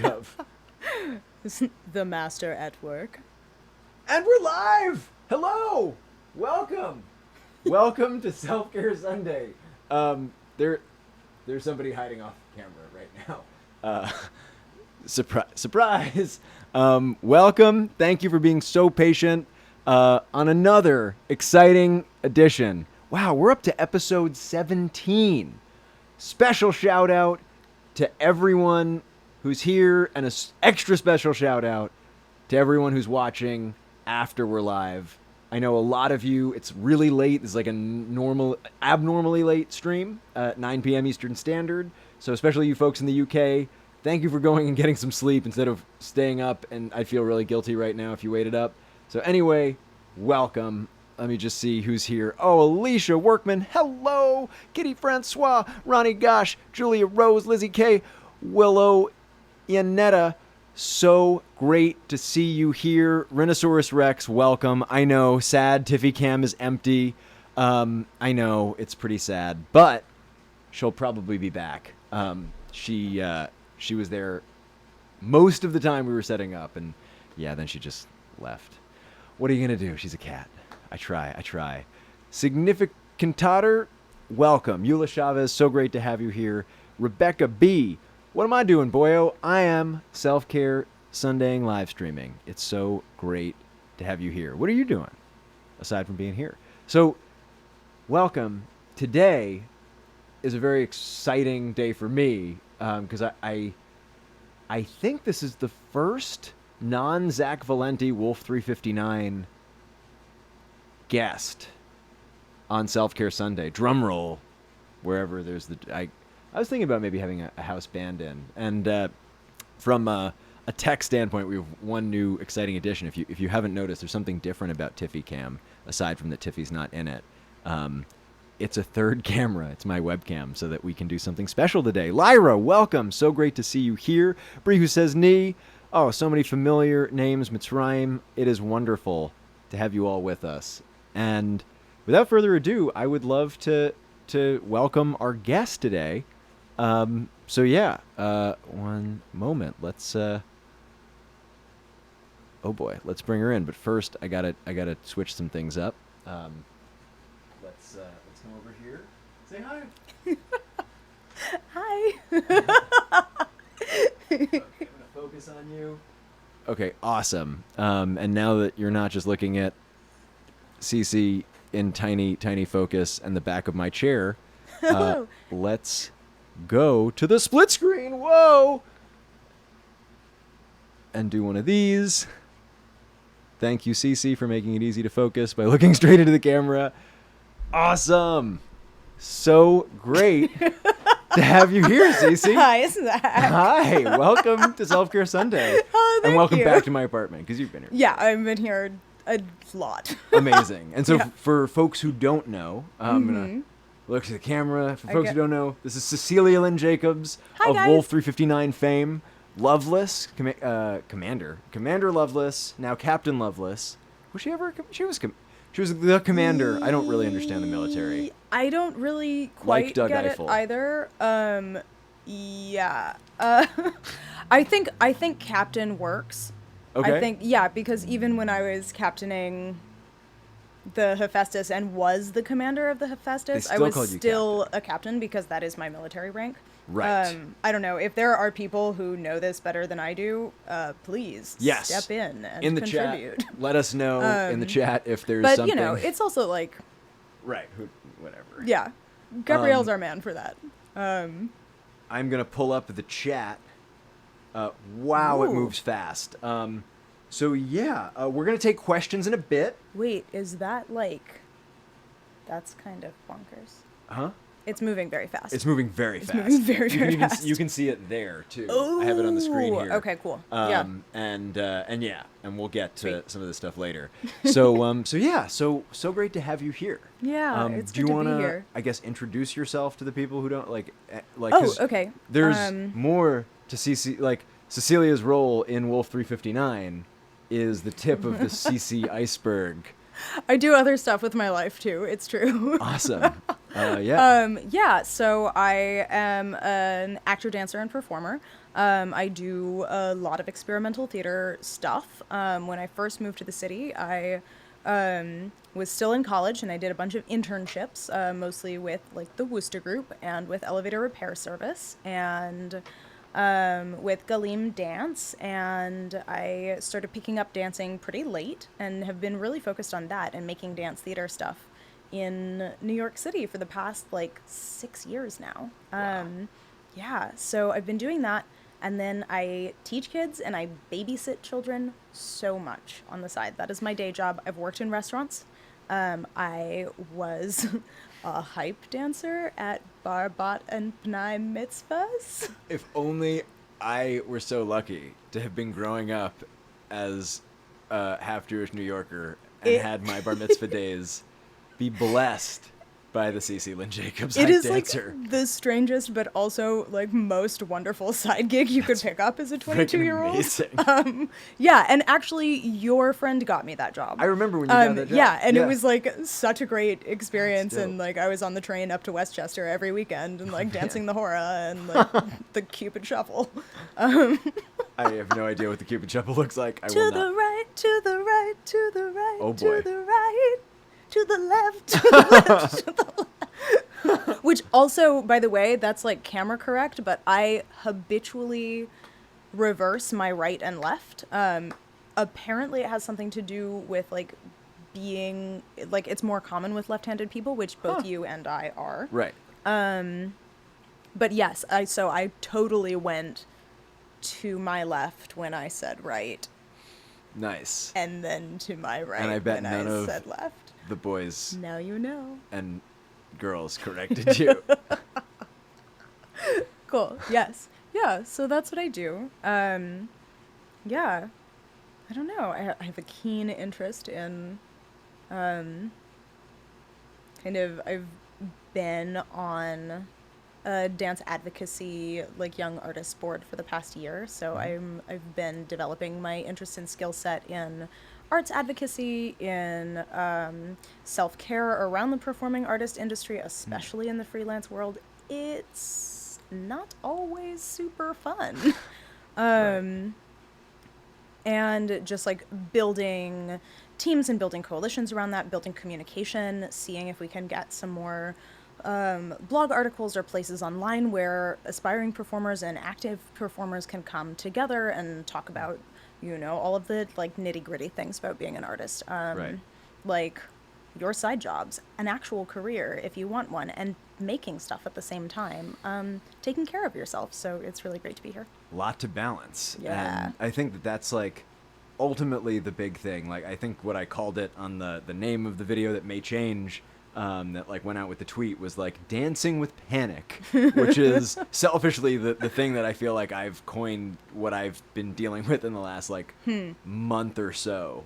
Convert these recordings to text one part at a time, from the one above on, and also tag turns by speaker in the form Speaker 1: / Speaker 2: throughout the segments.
Speaker 1: Of.
Speaker 2: The master at work.
Speaker 1: And we're live! Hello! Welcome! Welcome to Self-Care Sunday. There's somebody hiding off camera right now. Surprise! Welcome. Thank you for being so patient on another exciting edition. Wow, we're up to episode 17. Special shout out to everyone who's here, and an extra special shout out to everyone who's watching after we're live. I know a lot of you, it's really late. It's like abnormally late stream at 9 p.m. Eastern Standard. So especially you folks in the UK, thank you for going and getting some sleep instead of staying up. And I feel really guilty right now if you waited up. So anyway, welcome. Let me just see who's here. Oh, Alicia Workman. Hello. Kitty Francois. Ronnie Gosh. Julia Rose. Lizzie K. Willow. Ianetta. So great to see you here. Rhinoceros Rex, welcome. I know, sad Tiffy Cam is empty. I know, it's pretty sad, but she'll probably be back. She was there most of the time we were setting up, and yeah, then she just left. What are you going to do? She's a cat. I try. Significantator, welcome. Eula Chavez, so great to have you here. Rebecca B., what am I doing, boyo? I am Self-Care Sundaying live streaming. It's so great to have you here. What are you doing aside from being here? So, welcome. Today is a very exciting day for me because I think this is the first non-Zach Valenti Wolf 359 guest on Self-Care Sunday. Drum roll, wherever there's I was thinking about maybe having a house band in, and from a tech standpoint, we have one new exciting addition. If you haven't noticed, there's something different about Tiffy Cam aside from that Tiffy's not in it. It's a third camera. It's my webcam, so that we can do something special today. Lyra, welcome. So great to see you here. Bree, who says knee. Oh, so many familiar names. Mitzrayim. It is wonderful to have you all with us. And without further ado, I would love to welcome our guest today. So yeah, one moment. Let's oh boy, let's bring her in. But first, I gotta switch some things up. Let's come over here. Say hi.
Speaker 2: Hi.
Speaker 1: Okay, I'm gonna focus on you. Okay, awesome. And now that you're not just looking at Ceci in tiny focus and the back of my chair, let's go to the split screen. Whoa! And do one of these. Thank you, Ceci, for making it easy to focus by looking straight into the camera. Awesome. So great to have you here, Ceci.
Speaker 2: Hi, Zach.
Speaker 1: Hi. Welcome to Self-Care Sunday.
Speaker 2: Oh, thank
Speaker 1: and welcome
Speaker 2: you.
Speaker 1: back to my apartment, because you've been here.
Speaker 2: Yeah, I've been here a lot.
Speaker 1: Amazing. And so
Speaker 2: Yeah.
Speaker 1: for folks who don't know, I'm going to look to the camera. For folks who don't know, this is Cecilia Lynn-Jacobs
Speaker 2: Hi,
Speaker 1: of
Speaker 2: guys.
Speaker 1: Wolf 359 fame. Loveless, Commander Loveless, now Captain Loveless. Was she ever? She was the commander. I don't really understand the military.
Speaker 2: I don't really quite
Speaker 1: Doug
Speaker 2: get
Speaker 1: Eiffel.
Speaker 2: it either. Yeah. I think Captain works.
Speaker 1: Okay.
Speaker 2: I think, yeah, because even when I was captaining the Hephaestus and was the commander of the Hephaestus, I
Speaker 1: still
Speaker 2: was
Speaker 1: called you
Speaker 2: still a captain because that is my military rank.
Speaker 1: Right.
Speaker 2: I don't know. If there are people who know this better than I do, please step in and
Speaker 1: in the
Speaker 2: contribute.
Speaker 1: chat. Let us know in the chat if there's
Speaker 2: But,
Speaker 1: something.
Speaker 2: it's also like,
Speaker 1: Right. Whatever.
Speaker 2: yeah, Gabrielle's our man for that.
Speaker 1: I'm going to pull up the chat. Wow, it
Speaker 2: Ooh.
Speaker 1: moves fast. So, yeah, we're going to take questions in a bit.
Speaker 2: Wait, is that like... That's kind of bonkers.
Speaker 1: Huh?
Speaker 2: It's moving very fast.
Speaker 1: It's moving very fast.
Speaker 2: moving very, very fast.
Speaker 1: You can see it there, too.
Speaker 2: Ooh,
Speaker 1: I have it on the screen here.
Speaker 2: Okay, cool. Yeah.
Speaker 1: And we'll get to some of this stuff later. So, so great to have you here.
Speaker 2: Yeah, it's
Speaker 1: do you
Speaker 2: good to
Speaker 1: wanna,
Speaker 2: be here.
Speaker 1: I guess, introduce yourself to the people who don't, like...
Speaker 2: Oh,
Speaker 1: 'cause
Speaker 2: okay.
Speaker 1: There's more to Ceci, like, Cecilia's role in Wolf 359 is the tip of the Ceci iceberg.
Speaker 2: I do other stuff with my life, too. It's true.
Speaker 1: Awesome. Yeah.
Speaker 2: So I am an actor, dancer, and performer. I do a lot of experimental theater stuff. When I first moved to the city, I was still in college, and I did a bunch of internships, mostly with like the Worcester Group and with Elevator Repair Service and with Galim Dance. And I started picking up dancing pretty late and have been really focused on that and making dance theater stuff in New York City for the past like 6 years now.
Speaker 1: Wow.
Speaker 2: Yeah, so I've been doing that. And then I teach kids and I babysit children so much on the side. That is my day job. I've worked in restaurants. I was a hype dancer at Bar Bat and Pnai Mitzvahs.
Speaker 1: If only I were so lucky to have been growing up as a half-Jewish New Yorker and had my bar mitzvah days be blessed by the Cecilia Lynn-Jacobs
Speaker 2: It is
Speaker 1: dancer.
Speaker 2: like the strangest but also like most wonderful side gig you could pick up as a 22-year-old.
Speaker 1: Amazing.
Speaker 2: Yeah, and actually your friend got me that job.
Speaker 1: I remember when you got that job.
Speaker 2: Yeah, and it was like such a great experience.
Speaker 1: That's dope.
Speaker 2: And like I was on the train up to Westchester every weekend and like dancing the hora and like the Cupid Shuffle.
Speaker 1: I have no idea what the Cupid Shuffle looks like. I
Speaker 2: To
Speaker 1: will
Speaker 2: the
Speaker 1: not.
Speaker 2: right, to the right, to the right,
Speaker 1: Oh, boy.
Speaker 2: to the right, to the left, to the left, to the left. Which also, by the way, that's like camera correct, but I habitually reverse my right and left. Apparently it has something to do with like being, like it's more common with left-handed people, which both you and I are.
Speaker 1: Right.
Speaker 2: But yes, so I totally went to my left when I said right,
Speaker 1: Nice.
Speaker 2: and then to my right
Speaker 1: And I bet
Speaker 2: when
Speaker 1: none
Speaker 2: I
Speaker 1: of
Speaker 2: said left.
Speaker 1: the boys
Speaker 2: Now you know.
Speaker 1: and girls corrected you.
Speaker 2: Cool. Yes. Yeah. So that's what I do. Yeah. I don't know. I have a keen interest in, kind of. I've been on a dance advocacy like young artist board for the past year. So I've been developing my interest and skill set in arts advocacy, in self-care around the performing artist industry, especially in the freelance world. It's not always super fun.
Speaker 1: Right.
Speaker 2: And just like building teams and building coalitions around that, building communication, seeing if we can get some more blog articles or places online where aspiring performers and active performers can come together and talk about, you know, all of the like nitty gritty things about being an artist.
Speaker 1: Right.
Speaker 2: Like your side jobs, an actual career if you want one, and making stuff at the same time, taking care of yourself. So it's really great to be here.
Speaker 1: Lot to balance.
Speaker 2: Yeah.
Speaker 1: And I think that that's like ultimately the big thing. Like I think what I called it on the name of the video that may change, that like went out with the tweet, was like dancing with panic, which is selfishly the thing that I feel like I've coined what I've been dealing with in the last like month or so,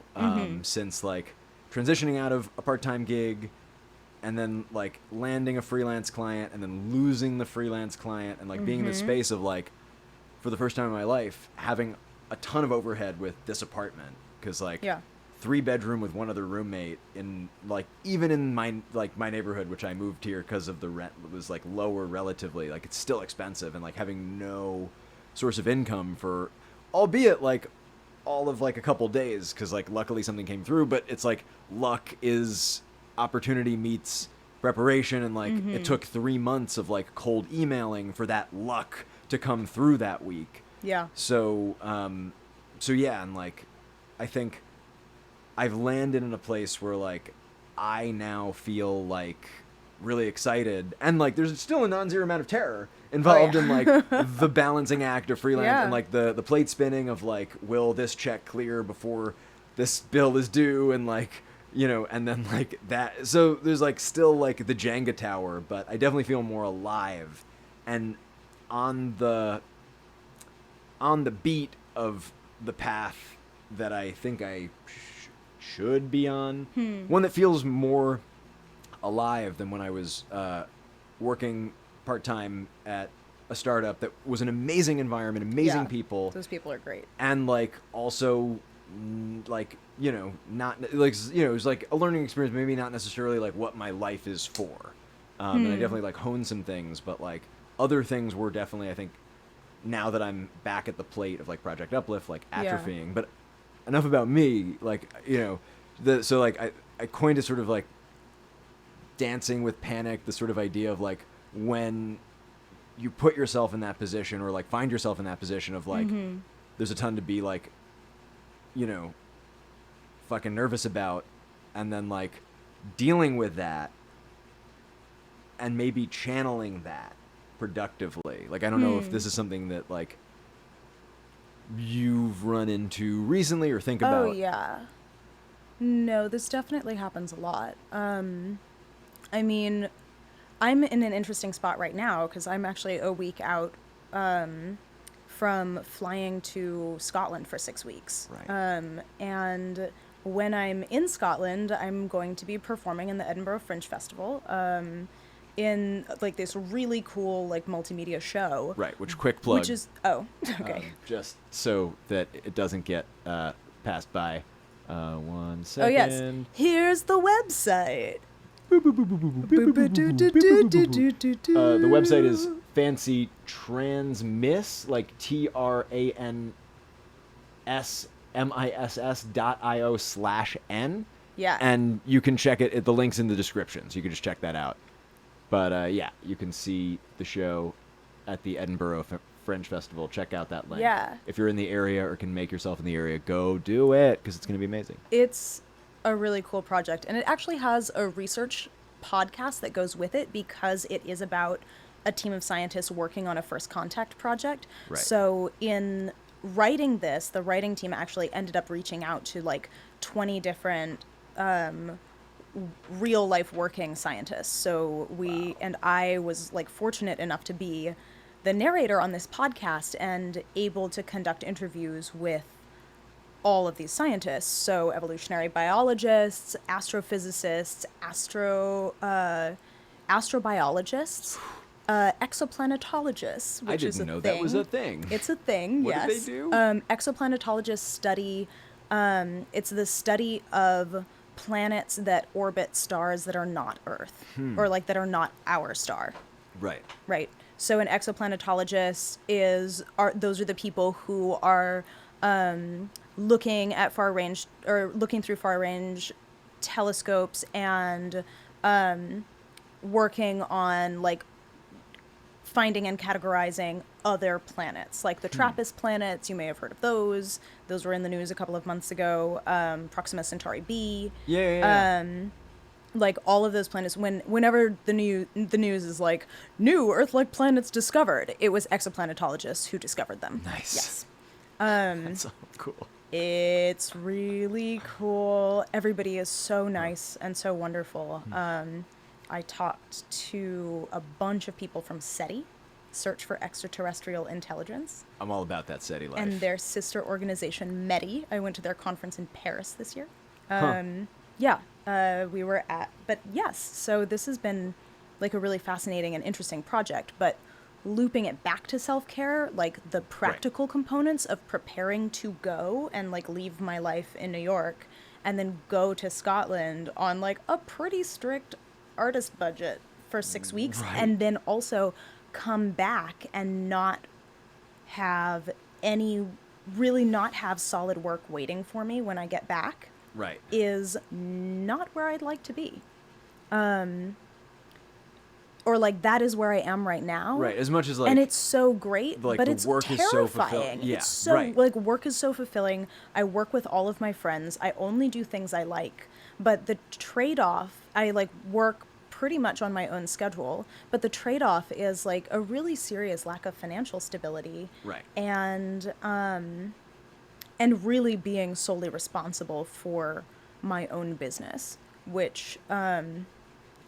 Speaker 1: since like transitioning out of a part-time gig and then like landing a freelance client and then losing the freelance client and like being in this space of like, for the first time in my life, having a ton of overhead with this apartment. Cause like 3-bedroom with one other roommate in like, even in my neighborhood, which I moved here cause of the rent was like lower relatively, like it's still expensive, and like having no source of income for, albeit like all of like a couple days. Cause like luckily something came through, but it's like luck is opportunity meets preparation, and like it took 3 months of like cold emailing for that luck to come through that week.
Speaker 2: Yeah.
Speaker 1: So yeah, and like I think I've landed in a place where like I now feel like really excited, and like there's still a non-zero amount of terror involved in like the balancing act of freelance and like the plate spinning of like, will this check clear before this bill is due, and like, you know, and then like that. So there's like still like the Jenga tower, but I definitely feel more alive and on the beat of the path that I think I should be on. One that feels more alive than when I was working part-time at a startup that was an amazing environment, amazing people.
Speaker 2: Those people are great.
Speaker 1: And like also like, you know, not like, you know, it was like a learning experience, maybe not necessarily like what my life is for. And I definitely like honed some things, but like other things were definitely, I think, now that I'm back at the plate of like Project Uplift, like
Speaker 2: Yeah.
Speaker 1: atrophying. But enough about me. Like, so like I coined a sort of like dancing with panic, the sort of idea of like when you put yourself in that position or like find yourself in that position of like there's a ton to be like, fucking nervous about, and then like dealing with that and maybe channeling that productively. Like, I don't know if this is something that like you've run into recently or think about.
Speaker 2: Oh, yeah. No, this definitely happens a lot. I mean, I'm in an interesting spot right now because I'm actually a week out from flying to Scotland for 6 weeks.
Speaker 1: Right.
Speaker 2: And when I'm in Scotland, I'm going to be performing in the Edinburgh Fringe Festival in like this really cool like multimedia show.
Speaker 1: Right, which quick plug.
Speaker 2: Which is, okay.
Speaker 1: Just so that it doesn't get passed by. 1 second.
Speaker 2: Oh, yes. Here's the website.
Speaker 1: The website is Fancy Transmiss, like transmiss.io/n.
Speaker 2: Yeah.
Speaker 1: And you can check it. The link's in the description, so you can just check that out. But yeah, you can see the show at the Edinburgh Fringe Festival. Check out that link.
Speaker 2: Yeah.
Speaker 1: If you're in the area or can make yourself in the area, go do it because it's going to be amazing.
Speaker 2: It's a really cool project, and it actually has a research podcast that goes with it because it is about a team of scientists working on a first contact project.
Speaker 1: Right.
Speaker 2: So in writing this, the writing team actually ended up reaching out to like 20 different real life working scientists. So and I was like fortunate enough to be the narrator on this podcast and able to conduct interviews with all of these scientists. So evolutionary biologists, astrophysicists, astrobiologists, exoplanetologists, which is a thing.
Speaker 1: I didn't know that was a thing.
Speaker 2: It's a thing,
Speaker 1: What
Speaker 2: yes.
Speaker 1: did they do?
Speaker 2: Exoplanetologists study, it's the study of planets that orbit stars that are not Earth, or like that are not our star.
Speaker 1: Right.
Speaker 2: Right. So an exoplanetologist those are the people who are looking at looking through far range telescopes and working on like finding and categorizing other planets, like the TRAPPIST planets. You may have heard of those. Those were in the news a couple of months ago. Proxima Centauri b.
Speaker 1: Yeah.
Speaker 2: Like all of those planets, whenever the news is like new Earth-like planets discovered, it was exoplanetologists who discovered them.
Speaker 1: Nice.
Speaker 2: Yes.
Speaker 1: That's so cool.
Speaker 2: It's really cool. Everybody is so nice and so wonderful. I talked to a bunch of people from Ceci, Search for Extraterrestrial Intelligence.
Speaker 1: I'm all about that SETI life.
Speaker 2: And their sister organization, METI. I went to their conference in Paris this year. We were but yes, so this has been like a really fascinating and interesting project, but looping it back to self-care, like the practical components of preparing to go and like leave my life in New York and then go to Scotland on like a pretty strict artist budget for 6 weeks, and then also come back and not have solid work waiting for me when I get back.
Speaker 1: Right.
Speaker 2: Is not where I'd like to be. Or like that is where I am right now.
Speaker 1: Right. As much as like,
Speaker 2: and it's so great,
Speaker 1: like,
Speaker 2: but
Speaker 1: the
Speaker 2: it's
Speaker 1: work
Speaker 2: terrifying.
Speaker 1: is so fulfilling. Yeah,
Speaker 2: it's so
Speaker 1: right.
Speaker 2: like work is so fulfilling. I work with all of my friends. I only do things I like. But the trade-off, I like work pretty much on my own schedule, but the trade-off is like a really serious lack of financial stability.
Speaker 1: Right.
Speaker 2: And really being solely responsible for my own business, which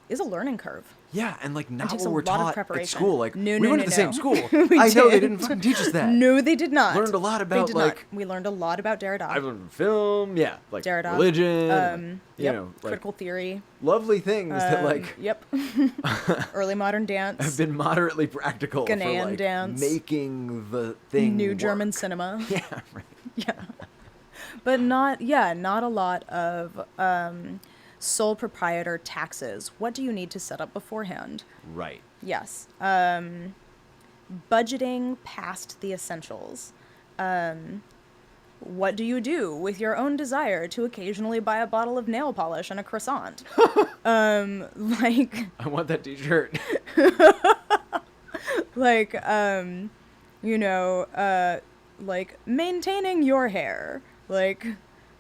Speaker 2: is a learning curve.
Speaker 1: Yeah, and like not
Speaker 2: takes
Speaker 1: what
Speaker 2: a
Speaker 1: we're
Speaker 2: lot of
Speaker 1: taught at
Speaker 2: preparation.
Speaker 1: school. Like
Speaker 2: No,
Speaker 1: we
Speaker 2: no,
Speaker 1: went
Speaker 2: no,
Speaker 1: to the same
Speaker 2: no.
Speaker 1: school.
Speaker 2: We
Speaker 1: I know they
Speaker 2: did.
Speaker 1: didn't fucking teach us that.
Speaker 2: No, they did not.
Speaker 1: Learned a lot about
Speaker 2: They did
Speaker 1: like
Speaker 2: not. We learned a lot about Derrida.
Speaker 1: I learned film, yeah, like
Speaker 2: Derrida,
Speaker 1: religion, you know, like
Speaker 2: critical theory.
Speaker 1: lovely things that like
Speaker 2: Yep. Early modern dance.
Speaker 1: have been moderately practical for
Speaker 2: Ghanaian
Speaker 1: like
Speaker 2: dance.
Speaker 1: making the thing
Speaker 2: New
Speaker 1: work.
Speaker 2: German cinema.
Speaker 1: Yeah, right.
Speaker 2: Yeah. But not a lot of sole proprietor taxes. What do you need to set up beforehand?
Speaker 1: Right.
Speaker 2: Yes. budgeting past the essentials. What do you do with your own desire to occasionally buy a bottle of nail polish and a croissant? Like,
Speaker 1: I want that t-shirt.
Speaker 2: like, you know, like maintaining your hair, like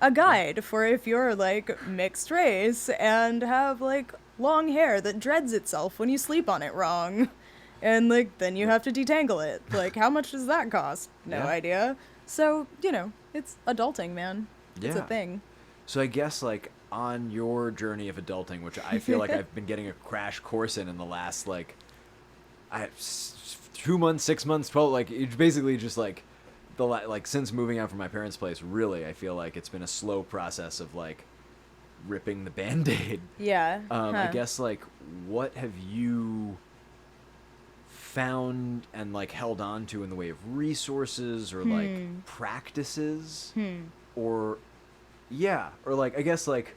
Speaker 2: a guide for if you're like mixed race and have like long hair that dreads itself when you sleep on it wrong. And like then you have to detangle it. Like how much does that cost? No
Speaker 1: Yeah.
Speaker 2: idea. So, you know, it's adulting, man. It's a
Speaker 1: Yeah.
Speaker 2: thing.
Speaker 1: So I guess like on your journey of adulting, which I feel like I've been getting a crash course in the last like 2 months, 6 months, 12, like it's basically just like like since moving out from my parents' place, really I feel like it's been a slow process of like ripping the band-aid.
Speaker 2: Yeah.
Speaker 1: I guess like what have you found and like held on to in the way of resources or like practices or or like I guess like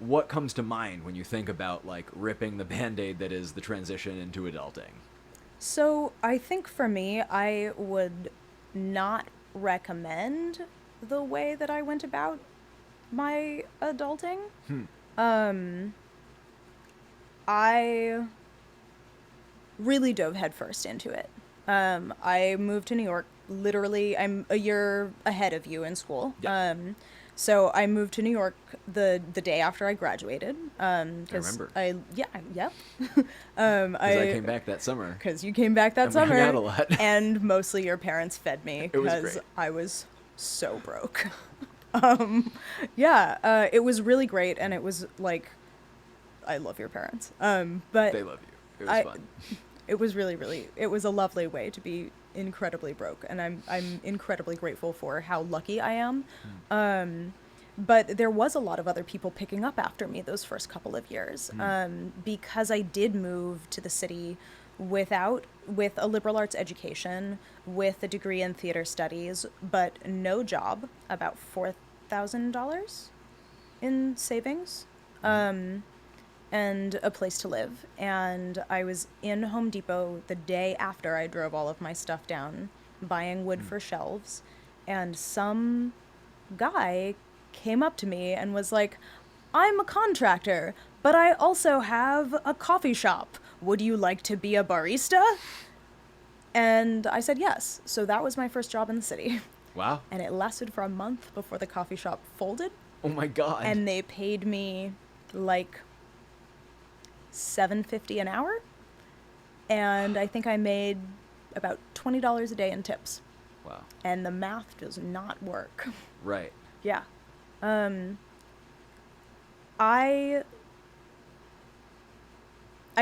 Speaker 1: what comes to mind when you think about like ripping the band-aid that is the transition into adulting?
Speaker 2: So I think for me, I would not recommend the way that I went about my adulting. I really dove headfirst into it. I moved to New York. Literally, I'm a year ahead of you in school.
Speaker 1: Yeah.
Speaker 2: So I moved to New York the day after I graduated.
Speaker 1: I remember.
Speaker 2: Yep.
Speaker 1: Because I came back that summer.
Speaker 2: Because you came back that
Speaker 1: And we hung
Speaker 2: summer.
Speaker 1: out a lot.
Speaker 2: And mostly your parents fed me
Speaker 1: It was
Speaker 2: because
Speaker 1: great.
Speaker 2: I was so broke. It was really great, and it was like, I love your parents. But
Speaker 1: They love you. It was fun.
Speaker 2: it was really, it was a lovely way to be incredibly broke, and I'm incredibly grateful for how lucky I am. But there was a lot of other people picking up after me those first couple of years, because I did move to the city with a liberal arts education, with a degree in theater studies, but no job, about $4,000 in savings. And a place to live. And I was in Home Depot the day after I drove all of my stuff down, buying wood for shelves. And some guy came up to me and was like, I'm a contractor, but I also have a coffee shop. Would you like to be a barista? And I said yes. So that was my first job in the city.
Speaker 1: Wow.
Speaker 2: And it lasted for a month before the coffee shop folded.
Speaker 1: Oh my God.
Speaker 2: And they paid me like $7.50 an hour, and I think I made about $20 a day in tips.
Speaker 1: Wow.
Speaker 2: And the math does not work.
Speaker 1: Right.
Speaker 2: Yeah. I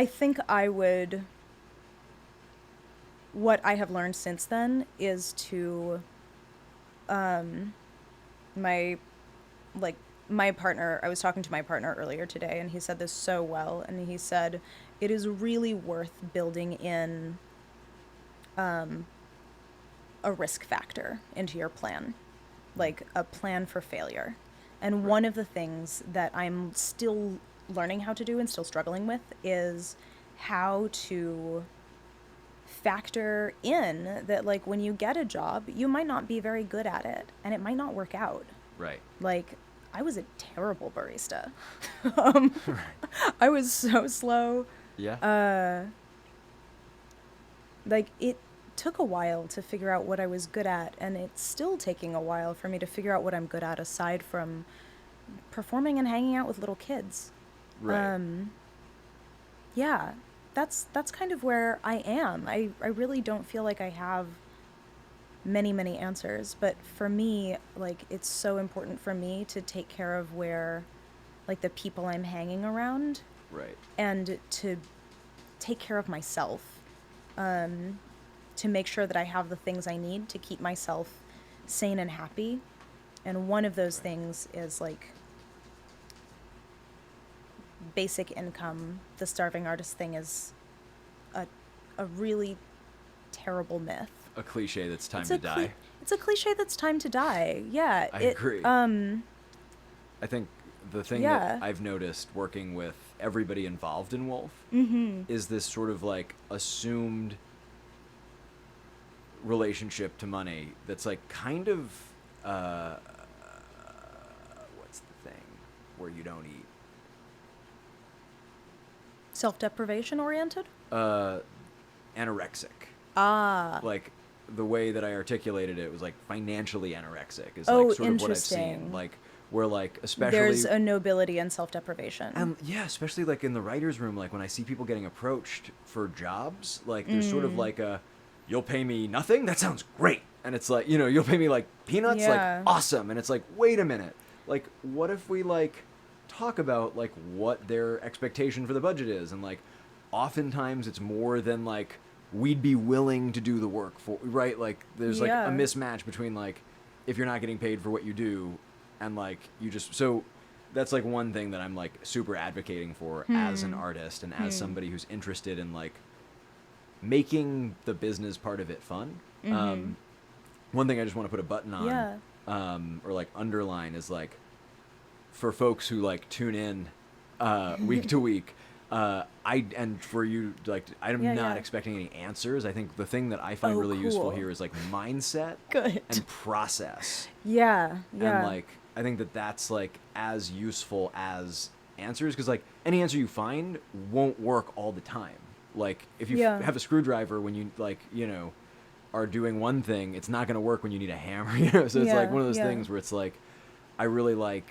Speaker 2: think what I have learned since then is to my partner, I was talking to my partner earlier today, and he said this so well, and he said, it is really worth building in a risk factor into your plan, like a plan for failure. And one of the things that I'm still learning how to do and still struggling with is how to factor in that, like, when you get a job, you might not be very good at it, and it might not work out.
Speaker 1: Right.
Speaker 2: Like, I was a terrible barista. I was so slow.
Speaker 1: Yeah.
Speaker 2: Like, it took a while to figure out what I was good at, and it's still taking a while for me to figure out what I'm good at aside from performing and hanging out with little kids.
Speaker 1: Right.
Speaker 2: Yeah, that's kind of where I am. I really don't feel like I have many answers, but for me, like, it's so important for me to take care of where, like, the people I'm hanging around,
Speaker 1: Right.
Speaker 2: and to take care of myself, to make sure that I have the things I need to keep myself sane and happy. And one of those things is, like, basic income. The starving artist thing is a really terrible myth.
Speaker 1: A cliche that's time to die.
Speaker 2: It's a cliche that's time to die. Yeah.
Speaker 1: I agree. I think the thing
Speaker 2: Yeah.
Speaker 1: that I've noticed working with everybody involved in Wolf is this sort of like assumed relationship to money that's like kind of what's the thing where you don't eat?
Speaker 2: Self-deprivation oriented?
Speaker 1: Anorexic.
Speaker 2: Ah.
Speaker 1: Like the way that I articulated it was like financially anorexic is
Speaker 2: Oh,
Speaker 1: like sort of what I've
Speaker 2: interesting.
Speaker 1: seen. Like where like especially
Speaker 2: There's a nobility in self-deprivation.
Speaker 1: and yeah, especially like in the writer's room, like when I see people getting approached for jobs, like there's sort of like a, you'll pay me nothing? That sounds great. And it's like, you know, you'll pay me like peanuts?
Speaker 2: Yeah.
Speaker 1: Like awesome. And it's like, wait a minute. Like, what if we like talk about like what their expectation for the budget is? And like, oftentimes it's more than like we'd be willing to do the work for, right? Like there's like
Speaker 2: Yeah.
Speaker 1: a mismatch between like if you're not getting paid for what you do and like you just, so that's like one thing that I'm like super advocating for as an artist and as somebody who's interested in like making the business part of it fun. One thing I just want to put a button on,
Speaker 2: Yeah.
Speaker 1: or like underline is like for folks who like tune in week to week. And for you, like, I'm
Speaker 2: Yeah,
Speaker 1: not
Speaker 2: yeah.
Speaker 1: expecting any answers. I think the thing that I find
Speaker 2: Oh,
Speaker 1: really useful
Speaker 2: cool.
Speaker 1: here is like mindset
Speaker 2: Good.
Speaker 1: and process.
Speaker 2: Yeah. Yeah.
Speaker 1: And like, I think that that's like as useful as answers because like any answer you find won't work all the time. Like if you
Speaker 2: Yeah.
Speaker 1: have a screwdriver when you like, you know, are doing one thing, it's not going to work when you need a hammer, you know? So it's like
Speaker 2: Yeah,
Speaker 1: one of those
Speaker 2: yeah.
Speaker 1: things where it's like, I really like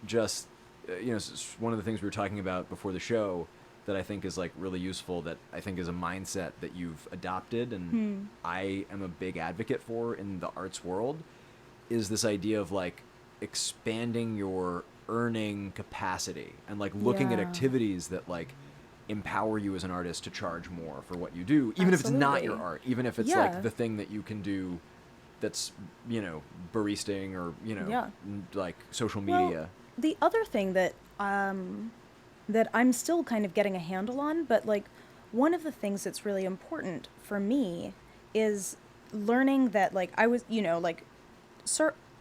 Speaker 1: just, you know, it's one of the things we were talking about before the show that I think is like really useful that I think is a mindset that you've adopted and I am a big advocate for in the arts world is this idea of like expanding your earning capacity and like looking at
Speaker 2: Yeah.
Speaker 1: activities that like empower you as an artist to charge more for what you do, even if it's not your
Speaker 2: Absolutely.
Speaker 1: art, even if it's
Speaker 2: Yeah.
Speaker 1: like the thing that you can do that's, you know, baristing or, you know,
Speaker 2: Yeah.
Speaker 1: like social
Speaker 2: Well,
Speaker 1: media.
Speaker 2: the other thing that that I'm still kind of getting a handle on, but like one of the things that's really important for me is learning that like I was, you know, like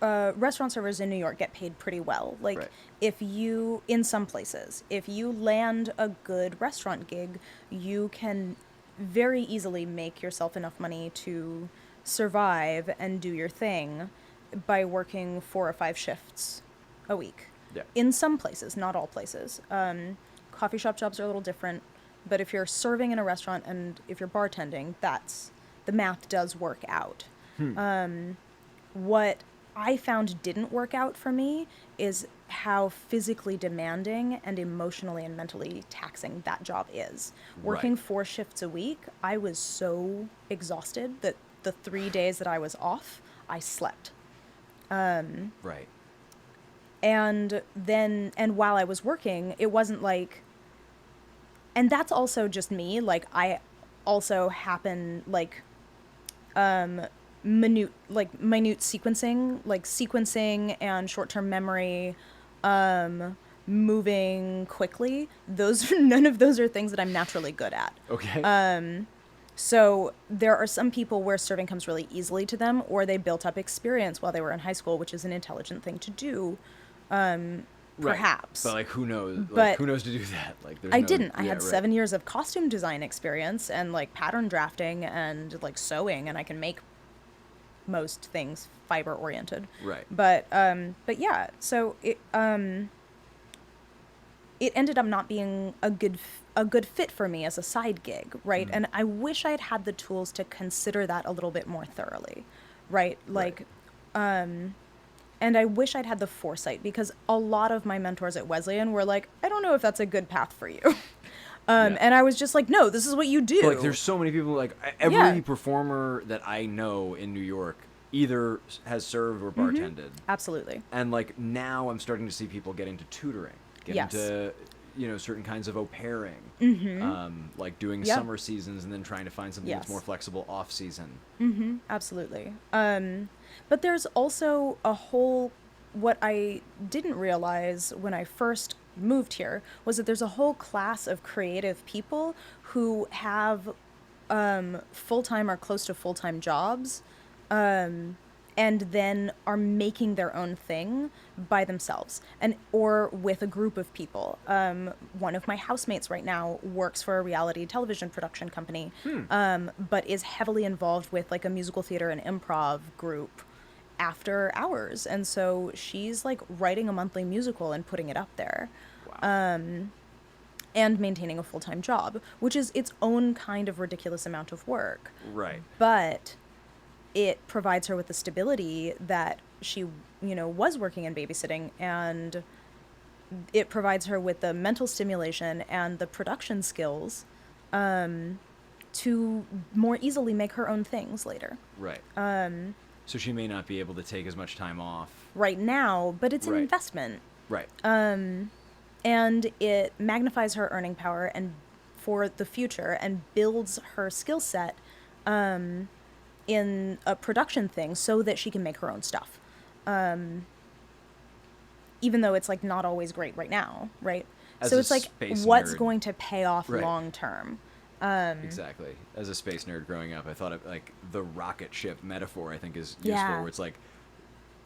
Speaker 2: restaurant servers in New York get paid pretty well. Like
Speaker 1: Right.
Speaker 2: if you, in some places, if you land a good restaurant gig, you can very easily make yourself enough money to survive and do your thing by working 4 or 5 shifts a week.
Speaker 1: Yeah.
Speaker 2: In some places, not all places. Coffee shop jobs are a little different, but if you're serving in a restaurant and if you're bartending, that's the math does work out. What I found didn't work out for me is how physically demanding and emotionally and mentally taxing that job is. Working
Speaker 1: Right.
Speaker 2: 4 shifts a week, I was so exhausted that the 3 days that I was off, I slept.
Speaker 1: Right.
Speaker 2: And then, and while I was working, it wasn't like, and that's also just me, like I also happen like minute sequencing and short-term memory, moving quickly, those none of those are things that I'm naturally good at.
Speaker 1: Okay.
Speaker 2: So there are some people where serving comes really easily to them, or they built up experience while they were in high school, which is an intelligent thing to do.
Speaker 1: Right.
Speaker 2: Perhaps.
Speaker 1: But like who knows? Like
Speaker 2: But
Speaker 1: who knows to do that? Like there's
Speaker 2: I
Speaker 1: no,
Speaker 2: didn't. I
Speaker 1: yeah,
Speaker 2: had
Speaker 1: right.
Speaker 2: 7 years of costume design experience and like pattern drafting and like sewing, and I can make most things fiber oriented.
Speaker 1: Right.
Speaker 2: But yeah, so it ended up not being a good fit for me as a side gig, right? And I wish I'd had the tools to consider that a little bit more thoroughly, right? Like and I wish I'd had the foresight because a lot of my mentors at Wesleyan were like, I don't know if that's a good path for you. And I was just like, no, this is what you do.
Speaker 1: But, like there's so many people like every
Speaker 2: Yeah.
Speaker 1: performer that I know in New York either has served or bartended.
Speaker 2: Absolutely.
Speaker 1: And like now I'm starting to see people get into tutoring, get
Speaker 2: Yes.
Speaker 1: into, you know, certain kinds of au pairing, like doing
Speaker 2: Yeah.
Speaker 1: summer seasons and then trying to find something that's
Speaker 2: Yes.
Speaker 1: more flexible off season.
Speaker 2: Absolutely. But there's also a whole, what I didn't realize when I first moved here was that there's a whole class of creative people who have full-time or close to full-time jobs, and then are making their own thing by themselves and or with a group of people. One of my housemates right now works for a reality television production company, but is heavily involved with like a musical theater and improv group after hours. And so she's like writing a monthly musical and putting it up there.
Speaker 1: Wow.
Speaker 2: And maintaining a full-time job, which is its own kind of ridiculous amount of work.
Speaker 1: Right.
Speaker 2: But it provides her with the stability that she, was working in babysitting, and it provides her with the mental stimulation and the production skills to more easily make her own things later.
Speaker 1: Right. So she may not be able to take as much time off
Speaker 2: Right now, but it's an
Speaker 1: Right.
Speaker 2: investment.
Speaker 1: Right.
Speaker 2: And it magnifies her earning power and for the future and builds her skill set in a production thing so that she can make her own stuff. Even though it's like not always great right now, right?
Speaker 1: As
Speaker 2: So
Speaker 1: a
Speaker 2: it's like
Speaker 1: space
Speaker 2: what's
Speaker 1: nerd.
Speaker 2: going to pay off
Speaker 1: Right.
Speaker 2: long term.
Speaker 1: Exactly. As a space nerd growing up, I thought of like the rocket ship metaphor, I think is useful,
Speaker 2: Yeah.
Speaker 1: where it's like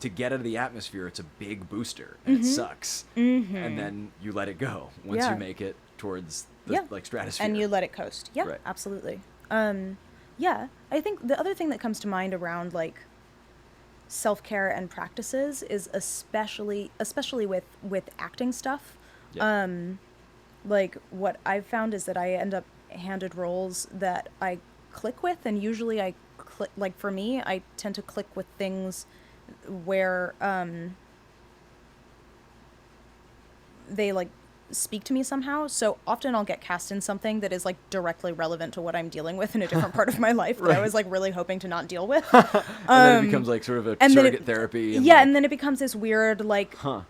Speaker 1: to get out of the atmosphere, it's a big booster and it sucks. And then you let it go once
Speaker 2: Yeah.
Speaker 1: you make it towards the
Speaker 2: Yeah.
Speaker 1: like stratosphere.
Speaker 2: And you let it coast. Yeah,
Speaker 1: Right.
Speaker 2: absolutely. Yeah, I think the other thing that comes to mind around like self-care and practices is especially with acting stuff.
Speaker 1: Yeah.
Speaker 2: Like what I've found is that I end up handed roles that I click with, and usually I click, like for me, I tend to click with things where they like speak to me somehow. So often I'll get cast in something that is like directly relevant to what I'm dealing with in a different part of my life that I
Speaker 1: Right.
Speaker 2: was like really hoping to not deal with.
Speaker 1: And then it becomes like sort of a
Speaker 2: and then
Speaker 1: surrogate
Speaker 2: it-
Speaker 1: therapy. And
Speaker 2: Yeah,
Speaker 1: like,
Speaker 2: and then it becomes this weird like
Speaker 1: huh.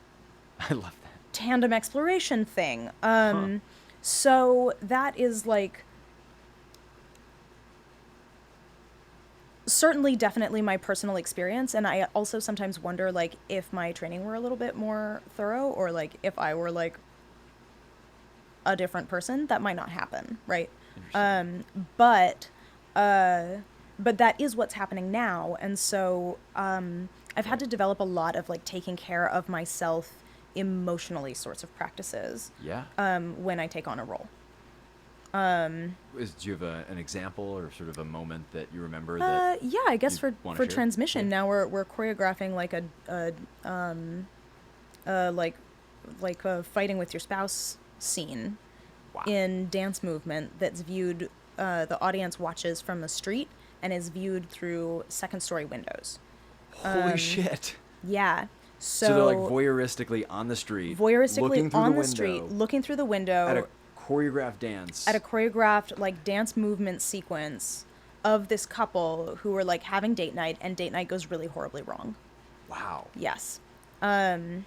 Speaker 1: I love that.
Speaker 2: tandem exploration thing. So that is like certainly definitely my personal experience, and I also sometimes wonder like if my training were a little bit more thorough, or like if I were like a different person, that might not happen, right?
Speaker 1: Interesting.
Speaker 2: But that is what's happening now, and so I've had to develop a lot of like taking care of myself emotionally sorts of practices
Speaker 1: Yeah.
Speaker 2: when I take on a role.
Speaker 1: Do you have an example or sort of a moment that you remember that?
Speaker 2: Yeah, I guess
Speaker 1: you'd wanna
Speaker 2: for
Speaker 1: share?
Speaker 2: transmission
Speaker 1: Yeah.
Speaker 2: now we're choreographing like a fighting with your spouse scene
Speaker 1: Wow.
Speaker 2: in dance movement that's viewed, the audience watches from the street and is viewed through second story windows.
Speaker 1: Holy shit.
Speaker 2: Yeah.
Speaker 1: So they're like voyeuristically on the street,
Speaker 2: voyeuristically
Speaker 1: looking through
Speaker 2: on
Speaker 1: the
Speaker 2: the street,
Speaker 1: window
Speaker 2: looking through the window
Speaker 1: at a choreographed dance.
Speaker 2: at a choreographed like dance movement sequence of this couple who are like having date night, and date night goes really horribly wrong.
Speaker 1: Wow.
Speaker 2: Yes. And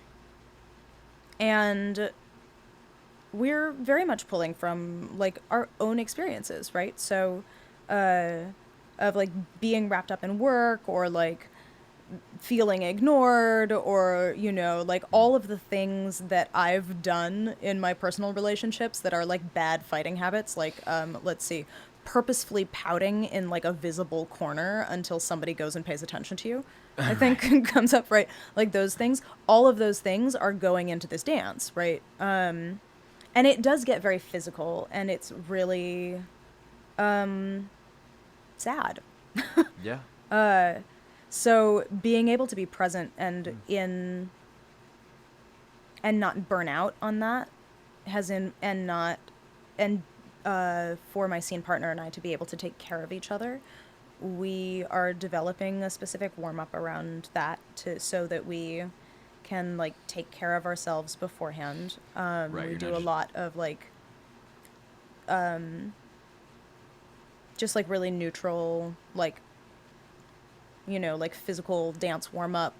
Speaker 2: we're very much pulling from like our own experiences, right? So of like being wrapped up in work, or like feeling ignored, or like all of the things that I've done in my personal relationships that are like bad fighting habits, like let's see, purposefully pouting in like a visible corner until somebody goes and pays attention to you, I think comes up, right? Like those things, all of those things are going into this dance, right? And it does get very physical, and it's really sad.
Speaker 1: Yeah.
Speaker 2: So being able to be present and not burn out on that for my scene partner and I to be able to take care of each other, we are developing a specific warm up around that so that we can like take care of ourselves beforehand.
Speaker 1: Right,
Speaker 2: We
Speaker 1: you're
Speaker 2: do
Speaker 1: not
Speaker 2: a
Speaker 1: just-
Speaker 2: lot of like just like really neutral, like like physical dance warm up,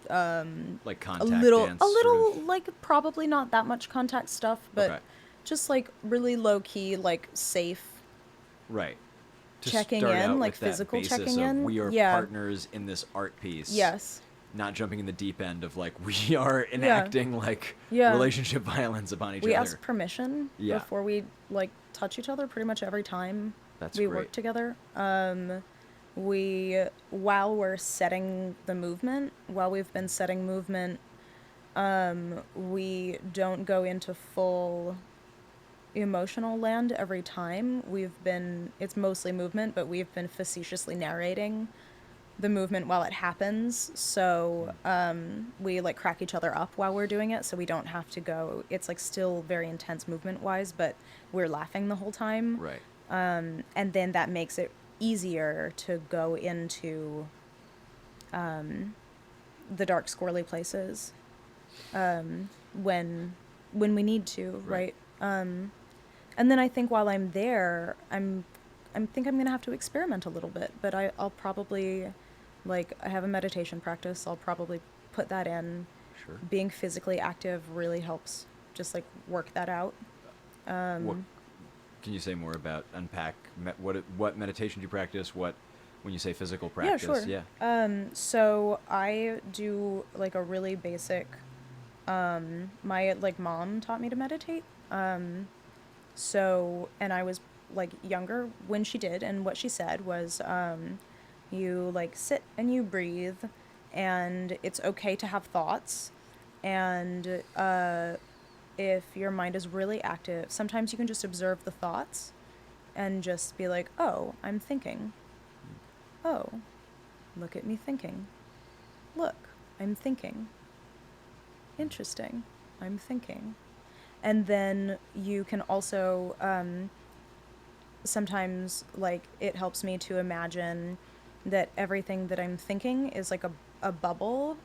Speaker 1: Like
Speaker 2: a
Speaker 1: contact
Speaker 2: little
Speaker 1: dance.
Speaker 2: a like probably not that much contact stuff, but
Speaker 1: Okay.
Speaker 2: just like really low key, like safe.
Speaker 1: Right. To
Speaker 2: Checking
Speaker 1: start
Speaker 2: in,
Speaker 1: out
Speaker 2: like
Speaker 1: with that
Speaker 2: physical
Speaker 1: basis
Speaker 2: checking
Speaker 1: of
Speaker 2: in.
Speaker 1: we are
Speaker 2: Yeah.
Speaker 1: partners in this art piece.
Speaker 2: Yes.
Speaker 1: Not jumping in the deep end of like we are enacting like
Speaker 2: Yeah.
Speaker 1: relationship violence upon each
Speaker 2: We
Speaker 1: other.
Speaker 2: ask permission
Speaker 1: Yeah.
Speaker 2: before we like touch each other pretty much every time
Speaker 1: That's
Speaker 2: we
Speaker 1: great.
Speaker 2: work together. while we're setting the movement, while we've been setting movement, we don't go into full emotional land every time. It's mostly movement, but we've been facetiously narrating the movement while it happens. So we like crack each other up while we're doing it, so we don't have to go. It's like still very intense movement wise, but we're laughing the whole time.
Speaker 1: Right.
Speaker 2: And then that makes it easier to go into the dark, squirrely places when we need to, right? And then I think while I'm there, I think I'm gonna have to experiment a little bit, but I'll probably, like, I have a meditation practice. I'll probably put that in.
Speaker 1: Sure.
Speaker 2: Being physically active really helps just like work that out.
Speaker 1: What can you say more about what meditation do you practice? What when you say physical practice?
Speaker 2: Yeah, sure.
Speaker 1: Yeah.
Speaker 2: So I do like a really basic. My like mom taught me to meditate. So, and I was like younger when she did, and what she said was, you like sit and you breathe, and it's okay to have thoughts, and if your mind is really active, sometimes you can just observe the thoughts, and just be like, oh, I'm thinking. Oh, look at me thinking. Look, I'm thinking. Interesting, I'm thinking. And then you can also sometimes, like, it helps me to imagine that everything that I'm thinking is like a bubble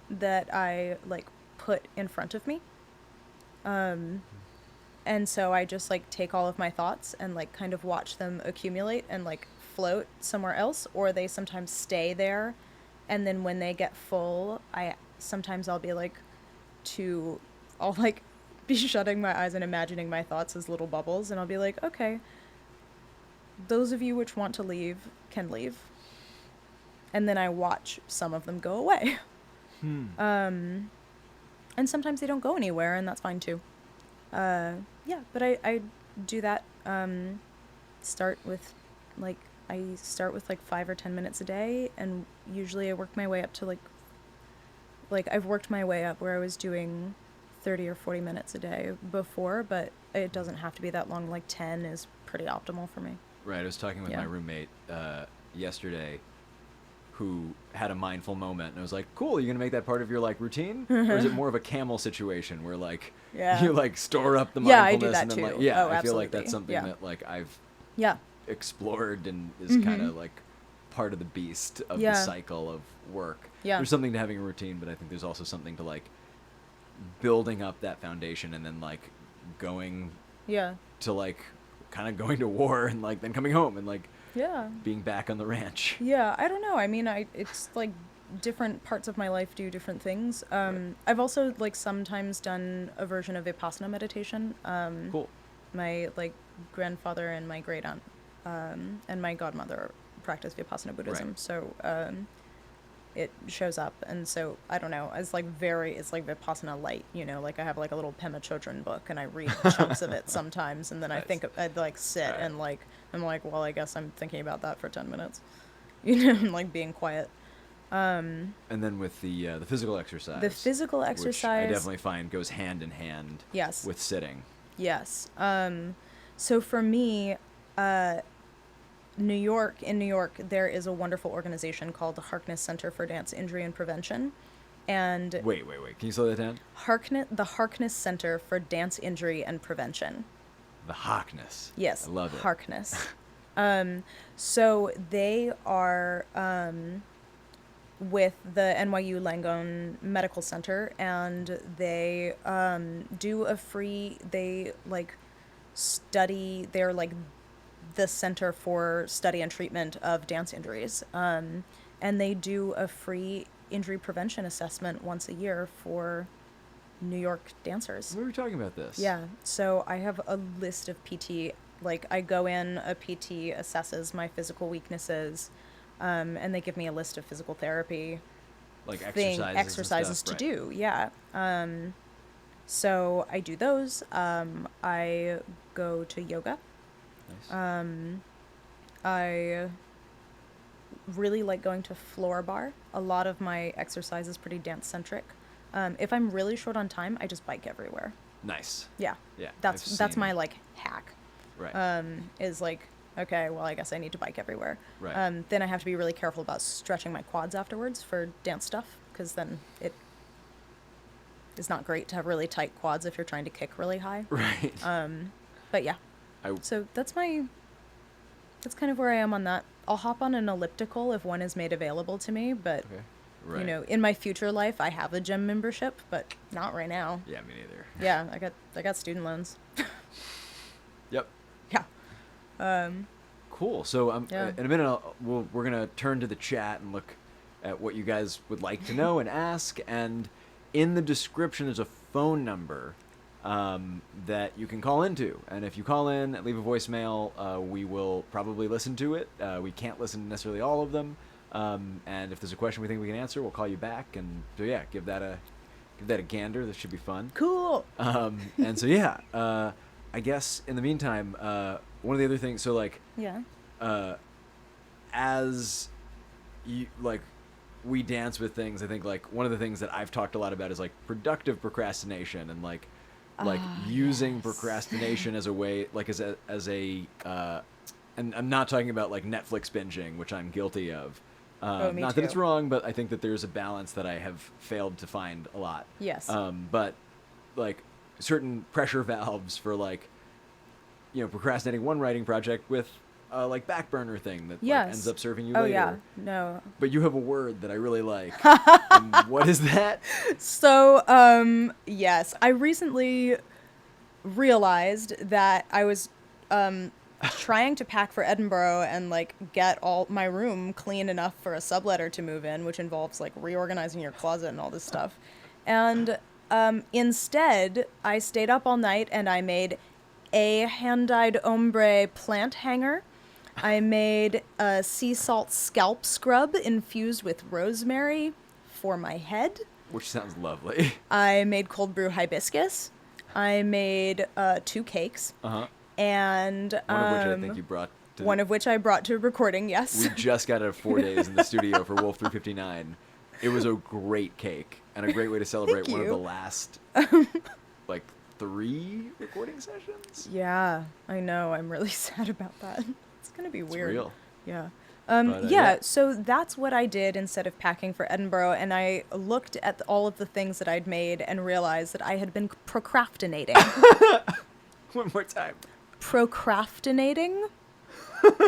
Speaker 2: that I like put in front of me. And so I just like take all of my thoughts and like kind of watch them accumulate and like float somewhere else, or they sometimes stay there, and then when they get full, I'll be like I'll like be shutting my eyes and imagining my thoughts as little bubbles, and I'll be like, okay, those of you which want to leave can leave. And then I watch some of them go away. And sometimes they don't go anywhere, and that's fine too. Yeah, but I do that. Start with like I start with like 5 or 10 minutes a day, and usually I work my way up to like I've worked my way up where I was doing 30 or 40 minutes a day before, but it doesn't have to be that long. Like 10 is pretty optimal for me.
Speaker 1: Right. I was talking with my roommate yesterday, who had a mindful moment, and I was like, "Cool, you gonna make that part of your like routine, or is it more of a camel situation where like you like store up the mindfulness?"
Speaker 2: Yeah, I do that
Speaker 1: and then,
Speaker 2: too.
Speaker 1: Like, yeah,
Speaker 2: oh,
Speaker 1: I feel
Speaker 2: absolutely.
Speaker 1: like that's something that like I've
Speaker 2: Yeah.
Speaker 1: explored and is kind of like part of the beast of the cycle of work.
Speaker 2: Yeah.
Speaker 1: There's something to having a routine, but I think there's also something to like building up that foundation and then like going to like kind of going to war and like then coming home and like being back on the ranch.
Speaker 2: Yeah, I don't know. I mean, it's like different parts of my life do different things. I've also like sometimes done a version of Vipassana meditation.
Speaker 1: Cool.
Speaker 2: My like grandfather and my great aunt and my godmother practice Vipassana Buddhism.
Speaker 1: Right.
Speaker 2: So it shows up, and so I don't know. It's like Vipassana light, you know. Like I have like a little Pema Chodron book, and I read chunks of it sometimes, and then I think I'd like sit and like I'm like, well, I guess I'm thinking about that for 10 minutes, you know, and like being quiet.
Speaker 1: And then with the physical exercise.
Speaker 2: The physical exercise,
Speaker 1: which I definitely find goes hand in hand.
Speaker 2: Yes.
Speaker 1: With sitting.
Speaker 2: Yes. So for me, in New York, there is a wonderful organization called the Harkness Center for Dance Injury and Prevention. And
Speaker 1: wait. Can you slow that down?
Speaker 2: The Harkness Center for Dance Injury and Prevention.
Speaker 1: The Harkness.
Speaker 2: Yes.
Speaker 1: I love it.
Speaker 2: Harkness. So they are with the NYU Langone Medical Center, and they they're like the Center for Study and Treatment of Dance Injuries. And they do a free injury prevention assessment once a year for New York dancers.
Speaker 1: We were talking about this.
Speaker 2: Yeah. So I have a list of PT. Like I go in, a PT assesses my physical weaknesses, and they give me a list of physical therapy
Speaker 1: like
Speaker 2: exercises to do. Yeah. So I do those. I go to yoga.
Speaker 1: Nice.
Speaker 2: I really like going to floor bar. A lot of my exercise is pretty dance centric. If I'm really short on time, I just bike everywhere.
Speaker 1: Nice.
Speaker 2: Yeah.
Speaker 1: Yeah.
Speaker 2: That's my like hack.
Speaker 1: Right.
Speaker 2: Is like, okay, well, I guess I need to bike everywhere.
Speaker 1: Right.
Speaker 2: Then I have to be really careful about stretching my quads afterwards for dance stuff, because then it is not great to have really tight quads if you're trying to kick really high.
Speaker 1: Right.
Speaker 2: But yeah,
Speaker 1: I,
Speaker 2: so that's kind of where I am on that. I'll hop on an elliptical if one is made available to me, but
Speaker 1: okay. Right.
Speaker 2: you know, in my future life, I have a gym membership, but not right now.
Speaker 1: Yeah, me neither.
Speaker 2: Yeah, I got student loans.
Speaker 1: Yep.
Speaker 2: Yeah.
Speaker 1: Cool. So
Speaker 2: Yeah.
Speaker 1: in a minute, we're gonna turn to the chat and look at what you guys would like to know and ask. And in the description, there's a phone number that you can call into. And if you call in, leave a voicemail, we will probably listen to it. We can't listen to necessarily all of them. And if there's a question we think we can answer, we'll call you back. And so yeah, give that a gander. This should be fun.
Speaker 2: Cool.
Speaker 1: And so yeah, I guess in the meantime, one of the other things. So like,
Speaker 2: Yeah.
Speaker 1: as you like, we dance with things. I think like one of the things that I've talked a lot about is like productive procrastination and like using
Speaker 2: yes.
Speaker 1: procrastination as a way, like as a and I'm not talking about like Netflix binging, which I'm guilty of.
Speaker 2: Me
Speaker 1: Not
Speaker 2: too.
Speaker 1: that it's wrong, but I think that there's a balance that I have failed to find a lot.
Speaker 2: Yes.
Speaker 1: But like certain pressure valves for like, you know, procrastinating one writing project with like back burner thing that like,
Speaker 2: Yes.
Speaker 1: ends up serving you
Speaker 2: Oh
Speaker 1: later.
Speaker 2: yeah. No.
Speaker 1: But you have a word that I really like. What is that?
Speaker 2: So, yes, I recently realized that I was trying to pack for Edinburgh and like get all my room clean enough for a subletter to move in, which involves like reorganizing your closet and all this stuff. And instead, I stayed up all night and I made a hand-dyed ombre plant hanger. I made a sea salt scalp scrub infused with rosemary for my head.
Speaker 1: Which sounds lovely.
Speaker 2: I made cold brew hibiscus. I made 2 cakes.
Speaker 1: Uh-huh.
Speaker 2: And
Speaker 1: One of which I think you brought to
Speaker 2: one of which I brought to recording, yes.
Speaker 1: we just got it 4 days in the studio for Wolf 359. It was a great cake and a great way to celebrate
Speaker 2: Thank
Speaker 1: one of
Speaker 2: you.
Speaker 1: the last like 3 recording sessions.
Speaker 2: Yeah, I know. I'm really sad about that. It's gonna be
Speaker 1: It's
Speaker 2: weird.
Speaker 1: real.
Speaker 2: Yeah.
Speaker 1: But,
Speaker 2: yeah,
Speaker 1: yeah.
Speaker 2: so that's what I did instead of packing for Edinburgh, and I looked at all of the things that I'd made and realized that I had been procrastinating.
Speaker 1: One more time.
Speaker 2: Procrastinating?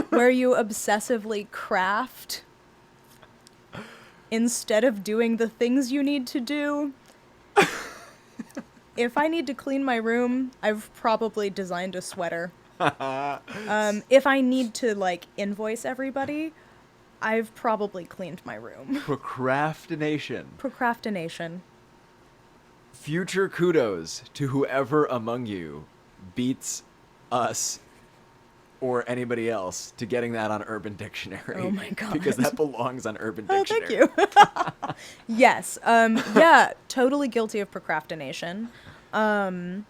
Speaker 2: Where you obsessively craft instead of doing the things you need to do. If I need to clean my room, I've probably designed a sweater. If I need to, like, invoice everybody, I've probably cleaned my room.
Speaker 1: Procrastination.
Speaker 2: Procrastination.
Speaker 1: Future kudos to whoever among you beats us or anybody else to getting that on Urban Dictionary.
Speaker 2: Oh my God.
Speaker 1: Because that belongs on Urban
Speaker 2: Oh,
Speaker 1: Dictionary.
Speaker 2: thank you. Yes. Yeah, totally guilty of procrastination.
Speaker 1: And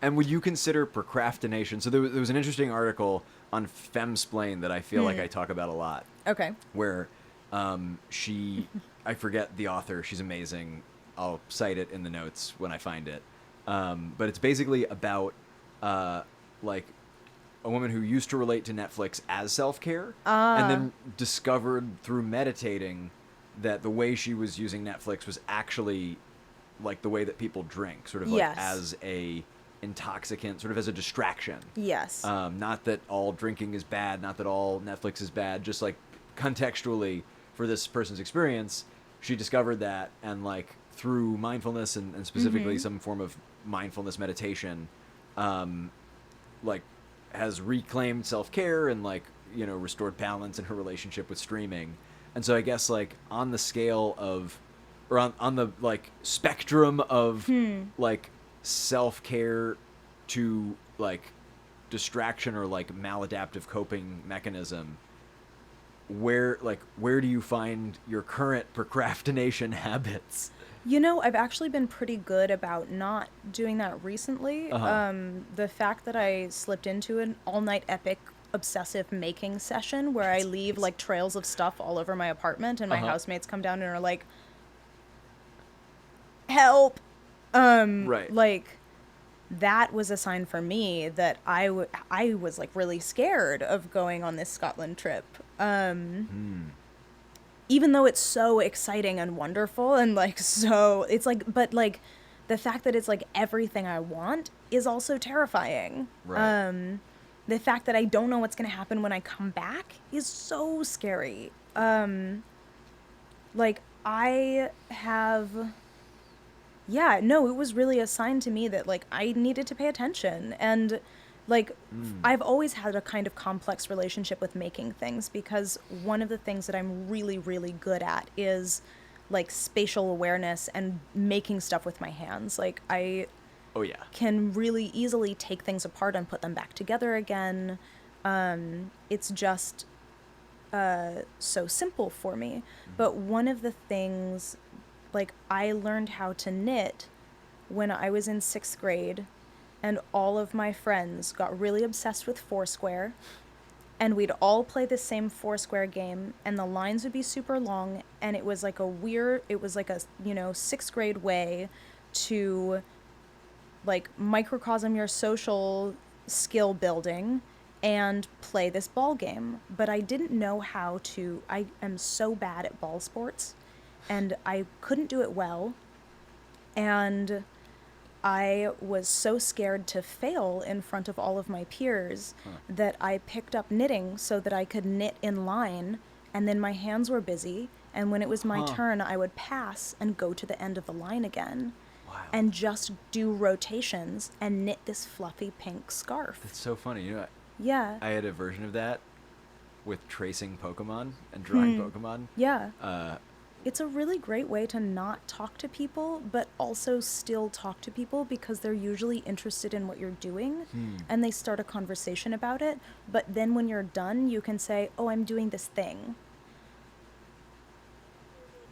Speaker 1: would you consider procrastination? So there was an interesting article on Femsplain that I feel like I talk about a lot,
Speaker 2: Okay.
Speaker 1: where I forget the author. She's amazing. I'll cite it in the notes when I find it. But it's basically about like a woman who used to relate to Netflix as self-care and then discovered through meditating that the way she was using Netflix was actually like the way that people drink, sort of like
Speaker 2: Yes.
Speaker 1: as a intoxicant, sort of as a distraction.
Speaker 2: Yes.
Speaker 1: Not that all drinking is bad, not that all Netflix is bad, just like contextually for this person's experience, she discovered that, and like through mindfulness and specifically some form of mindfulness meditation, like has reclaimed self-care and like, you know, restored balance in her relationship with streaming. And so I guess like on the scale of, or on the like spectrum of like self-care to like distraction or like maladaptive coping mechanism, where do you find your current procrastination habits?
Speaker 2: You know, I've actually been pretty good about not doing that recently.
Speaker 1: Uh-huh.
Speaker 2: The fact that I slipped into an all-night epic obsessive making session where I leave like trails of stuff all over my apartment, and my housemates come down and are like, help.
Speaker 1: Right.
Speaker 2: Like, that was a sign for me that I was like really scared of going on this Scotland trip. Even though it's so exciting and wonderful and like so, it's like, but like the fact that it's like everything I want is also terrifying.
Speaker 1: Right.
Speaker 2: The fact that I don't know what's going to happen when I come back is so scary. Like I have, yeah, no, it was really a sign to me that like I needed to pay attention. And like I've always had a kind of complex relationship with making things, because one of the things that I'm really really good at is like spatial awareness and making stuff with my hands. Like I
Speaker 1: Oh yeah.
Speaker 2: can really easily take things apart and put them back together again. It's just so simple for me. But one of the things, like, I learned how to knit when I was in 6th grade, and all of my friends got really obsessed with Foursquare, and we'd all play the same Foursquare game, and the lines would be super long, and it was like it was like a, 6th grade way to like microcosm your social skill building and play this ball game. But I didn't know how to. I am so bad at ball sports, and I couldn't do it well. And I was so scared to fail in front of all of my peers that I picked up knitting so that I could knit in line, and then my hands were busy, and when it was my turn, I would pass and go to the end of the line again.
Speaker 1: Wow.
Speaker 2: And just do rotations and knit this fluffy pink scarf.
Speaker 1: That's so funny. You know,
Speaker 2: Yeah.
Speaker 1: I had a version of that with tracing Pokemon and drawing Pokemon.
Speaker 2: Yeah.
Speaker 1: Uh,
Speaker 2: It's a really great way to not talk to people, but also still talk to people, because they're usually interested in what you're doing and they start a conversation about it. But then when you're done, you can say, oh, I'm doing this thing.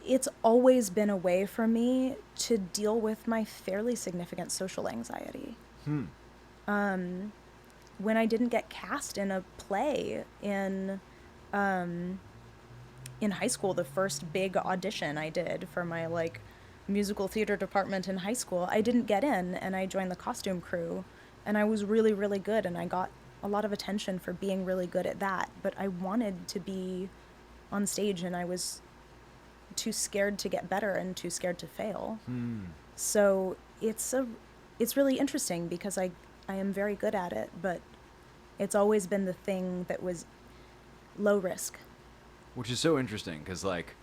Speaker 2: It's always been a way for me to deal with my fairly significant social anxiety. When I didn't get cast in a play in high school, the first big audition I did for my like musical theater department in high school, I didn't get in, and I joined the costume crew, and I was really really good, and I got a lot of attention for being really good at that. But I wanted to be on stage, and I was too scared to get better and too scared to fail. So it's really interesting, because I am very good at it, but it's always been the thing that was low risk.
Speaker 1: which is so interesting because, like,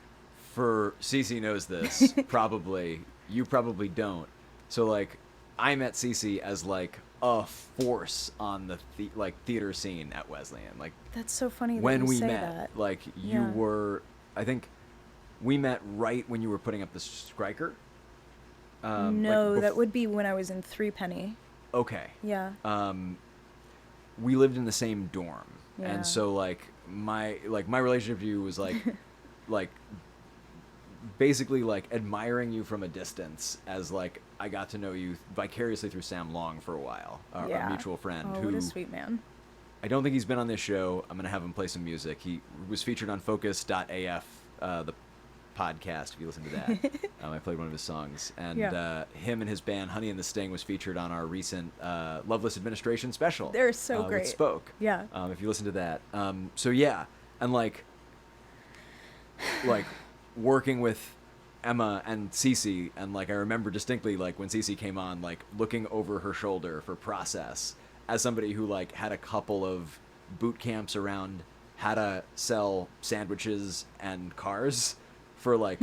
Speaker 1: for Cece knows this, probably you probably don't. So, like, I met Cece as like a force on the theater scene at Wesleyan. Like,
Speaker 2: That's so funny that
Speaker 1: when
Speaker 2: you
Speaker 1: we
Speaker 2: say
Speaker 1: met,
Speaker 2: that.
Speaker 1: like, you
Speaker 2: Yeah.
Speaker 1: were, I think, we met right when you were putting up the Striker.
Speaker 2: No, that would be when I was in Threepenny.
Speaker 1: Okay.
Speaker 2: Yeah.
Speaker 1: We lived in the same dorm,
Speaker 2: Yeah.
Speaker 1: and so like my relationship to you was like like basically like admiring you from a distance, as like I got to know you vicariously through Sam Long for a while, our mutual friend,
Speaker 2: Oh,
Speaker 1: who
Speaker 2: what a sweet man.
Speaker 1: I don't think he's been on this show. I'm gonna have him play some music. He was featured on Focus.af, the podcast, if you listen to that. I played one of his songs, and him and his band Honey and the Sting was featured on our recent Loveless Administration special.
Speaker 2: They're so great.
Speaker 1: With Spoke.
Speaker 2: Yeah.
Speaker 1: If you listen to that. So yeah, and like working with Emma and Cece, and like I remember distinctly like when Cece came on, like looking over her shoulder for process, as somebody who like had a couple of boot camps around how to sell sandwiches and cars for like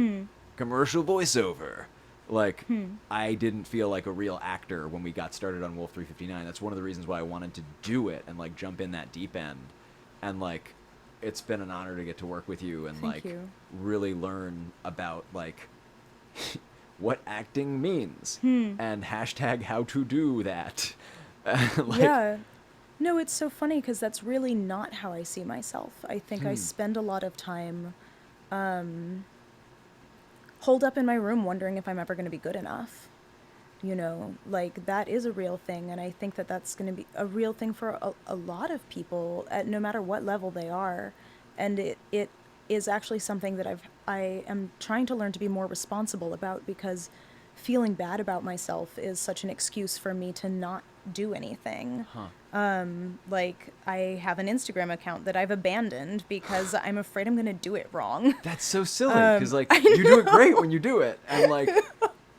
Speaker 1: commercial voiceover. Like I didn't feel like a real actor when we got started on Wolf 359. That's one of the reasons why I wanted to do it and like jump in that deep end. And like it's been an honor to get to work with you and
Speaker 2: Thank
Speaker 1: like
Speaker 2: you.
Speaker 1: really learn about like what acting means and hashtag how to do that. Like,
Speaker 2: yeah. No, it's so funny because that's really not how I see myself. I think I spend a lot of time holed up in my room wondering if I'm ever going to be good enough. you know, like that is a real thing. And I think that that's going to be a real thing for a lot of people at no matter what level they are. And it is actually something that I am trying to learn to be more responsible about, because feeling bad about myself is such an excuse for me to not do anything. Like I have an Instagram account that I've abandoned because I'm afraid I'm going to do it wrong.
Speaker 1: That's so silly, because like you do it great when you do it, and like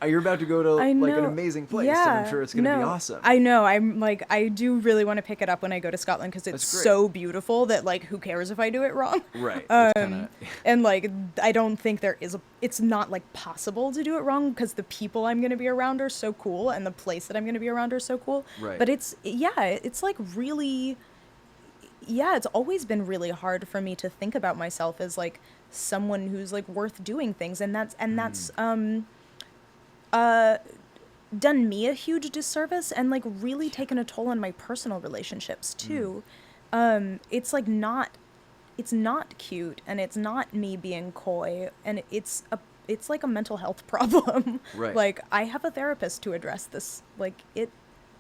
Speaker 1: you're about to go to
Speaker 2: I
Speaker 1: like an
Speaker 2: know.
Speaker 1: amazing place,
Speaker 2: Yeah,
Speaker 1: and I'm sure it's going to be awesome.
Speaker 2: I know. I'm like, I do really want to pick it up when I go to Scotland, because it's
Speaker 1: That's great.
Speaker 2: so beautiful that like, who cares if I do it wrong?
Speaker 1: Right. It's kind of
Speaker 2: And like, I don't think it's not like possible to do it wrong, because the people I'm going to be around are so cool, and the place that I'm going to be around are so cool.
Speaker 1: Right.
Speaker 2: But it's like really, it's always been really hard for me to think about myself as like someone who's like worth doing things. And that's done me a huge disservice, and like really taken a toll on my personal relationships too. It's like it's not cute, and it's not me being coy, and it's like a mental health problem.
Speaker 1: Right.
Speaker 2: Like I have a therapist to address this. Like it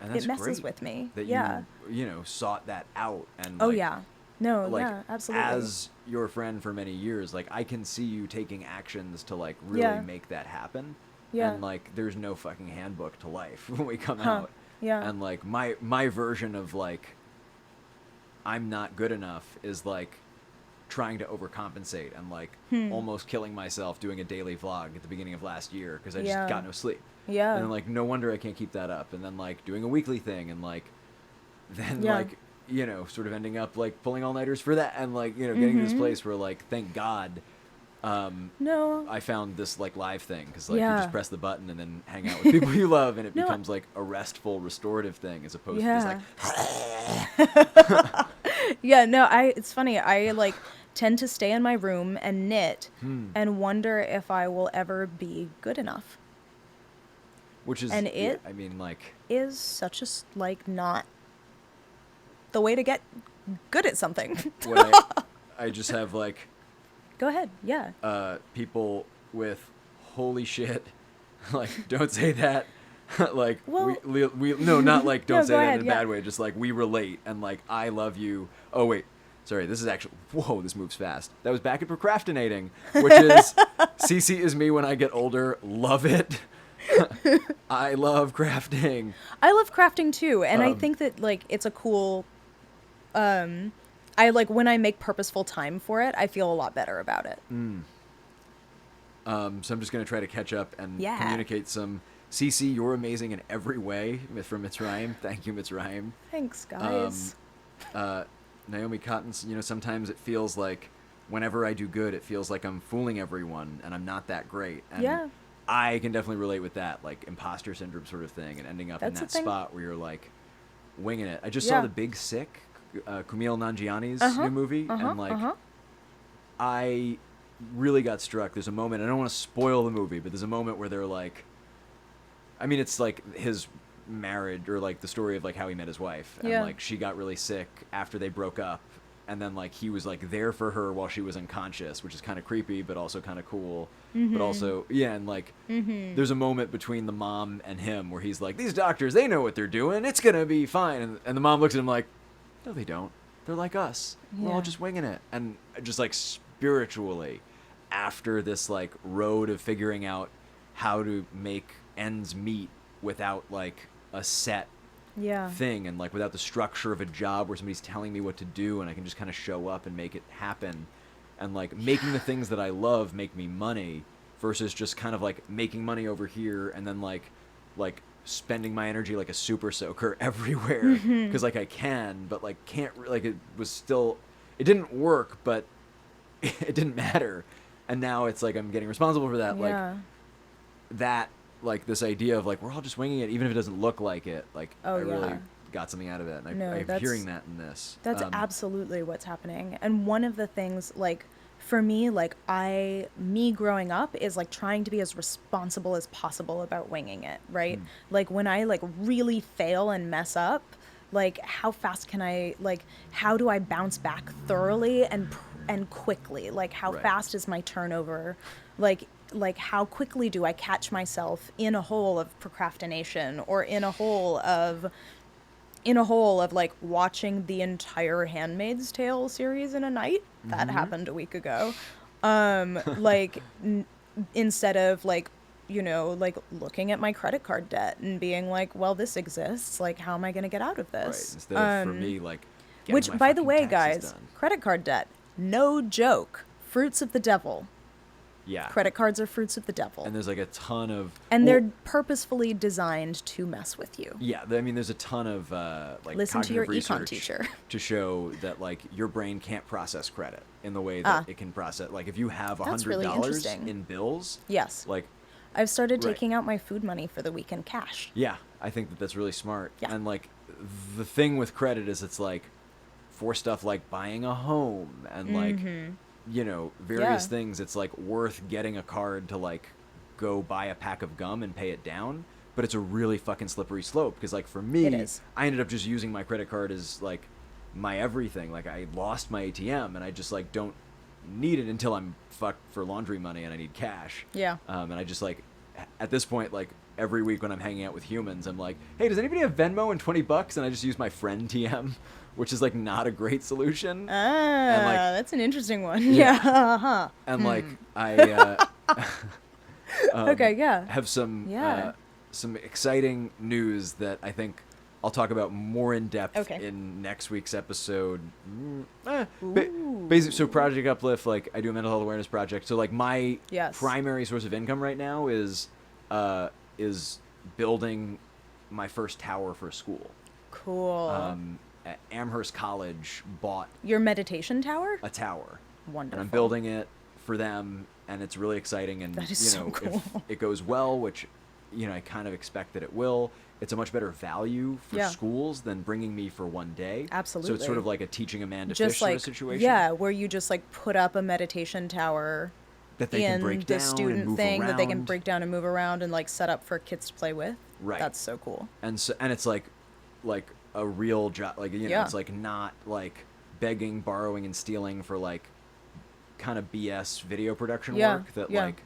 Speaker 1: and that's
Speaker 2: messes
Speaker 1: great
Speaker 2: with me.
Speaker 1: that you know, sought that out, and
Speaker 2: Oh
Speaker 1: like,
Speaker 2: yeah. No,
Speaker 1: like
Speaker 2: yeah, absolutely.
Speaker 1: as your friend for many years, like I can see you taking actions to like really
Speaker 2: Yeah.
Speaker 1: make that happen.
Speaker 2: Yeah.
Speaker 1: And like there's no fucking handbook to life when we come
Speaker 2: Huh.
Speaker 1: out.
Speaker 2: Yeah.
Speaker 1: And like my version of like I'm not good enough is like trying to overcompensate and like almost killing myself doing a daily vlog at the beginning of last year because I just
Speaker 2: Yeah.
Speaker 1: got no sleep.
Speaker 2: Yeah.
Speaker 1: And then like no wonder I can't keep that up, and then like doing a weekly thing, and like then
Speaker 2: Yeah.
Speaker 1: like, you know, sort of ending up like pulling all-nighters for that, and like, you know, getting to this place where like thank God
Speaker 2: No.
Speaker 1: I found this like live thing, because like you
Speaker 2: Yeah.
Speaker 1: just press the button and then hang out with people you love, and it
Speaker 2: No,
Speaker 1: becomes like a restful restorative thing as opposed
Speaker 2: Yeah.
Speaker 1: to just like
Speaker 2: Yeah, no, it's funny. I like tend to stay in my room and knit and wonder if I will ever be good enough.
Speaker 1: which is
Speaker 2: And
Speaker 1: yeah, I mean like
Speaker 2: Is such a like not the way to get good at something.
Speaker 1: what I just have like
Speaker 2: Go ahead. Yeah.
Speaker 1: people with holy shit like don't say that like
Speaker 2: Well-
Speaker 1: we no, not like don't
Speaker 2: No,
Speaker 1: say
Speaker 2: go
Speaker 1: that
Speaker 2: ahead,
Speaker 1: in a
Speaker 2: yeah.
Speaker 1: bad way, just like we relate, and like I love you. Oh wait, sorry, this is actually, whoa, this moves fast. That was back at Procrastinating, which is Cece is me when I get older. Love it. I love crafting.
Speaker 2: I love crafting too, and I think that like it's a cool I like when I make purposeful time for it, I feel a lot better about it.
Speaker 1: So I'm just gonna try to catch up and
Speaker 2: Yeah.
Speaker 1: communicate some. Cece, you're amazing in every way. From Mitzrayim, thank you, Mitzrayim.
Speaker 2: Thanks, guys.
Speaker 1: Naomi Cotton, you know, sometimes it feels like whenever I do good, it feels like I'm fooling everyone and I'm not that great. And
Speaker 2: Yeah.
Speaker 1: I can definitely relate with that, like imposter syndrome sort of thing, and ending up in
Speaker 2: That's a
Speaker 1: that
Speaker 2: thing.
Speaker 1: spot where you're like winging it. I just
Speaker 2: Yeah.
Speaker 1: saw The Big Sick, Kumail Nanjiani's
Speaker 2: Uh-huh,
Speaker 1: new movie, and like I really got struck. There's a moment, I don't want to spoil the movie, but there's a moment where they're like, I mean, it's like his marriage, or like the story of like how he met his wife, and
Speaker 2: Yeah.
Speaker 1: like she got really sick after they broke up, and then like he was like there for her while she was unconscious, which is kind of creepy but also kind of cool. But also, yeah, and like there's a moment between the mom and him where he's like, these doctors, they know what they're doing, it's gonna be fine, and the mom looks at him like, no they don't, they're like us, we're all
Speaker 2: Yeah.
Speaker 1: just winging it. And just like spiritually, after this like road of figuring out how to make ends meet without like a set
Speaker 2: Yeah.
Speaker 1: thing, and like without the structure of a job where somebody's telling me what to do and I can just kind of show up and make it happen, and like making the things that I love make me money versus just kind of like making money over here and then like spending my energy like a super soaker everywhere because like I can but like can't like it didn't work, but it didn't matter, and now it's like I'm getting responsible for that.
Speaker 2: Yeah.
Speaker 1: Like that, like this idea of like we're all just winging it even if it doesn't look like it, like
Speaker 2: Oh,
Speaker 1: I really
Speaker 2: yeah.
Speaker 1: got something out of it, and
Speaker 2: No,
Speaker 1: I'm
Speaker 2: that's-
Speaker 1: hearing that in this.
Speaker 2: That's absolutely what's happening. And one of the things, like, for me, like, me growing up is, like, trying to be as responsible as possible about winging it, right? Like, when I, like, really fail and mess up, like, how fast can I, like, how do I bounce back thoroughly and quickly? Like, how
Speaker 1: Right.
Speaker 2: fast is my turnover? Like, like, how quickly do I catch myself in a hole of procrastination, or in a hole of like watching the entire Handmaid's Tale series in a night. That happened a week ago. Like instead of like, you know, like looking at my credit card debt and being like, well, this exists. Like, how am I going to get out of
Speaker 1: Right.
Speaker 2: this?
Speaker 1: Instead of, for me, like, getting
Speaker 2: Which,
Speaker 1: my
Speaker 2: by the
Speaker 1: fucking
Speaker 2: way,
Speaker 1: taxes
Speaker 2: guys,
Speaker 1: done.
Speaker 2: credit card debt, no joke. Fruits of the devil.
Speaker 1: Yeah.
Speaker 2: Credit cards are fruits of the devil.
Speaker 1: And there's like a ton of...
Speaker 2: And
Speaker 1: well,
Speaker 2: they're purposefully designed to mess with you.
Speaker 1: Yeah, I mean, there's a ton of
Speaker 2: Listen
Speaker 1: like
Speaker 2: to
Speaker 1: cognitive
Speaker 2: your
Speaker 1: research
Speaker 2: econ teacher.
Speaker 1: to show that like your brain can't process credit in the way that it can process. Like if you have
Speaker 2: That's really
Speaker 1: $100
Speaker 2: interesting.
Speaker 1: in bills,
Speaker 2: Yes.
Speaker 1: like
Speaker 2: I've started
Speaker 1: Right.
Speaker 2: taking out my food money for the week in cash.
Speaker 1: yeah, I think that that's really smart.
Speaker 2: Yeah.
Speaker 1: And like the thing with credit is it's like for stuff like buying a home and like you know various
Speaker 2: Yeah.
Speaker 1: things, it's like worth getting a card to like go buy a pack of gum and pay it down. But it's a really fucking slippery slope because like for me,
Speaker 2: It is.
Speaker 1: I ended up just using my credit card as like my everything. Like I lost my ATM and I just like don't need it until I'm fucked for laundry money and I need cash.
Speaker 2: Yeah.
Speaker 1: And I just like at this point like every week when I'm hanging out with humans, I'm like, hey, does anybody have Venmo and $20? And I just use my friend TM, which is like not a great solution.
Speaker 2: Ah,
Speaker 1: like-
Speaker 2: that's an interesting one. Yeah. Huh.
Speaker 1: And like I
Speaker 2: Okay, yeah.
Speaker 1: have
Speaker 2: Yeah.
Speaker 1: some exciting news that I think I'll talk about more in depth
Speaker 2: Okay.
Speaker 1: in next week's episode.
Speaker 2: Ooh.
Speaker 1: Basically, so Project Uplift, like I do a mental health awareness project. So like my
Speaker 2: Yes.
Speaker 1: primary source of income right now is building my first tower for a school.
Speaker 2: Cool.
Speaker 1: Amherst College bought
Speaker 2: Your meditation tower?
Speaker 1: a tower.
Speaker 2: Wonderful.
Speaker 1: And I'm building it for them, and it's really exciting. And
Speaker 2: That is
Speaker 1: you
Speaker 2: so
Speaker 1: know,
Speaker 2: cool.
Speaker 1: if it goes well, which you know I kind of expect that it will, it's a much better value for
Speaker 2: Yeah.
Speaker 1: schools than bringing me for one day. So
Speaker 2: Absolutely.
Speaker 1: it's sort of like a teaching Amanda
Speaker 2: Just
Speaker 1: Fish sort
Speaker 2: like,
Speaker 1: of situation.
Speaker 2: yeah, where you just like put up a meditation tower
Speaker 1: that they
Speaker 2: in
Speaker 1: can break
Speaker 2: the
Speaker 1: down
Speaker 2: student
Speaker 1: and move
Speaker 2: thing that they can
Speaker 1: around.
Speaker 2: break down and move around and like set up for kids to play with.
Speaker 1: Right.
Speaker 2: That's so cool.
Speaker 1: And so and it's like a real job, like you know,
Speaker 2: Yeah.
Speaker 1: it's like not like begging, borrowing, and stealing for like kind of BS video production
Speaker 2: Yeah,
Speaker 1: work that
Speaker 2: yeah.
Speaker 1: like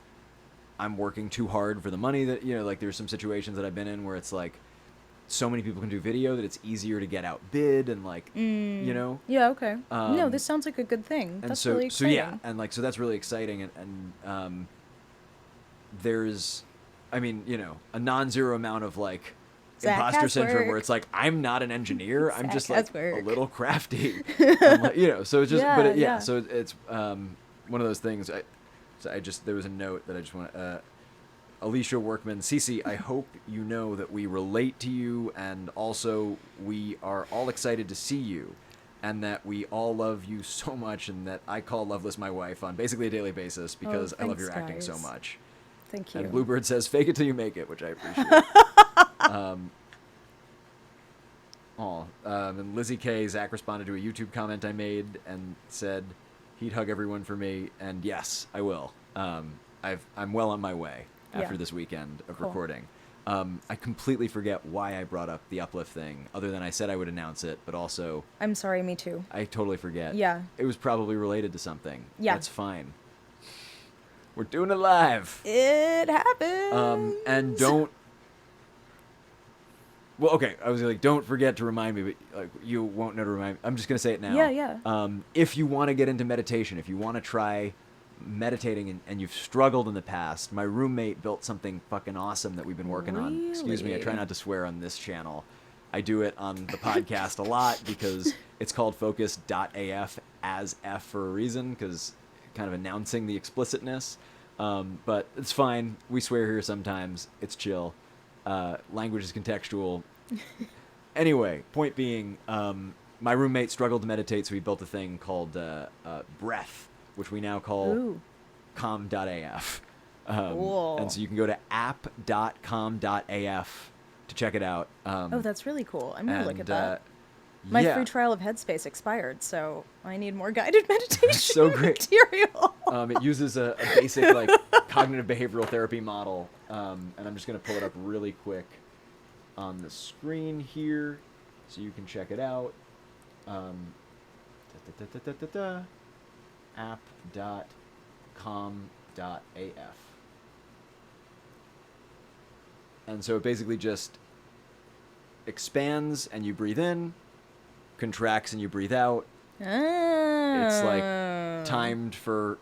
Speaker 1: I'm working too hard for the money that you know like there's some situations that I've been in where it's like so many people can do video that it's easier to get outbid and like you know
Speaker 2: Yeah, okay. No,
Speaker 1: Um,
Speaker 2: this sounds like a good thing.
Speaker 1: and
Speaker 2: That's
Speaker 1: so
Speaker 2: really
Speaker 1: so
Speaker 2: exciting.
Speaker 1: yeah and like so that's really exciting and there's I mean you know a non-zero amount of like
Speaker 2: Zach
Speaker 1: imposter
Speaker 2: has
Speaker 1: syndrome where
Speaker 2: work.
Speaker 1: it's like I'm not an engineer. I'm
Speaker 2: Zach
Speaker 1: just
Speaker 2: has
Speaker 1: like a
Speaker 2: work.
Speaker 1: little crafty. I'm like, you know, so it's just,
Speaker 2: Yeah,
Speaker 1: but
Speaker 2: yeah.
Speaker 1: so it's one of those things. I just there was a note that I just want Alicia Workman, Ceci, I hope you know that we relate to you and also we are all excited to see you and that we all love you so much and that I call Loveless my wife on basically a daily basis because I love your
Speaker 2: thanks,
Speaker 1: acting so
Speaker 2: guys.
Speaker 1: much.
Speaker 2: Thank you.
Speaker 1: And Bluebird says, fake it till you make it, which I appreciate. And Lizzie K. Zach responded to a YouTube comment I made and said he'd hug everyone for me, and yes, I will. I'm well on my way after
Speaker 2: Yeah.
Speaker 1: this weekend of
Speaker 2: Cool.
Speaker 1: recording. I completely forget why I brought up the Uplift thing, other than I said I would announce it, but also
Speaker 2: I'm sorry, me too.
Speaker 1: I totally forget.
Speaker 2: Yeah.
Speaker 1: It was probably related to something.
Speaker 2: Yeah.
Speaker 1: That's fine. We're doing it live.
Speaker 2: It happens.
Speaker 1: And don't. Well, okay. I was like, don't forget to remind me, but like, you won't know to remind me. I'm just gonna say it now.
Speaker 2: Yeah, yeah.
Speaker 1: If you want to get into meditation, if you want to try meditating and you've struggled in the past, my roommate built something fucking awesome that we've been working on. Excuse me. I try
Speaker 2: Really?
Speaker 1: not to swear on this channel. I do it on the podcast a lot because it's called focus.af as F for a reason, because kind of announcing the explicitness. But it's fine. We swear here sometimes. It's chill. Language is contextual. Anyway, point being, my roommate struggled to meditate, so he built a thing called Breath, which we now call
Speaker 2: Ooh.
Speaker 1: calm.af.
Speaker 2: Cool.
Speaker 1: And so you can go to app.com.af to check it out.
Speaker 2: Oh, that's really cool. I'm gonna look at
Speaker 1: and,
Speaker 2: that. My
Speaker 1: yeah.
Speaker 2: free trial of Headspace expired, so I need more guided meditation
Speaker 1: So great.
Speaker 2: material.
Speaker 1: It uses a basic like cognitive behavioral therapy model, and I'm just gonna pull it up really quick on the screen here, so you can check it out. App.com.af. And so it basically just expands and you breathe in, contracts and you breathe out. It's like timed for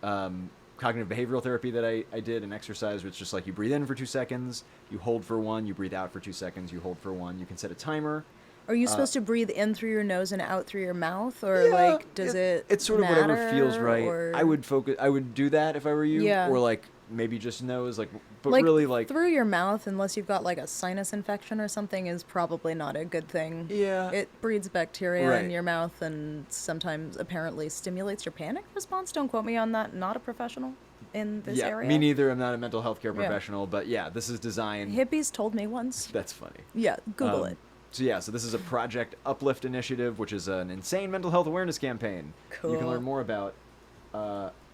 Speaker 1: cognitive behavioral therapy that I did, an exercise where it's just like you breathe in for 2 seconds, you hold for 1, you breathe out for 2 seconds, you hold for 1. You can set a timer.
Speaker 2: Are you supposed to breathe in through your nose and out through your mouth, or like does it?
Speaker 1: It's sort of
Speaker 2: matter,
Speaker 1: whatever feels right.
Speaker 2: or-
Speaker 1: I would do that if I were you.
Speaker 2: Yeah.
Speaker 1: Or like maybe just nose, like, but
Speaker 2: like
Speaker 1: really like
Speaker 2: through your mouth, unless you've got like a sinus infection or something, is probably not a good thing.
Speaker 1: Yeah.
Speaker 2: It breeds bacteria
Speaker 1: Right.
Speaker 2: in your mouth and sometimes apparently stimulates your panic response. Don't quote me on that. Not a professional in this area.
Speaker 1: Me neither. I'm not a mental health care professional, but yeah, this is designed.
Speaker 2: Hippies told me once.
Speaker 1: That's funny.
Speaker 2: Yeah, Google it.
Speaker 1: So this is a Project Uplift initiative, which is an insane mental health awareness campaign. You can
Speaker 2: Cool.
Speaker 1: learn more about.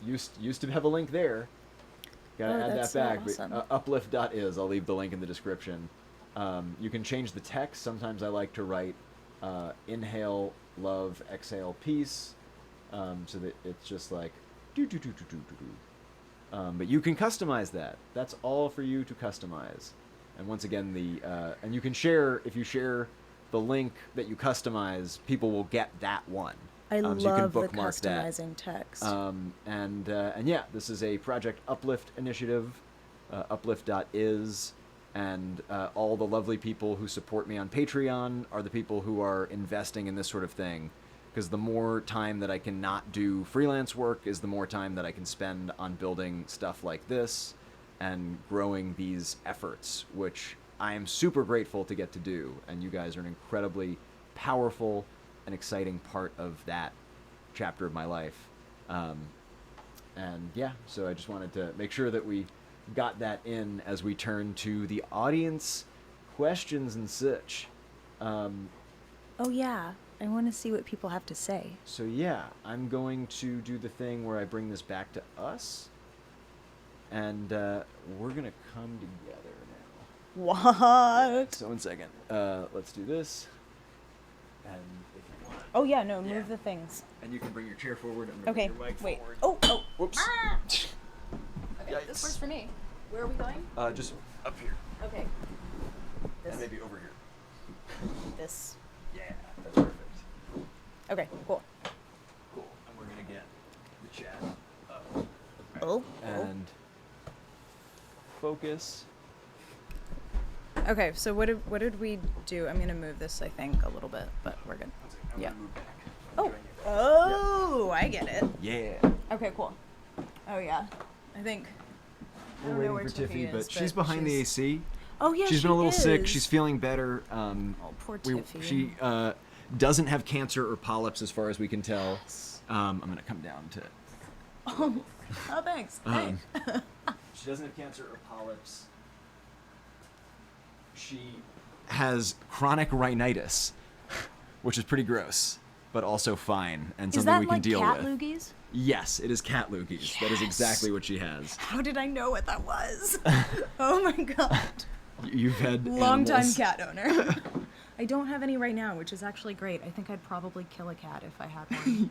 Speaker 1: Used to have a link there. Gotta
Speaker 2: Oh,
Speaker 1: add that
Speaker 2: that's so
Speaker 1: back.
Speaker 2: awesome.
Speaker 1: But, uplift.is. I'll leave the link in the description. You can change the text. Sometimes I like to write inhale, love, exhale, peace, so that it's just like do do do do do do do. But you can customize that. That's all for you to customize. And once again, and you can share, if you share the link that you customize, people will get that one.
Speaker 2: I
Speaker 1: So you can
Speaker 2: love the
Speaker 1: bookmark that.
Speaker 2: customizing text.
Speaker 1: And yeah, this is a Project Uplift initiative, uplift.is, and all the lovely people who support me on Patreon are the people who are investing in this sort of thing. Because the more time that I can not do freelance work is the more time that I can spend on building stuff like this and growing these efforts, which I am super grateful to get to do. And you guys are an incredibly powerful and exciting part of that chapter of my life. And yeah, so I just wanted to make sure that we got that in as we turn to the audience questions and such.
Speaker 2: Oh yeah, I want to see what people have to say.
Speaker 1: So yeah, I'm going to do the thing where I bring this back to us, and we're gonna come together now.
Speaker 2: What?
Speaker 1: So 1 second, let's do this, and if you want,
Speaker 2: Oh yeah, no,
Speaker 1: Yeah.
Speaker 2: move the things.
Speaker 1: and you can bring your chair forward. I'm gonna
Speaker 2: Okay,
Speaker 1: bring your mic
Speaker 2: wait.
Speaker 1: forward.
Speaker 2: Oh.
Speaker 1: Whoops.
Speaker 2: Okay,
Speaker 1: Yikes.
Speaker 2: this works for me. Where are we going?
Speaker 1: Just up here,
Speaker 2: Okay.
Speaker 1: and maybe over here.
Speaker 2: This.
Speaker 1: Yeah, that's perfect.
Speaker 2: Okay, cool.
Speaker 1: Cool. And we're gonna get the chat up.
Speaker 2: Oh.
Speaker 1: And focus.
Speaker 2: Okay, so what did we do? I'm gonna move this, I think, a little bit, but we're good.
Speaker 1: I'm
Speaker 2: Yeah.
Speaker 1: gonna move back.
Speaker 2: Oh. Oh, I get it.
Speaker 1: Yeah.
Speaker 2: Okay, cool. Oh yeah, I think. I
Speaker 1: We're
Speaker 2: don't know
Speaker 1: waiting
Speaker 2: where
Speaker 1: for Tiffy,
Speaker 2: is,
Speaker 1: but she's behind the AC.
Speaker 2: Oh yeah,
Speaker 1: She's
Speaker 2: she
Speaker 1: been a little sick.
Speaker 2: is.
Speaker 1: She's feeling better.
Speaker 2: Oh, poor Tiffy.
Speaker 1: She doesn't have cancer or polyps, as far as we can tell. I'm gonna come down to.
Speaker 2: Oh, thanks. Hey.
Speaker 1: She doesn't have cancer or polyps. She has chronic rhinitis, which is pretty gross, but also fine and
Speaker 2: Is
Speaker 1: something
Speaker 2: that
Speaker 1: we can
Speaker 2: like
Speaker 1: deal
Speaker 2: cat
Speaker 1: with.
Speaker 2: loogies?
Speaker 1: Yes, it is cat loogies. That is
Speaker 2: Yes.
Speaker 1: exactly what she has.
Speaker 2: How did I know what that was? Oh my god.
Speaker 1: You've had
Speaker 2: Long-time
Speaker 1: animals.
Speaker 2: cat owner. I don't have any right now, which is actually great. I think I'd probably kill a cat if I had one.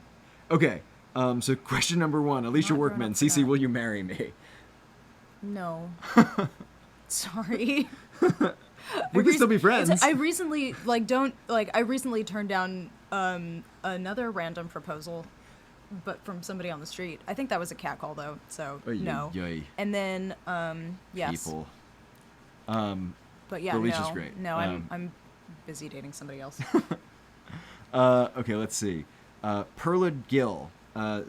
Speaker 1: Okay, so question number 1. Alicia
Speaker 2: Not grown
Speaker 1: Workman,
Speaker 2: up for
Speaker 1: Ceci,
Speaker 2: that.
Speaker 1: will you marry me?
Speaker 2: No. Sorry.
Speaker 1: We can still be friends.
Speaker 2: I recently turned down another random proposal, but from somebody on the street. I think that was a cat call though, so
Speaker 1: Oy,
Speaker 2: no.
Speaker 1: oy, oy.
Speaker 2: And then yes.
Speaker 1: People.
Speaker 2: But yeah,
Speaker 1: Alicia's
Speaker 2: no.
Speaker 1: great.
Speaker 2: No, I'm busy dating somebody else.
Speaker 1: Okay, let's see. Perlid Gill,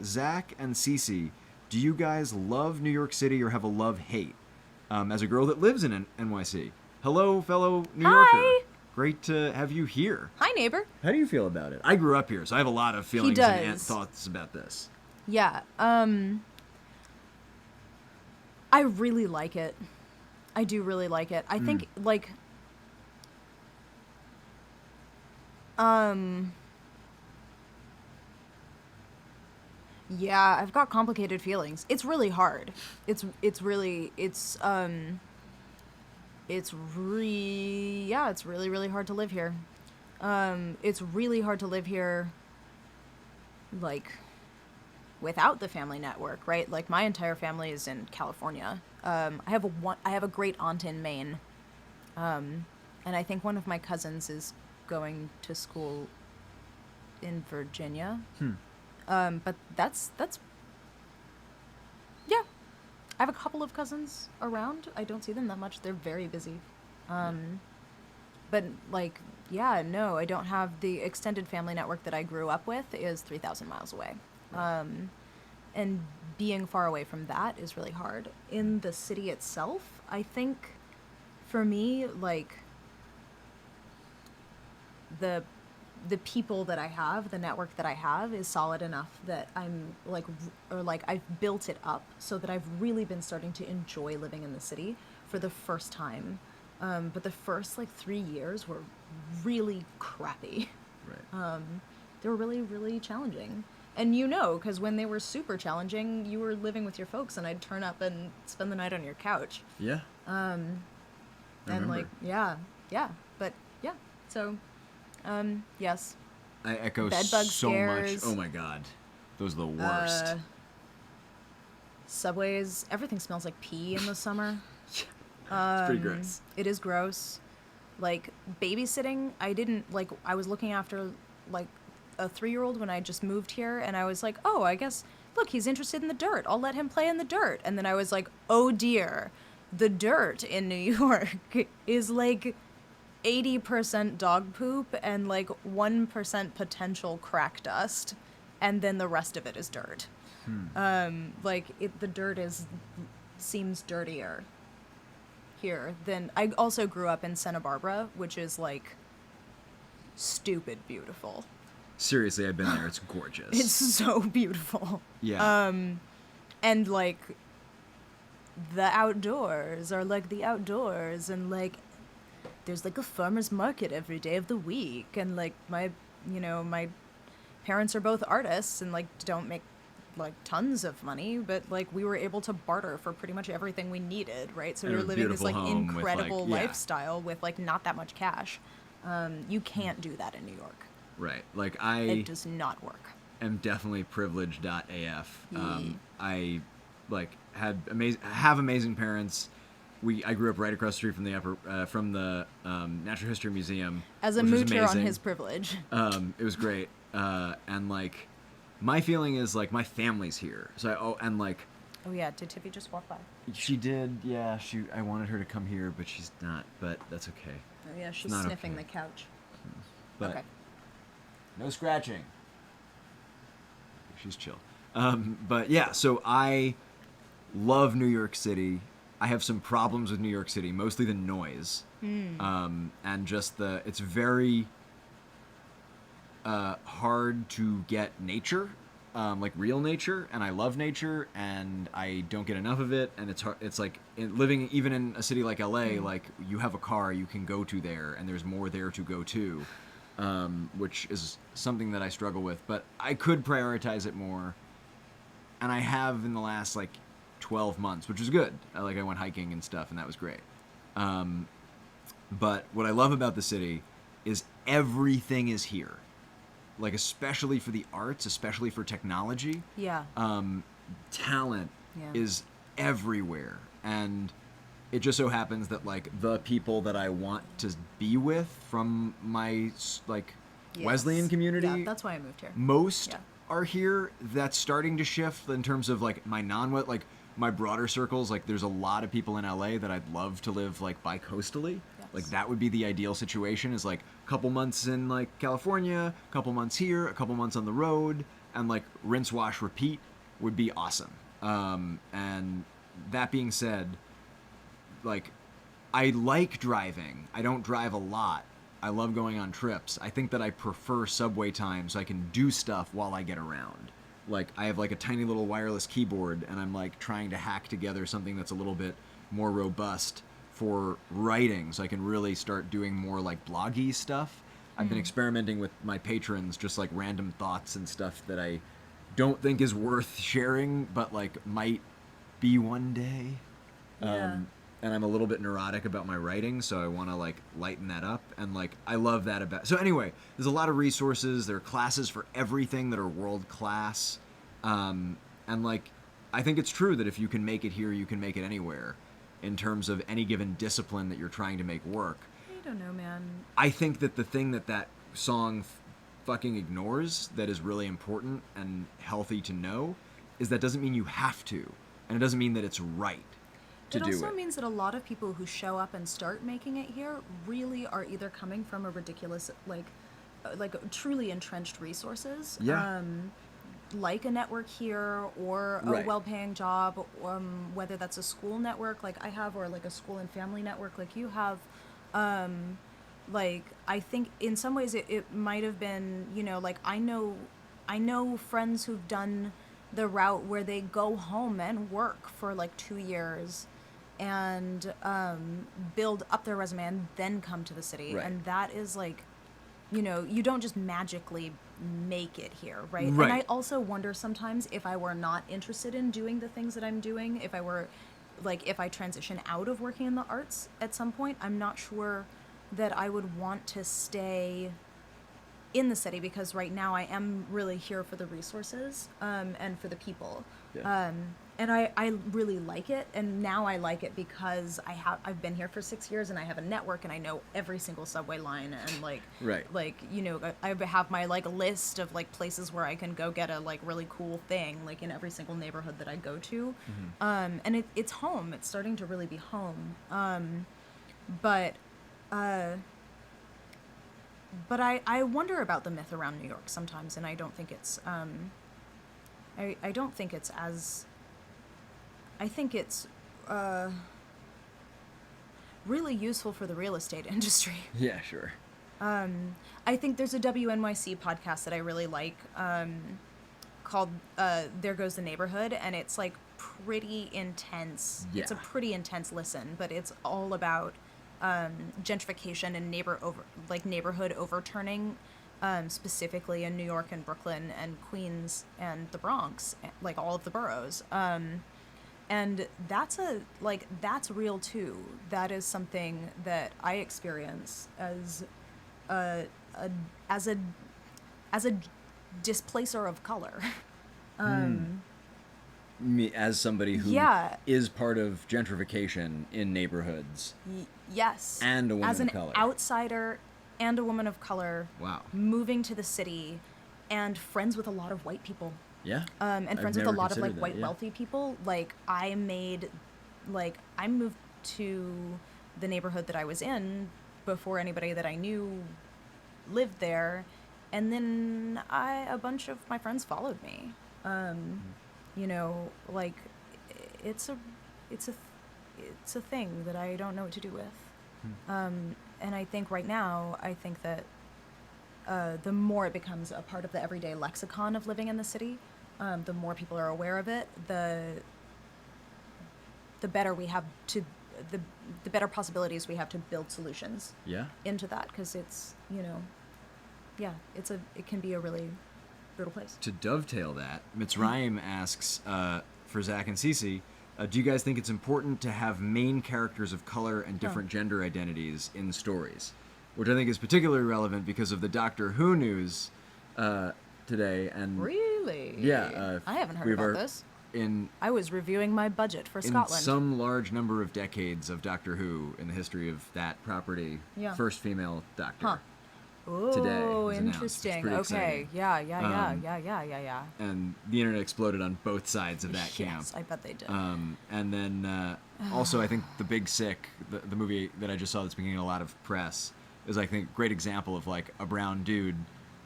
Speaker 1: Zach and Cece, do you guys love New York City or have a love-hate? As a girl that lives in NYC. Hello, fellow New
Speaker 2: Hi.
Speaker 1: Yorker. Great to have you here.
Speaker 2: Hi, neighbor.
Speaker 1: How do you feel about it? I grew up here, so I have a lot of feelings and
Speaker 2: does.
Speaker 1: thoughts about this.
Speaker 2: Yeah. I really like it. I do really like it. I think like yeah, I've got complicated feelings. It's really hard. It's really really hard to live here. It's really hard to live here like without the family network, right? Like my entire family is in California. I have a great aunt in Maine, And I think one of my cousins is going to school in Virginia. But that's yeah. I have a couple of cousins around. I don't see them that much. They're very busy. But like, yeah, no, I don't have the extended family network that I grew up with is 3,000 miles away. And being far away from that is really hard. In the city itself, I think for me, like the people that I have, the network that I have is solid enough that I'm like, or like I've built it up so that I've really been starting to enjoy living in the city for the first time. But the first like 3 years were really crappy.
Speaker 1: Right.
Speaker 2: They were really, really challenging. And you know, because when they were super challenging, you were living with your folks and I'd turn up and spend the night on your couch.
Speaker 1: Yeah.
Speaker 2: And
Speaker 1: remember.
Speaker 2: like, yeah. But yeah, so yes.
Speaker 1: I echo
Speaker 2: Bed bug
Speaker 1: so
Speaker 2: scares.
Speaker 1: much. Oh my god. Those are the worst.
Speaker 2: Subways, everything smells like pee in the summer.
Speaker 1: It's pretty gross.
Speaker 2: It is gross. Like babysitting, I was looking after like a 3-year-old when I just moved here, and I was like, oh, I guess, look, he's interested in the dirt. I'll let him play in the dirt. And then I was like, oh dear, the dirt in New York is like 80% dog poop and like 1% potential crack dust, and then the rest of it is dirt. The dirt seems dirtier here than I also grew up in Santa Barbara, which is like stupid beautiful.
Speaker 1: Seriously, I've been there. It's gorgeous.
Speaker 2: It's so beautiful.
Speaker 1: Yeah.
Speaker 2: And like the outdoors are like the outdoors, and like there's like a farmer's market every day of the week, and like my parents are both artists and like don't make like tons of money, but like we were able to barter for pretty much everything we needed, right? So we were living this like incredible lifestyle with like not that much cash. You can't do that in New York.
Speaker 1: Right. Like
Speaker 2: It does not work.
Speaker 1: am definitely privileged.af. I like have amazing parents. I grew up right across the street from the Natural History Museum.
Speaker 2: As a moocher on his privilege.
Speaker 1: It was great. And like my feeling is like my family's here. So
Speaker 2: Oh yeah, did Tiffy just walk by?
Speaker 1: she did, yeah. I wanted her to come here, but she's not. But that's okay.
Speaker 2: Oh yeah, she's
Speaker 1: Not
Speaker 2: sniffing
Speaker 1: okay.
Speaker 2: the couch.
Speaker 1: But
Speaker 2: Okay.
Speaker 1: no scratching. She's chill. But yeah, so I love New York City. I have some problems with New York City, mostly the noise. And just it's very hard to get nature, like real nature, and I love nature, and I don't get enough of it, and it's hard. It's like living even in a city like LA, like you have a car you can go to there, and there's more there to go to, which is something that I struggle with, but I could prioritize it more, and I have in the last like 12 months, which is good. I went hiking and stuff, and that was great. But what I love about the city is everything is here. Like, especially for the arts, especially for technology.
Speaker 2: Yeah.
Speaker 1: Talent
Speaker 2: Yeah.
Speaker 1: is everywhere. And it just so happens that, like, the people that I want to be with from my, like,
Speaker 2: Yes.
Speaker 1: Wesleyan community.
Speaker 2: Yeah, that's why I moved here.
Speaker 1: Most
Speaker 2: Yeah.
Speaker 1: are here. That's starting to shift in terms of, like, my my broader circles. Like, there's a lot of people in LA that I'd love to live, like, bi-coastally.
Speaker 2: Yes.
Speaker 1: Like, that would be the ideal situation, is, like, a couple months in, like, California, a couple months here, a couple months on the road, and, like, rinse, wash, repeat would be awesome. And that being said, like, I like driving. I don't drive a lot. I love going on trips. I think that I prefer subway time so I can do stuff while I get around. Like, I have, like, a tiny little wireless keyboard, and I'm, like, trying to hack together something that's a little bit more robust for writing, so I can really start doing more, like, bloggy stuff. I've been experimenting with my patrons, just, like, random thoughts and stuff that I don't think is worth sharing, but, like, might be one day.
Speaker 2: Yeah.
Speaker 1: And I'm a little bit neurotic about my writing, so I want to, like, lighten that up. And, like, I love that about... So anyway, there's a lot of resources. There are classes for everything that are world class. And, like, I think it's true that if you can make it here, you can make it anywhere. in terms of any given discipline that you're trying to make work.
Speaker 2: I don't know, man.
Speaker 1: I think that the thing that song fucking ignores that is really important and healthy to know is that doesn't mean you have to, and it doesn't mean that it's right to do it.
Speaker 2: It also means that a lot of people who show up and start making it here really are either coming from a ridiculous, like truly entrenched resources.
Speaker 1: Yeah.
Speaker 2: Like a network here or a
Speaker 1: Right.
Speaker 2: well-paying job, whether that's a school network like I have or like a school and family network like you have. Like, I think in some ways it might have been, you know, like I know friends who've done the route where they go home and work for like 2 years and build up their resume and then come to the city.
Speaker 1: Right.
Speaker 2: And that is like, you know, you don't just magically make it here, right?
Speaker 1: Right.
Speaker 2: And I also wonder sometimes if I were not interested in doing the things that I'm doing, if I were, like, if I transition out of working in the arts at some point, I'm not sure that I would want to stay in the city, because right now I am really here for the resources and for the people.
Speaker 1: Yeah.
Speaker 2: And I really like it, and now I like it because I've been here for 6 years and I have a network and I know every single subway line and like
Speaker 1: Right.
Speaker 2: like, you know, I have my like list of like places where I can go get a like really cool thing like in every single neighborhood that I go to. And it's home. It's starting to really be home. But I wonder about the myth around New York sometimes, and I don't think it's I don't think it's as I think it's really useful for the real estate industry.
Speaker 1: Yeah, sure.
Speaker 2: I think there's a WNYC podcast that I really like called There Goes the Neighborhood, and it's like pretty intense.
Speaker 1: Yeah.
Speaker 2: It's a pretty intense listen, but it's all about gentrification and neighborhood overturning, specifically in New York and Brooklyn and Queens and the Bronx, like all of the boroughs. And that's real too. That is something that I experience as a displacer of color.
Speaker 1: Me as somebody who
Speaker 2: Yeah.
Speaker 1: is part of gentrification in neighborhoods.
Speaker 2: Yes.
Speaker 1: And a woman
Speaker 2: as an
Speaker 1: of color.
Speaker 2: outsider and a woman of color.
Speaker 1: Wow.
Speaker 2: Moving to the city and friends with a lot of white people.
Speaker 1: Yeah.
Speaker 2: And
Speaker 1: I've
Speaker 2: friends with a
Speaker 1: never
Speaker 2: lot of like
Speaker 1: considered that,
Speaker 2: white
Speaker 1: yeah.
Speaker 2: wealthy people. Like I moved to the neighborhood that I was in before anybody that I knew lived there, and then a bunch of my friends followed me. You know, like it's a thing that I don't know what to do with. And I think right now, I think that the more it becomes a part of the everyday lexicon of living in the city, the more people are aware of it, the better we have to the better possibilities we have to build solutions
Speaker 1: Yeah.
Speaker 2: into that, because it's, you know, yeah, it can be a really brutal place.
Speaker 1: To dovetail that, Mitzrayim asks for Zach and Cece, do you guys think it's important to have main characters of color and different gender identities in stories? Which I think is particularly relevant because of the Doctor Who news today. And
Speaker 2: Really?
Speaker 1: yeah,
Speaker 2: I haven't heard
Speaker 1: we
Speaker 2: about
Speaker 1: are
Speaker 2: this.
Speaker 1: in
Speaker 2: I was reviewing my budget for Scotland.
Speaker 1: some large number of decades of Doctor Who in the history of that property.
Speaker 2: Yeah.
Speaker 1: First female Doctor.
Speaker 2: Huh. Oh,
Speaker 1: Today it was announced. It's
Speaker 2: interesting.
Speaker 1: pretty
Speaker 2: Okay.
Speaker 1: exciting.
Speaker 2: Yeah.
Speaker 1: And the internet exploded on both sides of that camp.
Speaker 2: Yes, I bet they did.
Speaker 1: And then also I think The Big Sick, the movie that I just saw that's been getting a lot of press, is I think a great example of like a brown dude,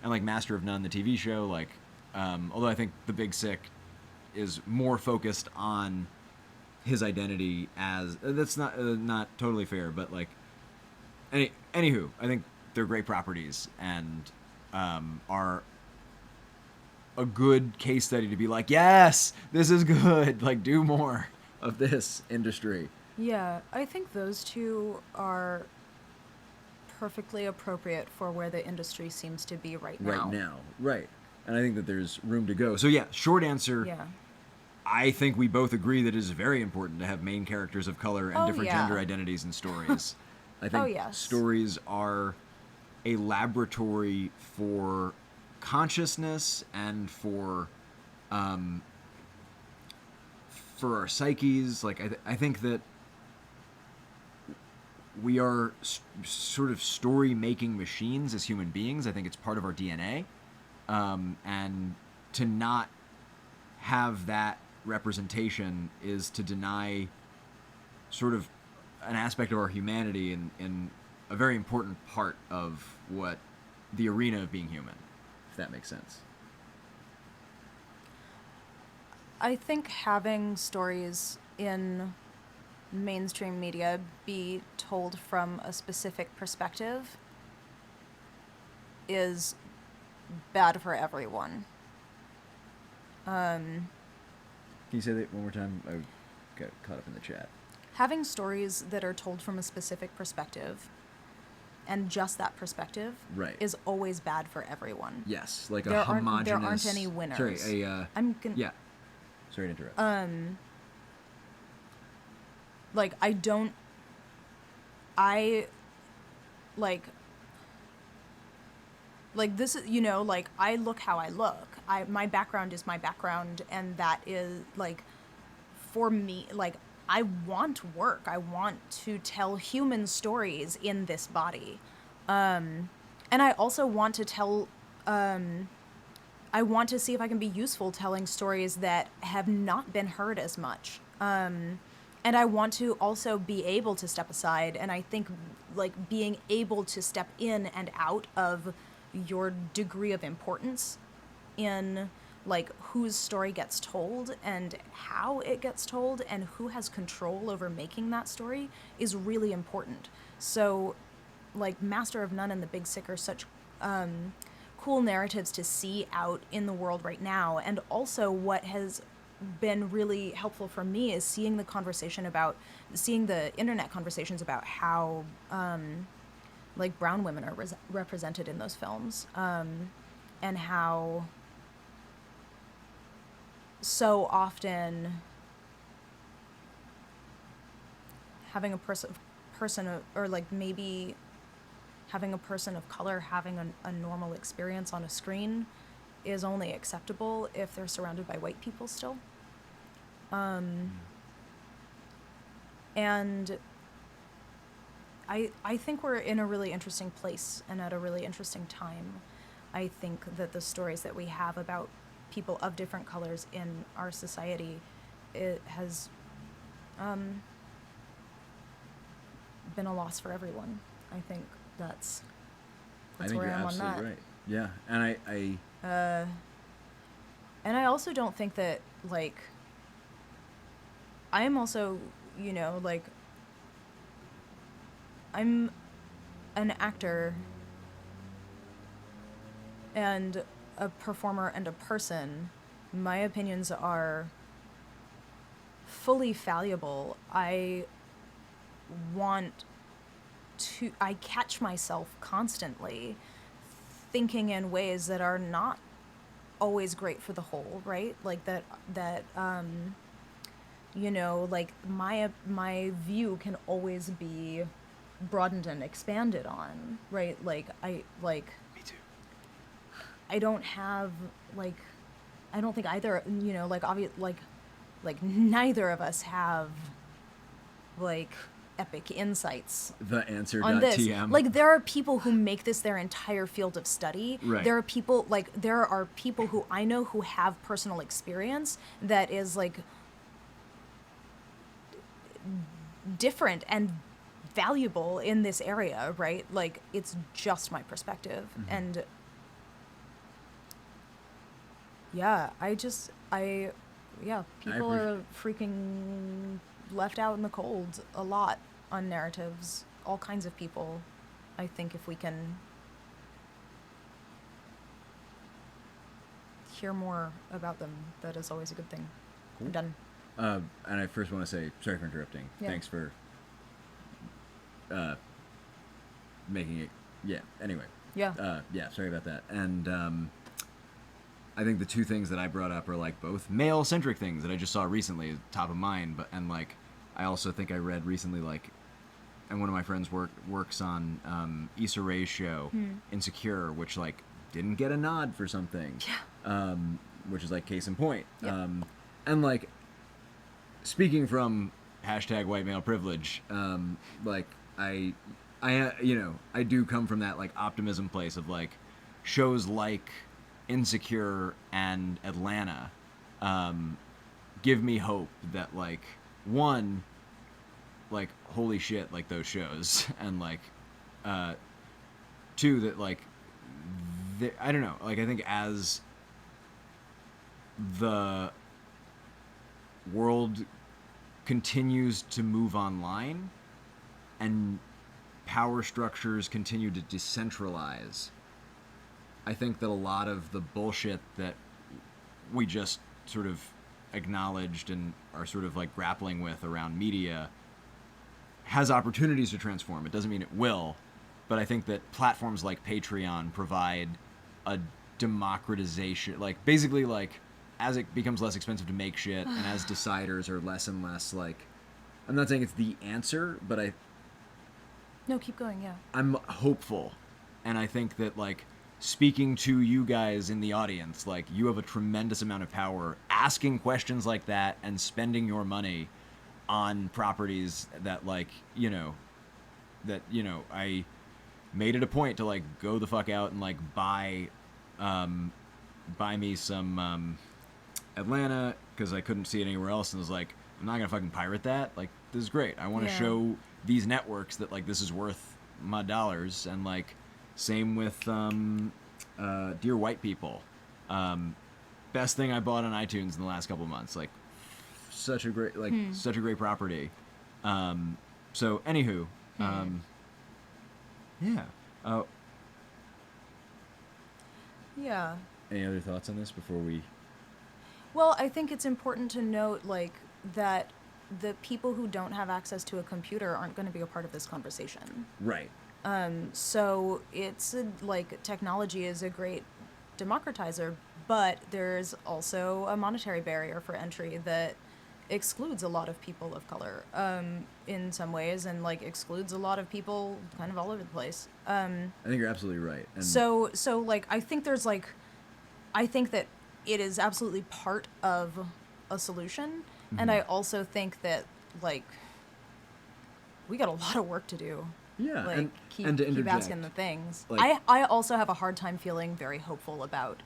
Speaker 1: and like Master of None, the TV show, like although I think The Big Sick is more focused on his identity as that's not totally fair, but like anywho, I think they're great properties and are a good case study to be like, yes, this is good, like do more of this industry.
Speaker 2: Yeah, I think those two are perfectly appropriate for where the industry seems to be right now.
Speaker 1: Right. And I think that there's room to go. So yeah, short answer.
Speaker 2: Yeah.
Speaker 1: I think we both agree that it is very important to have main characters of color and different
Speaker 2: yeah.
Speaker 1: gender identities in stories. I think
Speaker 2: yes.
Speaker 1: stories are a laboratory for consciousness and for our psyches. Like I think that we are sort of story-making machines as human beings. I think it's part of our DNA. And to not have that representation is to deny sort of an aspect of our humanity in a very important part of what the arena of being human, if that makes sense.
Speaker 2: I think having stories in mainstream media be told from a specific perspective is bad for everyone.
Speaker 1: Can you say that one more time? I got caught up in the chat.
Speaker 2: Having stories that are told from a specific perspective and just that perspective
Speaker 1: Right.
Speaker 2: is always bad for everyone.
Speaker 1: Yes, like
Speaker 2: There
Speaker 1: a homogenous...
Speaker 2: there aren't any winners.
Speaker 1: Sorry,
Speaker 2: Yeah.
Speaker 1: Sorry to interrupt.
Speaker 2: Like, like this is, like, I look how I look. My background is my background, and that is, like, for me, like, I want work. I want to tell human stories in this body. And I also want to tell, I want to see if I can be useful telling stories that have not been heard as much. And I want to also be able to step aside, and I think, like, being able to step in and out of your degree of importance in, like, whose story gets told and how it gets told and who has control over making that story is really important. So, like, Master of None and The Big Sick are such cool narratives to see out in the world right now. And also what has been really helpful for me is seeing the internet conversations about how like brown women are represented in those films, and how so often having a person or like maybe having a person of color having a normal experience on a screen is only acceptable if they're surrounded by white people still. And I think we're in a really interesting place and at a really interesting time. I think that the stories that we have about people of different colors in our society, it has been a loss for everyone. I think that's
Speaker 1: I think
Speaker 2: where
Speaker 1: you're
Speaker 2: I am on
Speaker 1: absolutely
Speaker 2: that.
Speaker 1: right. Yeah, and
Speaker 2: And I also don't think that, like, I am also, like, I'm an actor and a performer and a person. My opinions are fully fallible. I catch myself constantly thinking in ways that are not always great for the whole, right? Like like my view can always be broadened and expanded on, right? Like
Speaker 1: me too.
Speaker 2: I don't have, like, I don't think either, like neither of us have, like, epic insights
Speaker 1: The answer
Speaker 2: on this.
Speaker 1: TM.
Speaker 2: Like, there are people who make this their entire field of study.
Speaker 1: Right.
Speaker 2: There are people who I know who have personal experience that is, like, different and valuable in this area, right? Like, it's just my perspective.
Speaker 1: Mm-hmm.
Speaker 2: And yeah, people are freaking left out in the cold a lot on narratives. All kinds of people. I think if we can hear more about them, that is always a good thing.
Speaker 1: Cool.
Speaker 2: I'm done.
Speaker 1: And I first want to say, sorry for interrupting.
Speaker 2: Yeah.
Speaker 1: Thanks for making it. Yeah, anyway.
Speaker 2: Yeah.
Speaker 1: Yeah, sorry about that. And I think the two things that I brought up are, like, both male-centric things that I just saw recently, top of mind. And, like, I also think I read recently, like, and one of my friends works on Issa Rae's show, Insecure, which, like, didn't get a nod for something.
Speaker 2: Yeah.
Speaker 1: Which is, like, case in point.
Speaker 2: Yep.
Speaker 1: And, like, speaking from #white male privilege, like, I do come from that like optimism place of like shows like Insecure and Atlanta give me hope that like one, like holy shit, like those shows, and like two, that like I don't know, like I think as the world continues to move online and power structures continue to decentralize, I think that a lot of the bullshit that we just sort of acknowledged and are sort of like grappling with around media has opportunities to transform. It doesn't mean it will, but I think that platforms like Patreon provide a democratization, like basically like as it becomes less expensive to make shit and as deciders are less and less like, I'm not saying it's the answer, but
Speaker 2: No, keep going, yeah.
Speaker 1: I'm hopeful. And I think that like speaking to you guys in the audience, like you have a tremendous amount of power asking questions like that and spending your money on properties that like, I made it a point to like go the fuck out and like buy me some Atlanta because I couldn't see it anywhere else, and was like, I'm not gonna fucking pirate that. Like, this is great. I want to show these networks that like this is worth my dollars. And like same with Dear White People, best thing I bought on iTunes in the last couple of months. Like such a great property. So anywho, yeah.
Speaker 2: Yeah.
Speaker 1: Any other thoughts on this before we?
Speaker 2: Well, I think it's important to note, like, that the people who don't have access to a computer aren't going to be a part of this conversation.
Speaker 1: Right.
Speaker 2: So it's like technology is a great democratizer, but there's also a monetary barrier for entry that excludes a lot of people of color in some ways, and like excludes a lot of people kind of all over the place.
Speaker 1: I think you're absolutely right. And
Speaker 2: so like I think that it is absolutely part of a solution, and I also think that like we got a lot of work to do.
Speaker 1: Yeah,
Speaker 2: like
Speaker 1: and to
Speaker 2: keep
Speaker 1: interject,
Speaker 2: asking the things.
Speaker 1: like-
Speaker 2: I also have a hard time feeling very hopeful about.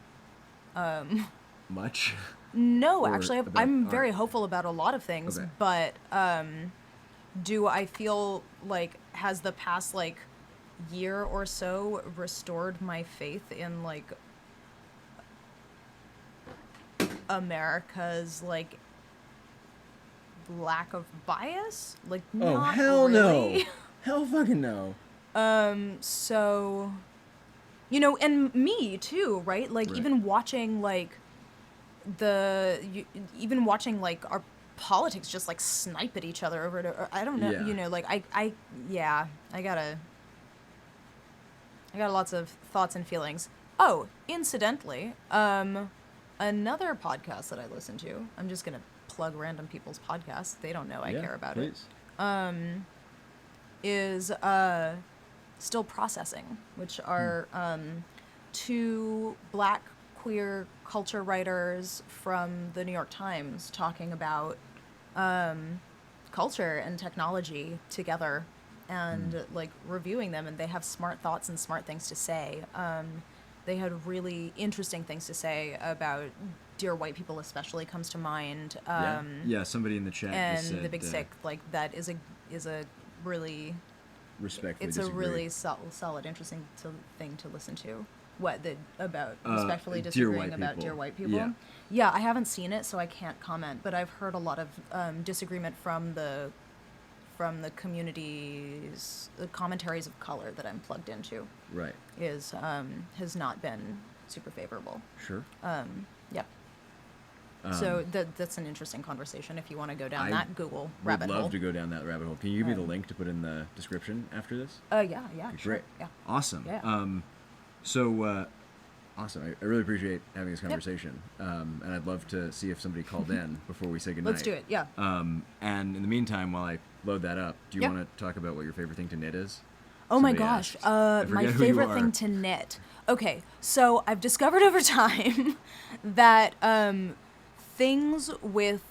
Speaker 1: much.
Speaker 2: No,
Speaker 1: Or
Speaker 2: actually,
Speaker 1: about
Speaker 2: I'm
Speaker 1: art?
Speaker 2: very hopeful about a lot of things,
Speaker 1: Okay.
Speaker 2: but do I feel like has the past like year or so restored my faith in like America's like lack of bias? Like,
Speaker 1: Oh
Speaker 2: not
Speaker 1: hell
Speaker 2: really.
Speaker 1: no! Hell fucking no!
Speaker 2: So, and me too, right? Like,
Speaker 1: Right.
Speaker 2: even watching like even watching like our politics just like snipe at each other over to, I don't know,
Speaker 1: Yeah.
Speaker 2: like I got lots of thoughts and feelings. Oh, incidentally, another podcast that I listen to, I'm just gonna plug random people's podcasts, they don't know I care about
Speaker 1: please.
Speaker 2: it, is Still Processing, which are two black queer culture writers from the New York Times talking about culture and technology together and like reviewing them, and they have smart thoughts and smart things to say. They had really interesting things to say about Dear White People, especially comes to mind.
Speaker 1: Yeah, somebody in the chat
Speaker 2: And
Speaker 1: just said,
Speaker 2: The Big Sick, like that is a really
Speaker 1: respectfully
Speaker 2: it's
Speaker 1: disagree.
Speaker 2: a really solid, interesting thing to listen to. About
Speaker 1: Dear
Speaker 2: respectfully
Speaker 1: White
Speaker 2: disagreeing about
Speaker 1: People.
Speaker 2: Dear White People?
Speaker 1: Yeah.
Speaker 2: Yeah, I haven't seen it, so I can't comment. But I've heard a lot of disagreement from the communities, the commentaries of color that I'm plugged into.
Speaker 1: Right.
Speaker 2: Has not been super favorable.
Speaker 1: Sure.
Speaker 2: Yeah. So that's an interesting conversation. If you want to go down
Speaker 1: I
Speaker 2: that Google
Speaker 1: Would
Speaker 2: rabbit
Speaker 1: love
Speaker 2: hole.
Speaker 1: to go down that rabbit hole. Can you give me the link to put in the description after this?
Speaker 2: Yeah, sure.
Speaker 1: Great.
Speaker 2: Yeah.
Speaker 1: Awesome.
Speaker 2: Yeah.
Speaker 1: So, awesome. I really appreciate having this conversation. And I'd love to see if somebody called in before we say goodnight.
Speaker 2: Let's do it. Yeah.
Speaker 1: And in the meantime, while I load that up, do you
Speaker 2: Yeah.
Speaker 1: want to talk about what your favorite thing to knit is?
Speaker 2: Oh my
Speaker 1: Somebody
Speaker 2: gosh.
Speaker 1: asked. I
Speaker 2: My
Speaker 1: forget who you
Speaker 2: favorite
Speaker 1: are.
Speaker 2: thing to knit. Okay, so I've discovered over time that things with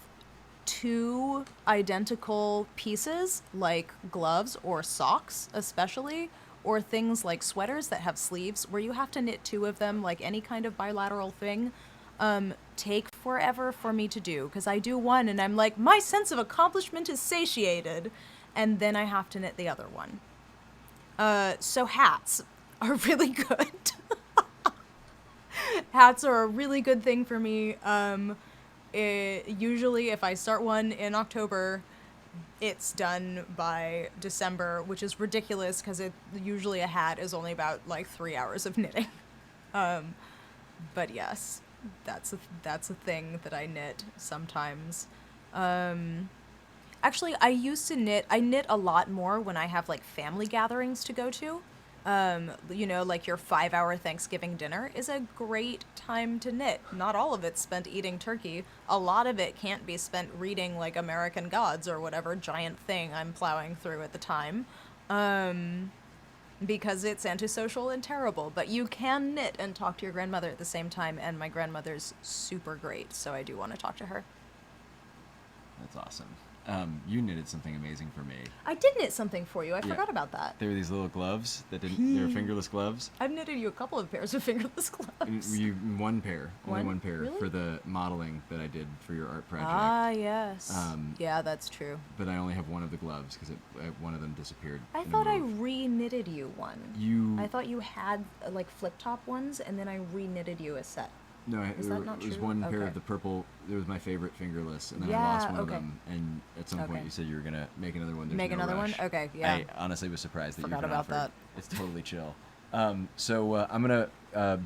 Speaker 2: two identical pieces, like gloves or socks especially, or things like sweaters that have sleeves where you have to knit two of them, like any kind of bilateral thing, take forever for me to do, because I do one and I'm like, my sense of accomplishment is satiated, and then I have to knit the other one. So hats are really good. Hats are a really good thing for me. Usually if I start one in October, it's done by December, which is ridiculous because usually a hat is only about like 3 hours of knitting. But yes, that's a thing that I knit sometimes. Actually, I used to knit. I knit a lot more when I have like family gatherings to go to. Like your 5-hour Thanksgiving dinner is a great time to knit. Not all of it's spent eating turkey. A lot of it can't be spent reading like American Gods or whatever giant thing I'm plowing through at the time. Because it's antisocial and terrible. But you can knit and talk to your grandmother at the same time, and my grandmother's super great, so I do want to talk to her.
Speaker 1: That's awesome. You knitted something amazing for me.
Speaker 2: I did knit something for you. I forgot about that.
Speaker 1: There were these little gloves that they were fingerless gloves.
Speaker 2: I've knitted you a couple of pairs of fingerless gloves.
Speaker 1: One pair, only one pair,
Speaker 2: really?
Speaker 1: for the modeling that I did for your art project.
Speaker 2: Ah, yes. Yeah, that's true.
Speaker 1: But I only have one of the gloves because one of them disappeared.
Speaker 2: I thought I re-knitted you one. I thought you had like flip-top ones, and then I re-knitted you a set.
Speaker 1: No,
Speaker 2: Is that not
Speaker 1: it was
Speaker 2: true?
Speaker 1: one pair
Speaker 2: Okay.
Speaker 1: of the purple. It was my favorite fingerless, and then
Speaker 2: Yeah,
Speaker 1: I lost one
Speaker 2: okay.
Speaker 1: of them. And at some point, you said you were gonna make another one. There's
Speaker 2: Make
Speaker 1: no
Speaker 2: another
Speaker 1: rush.
Speaker 2: one? Okay, yeah.
Speaker 1: I honestly was surprised that
Speaker 2: Forgot
Speaker 1: you even
Speaker 2: about
Speaker 1: offered.
Speaker 2: that.
Speaker 1: It's totally chill. So I'm gonna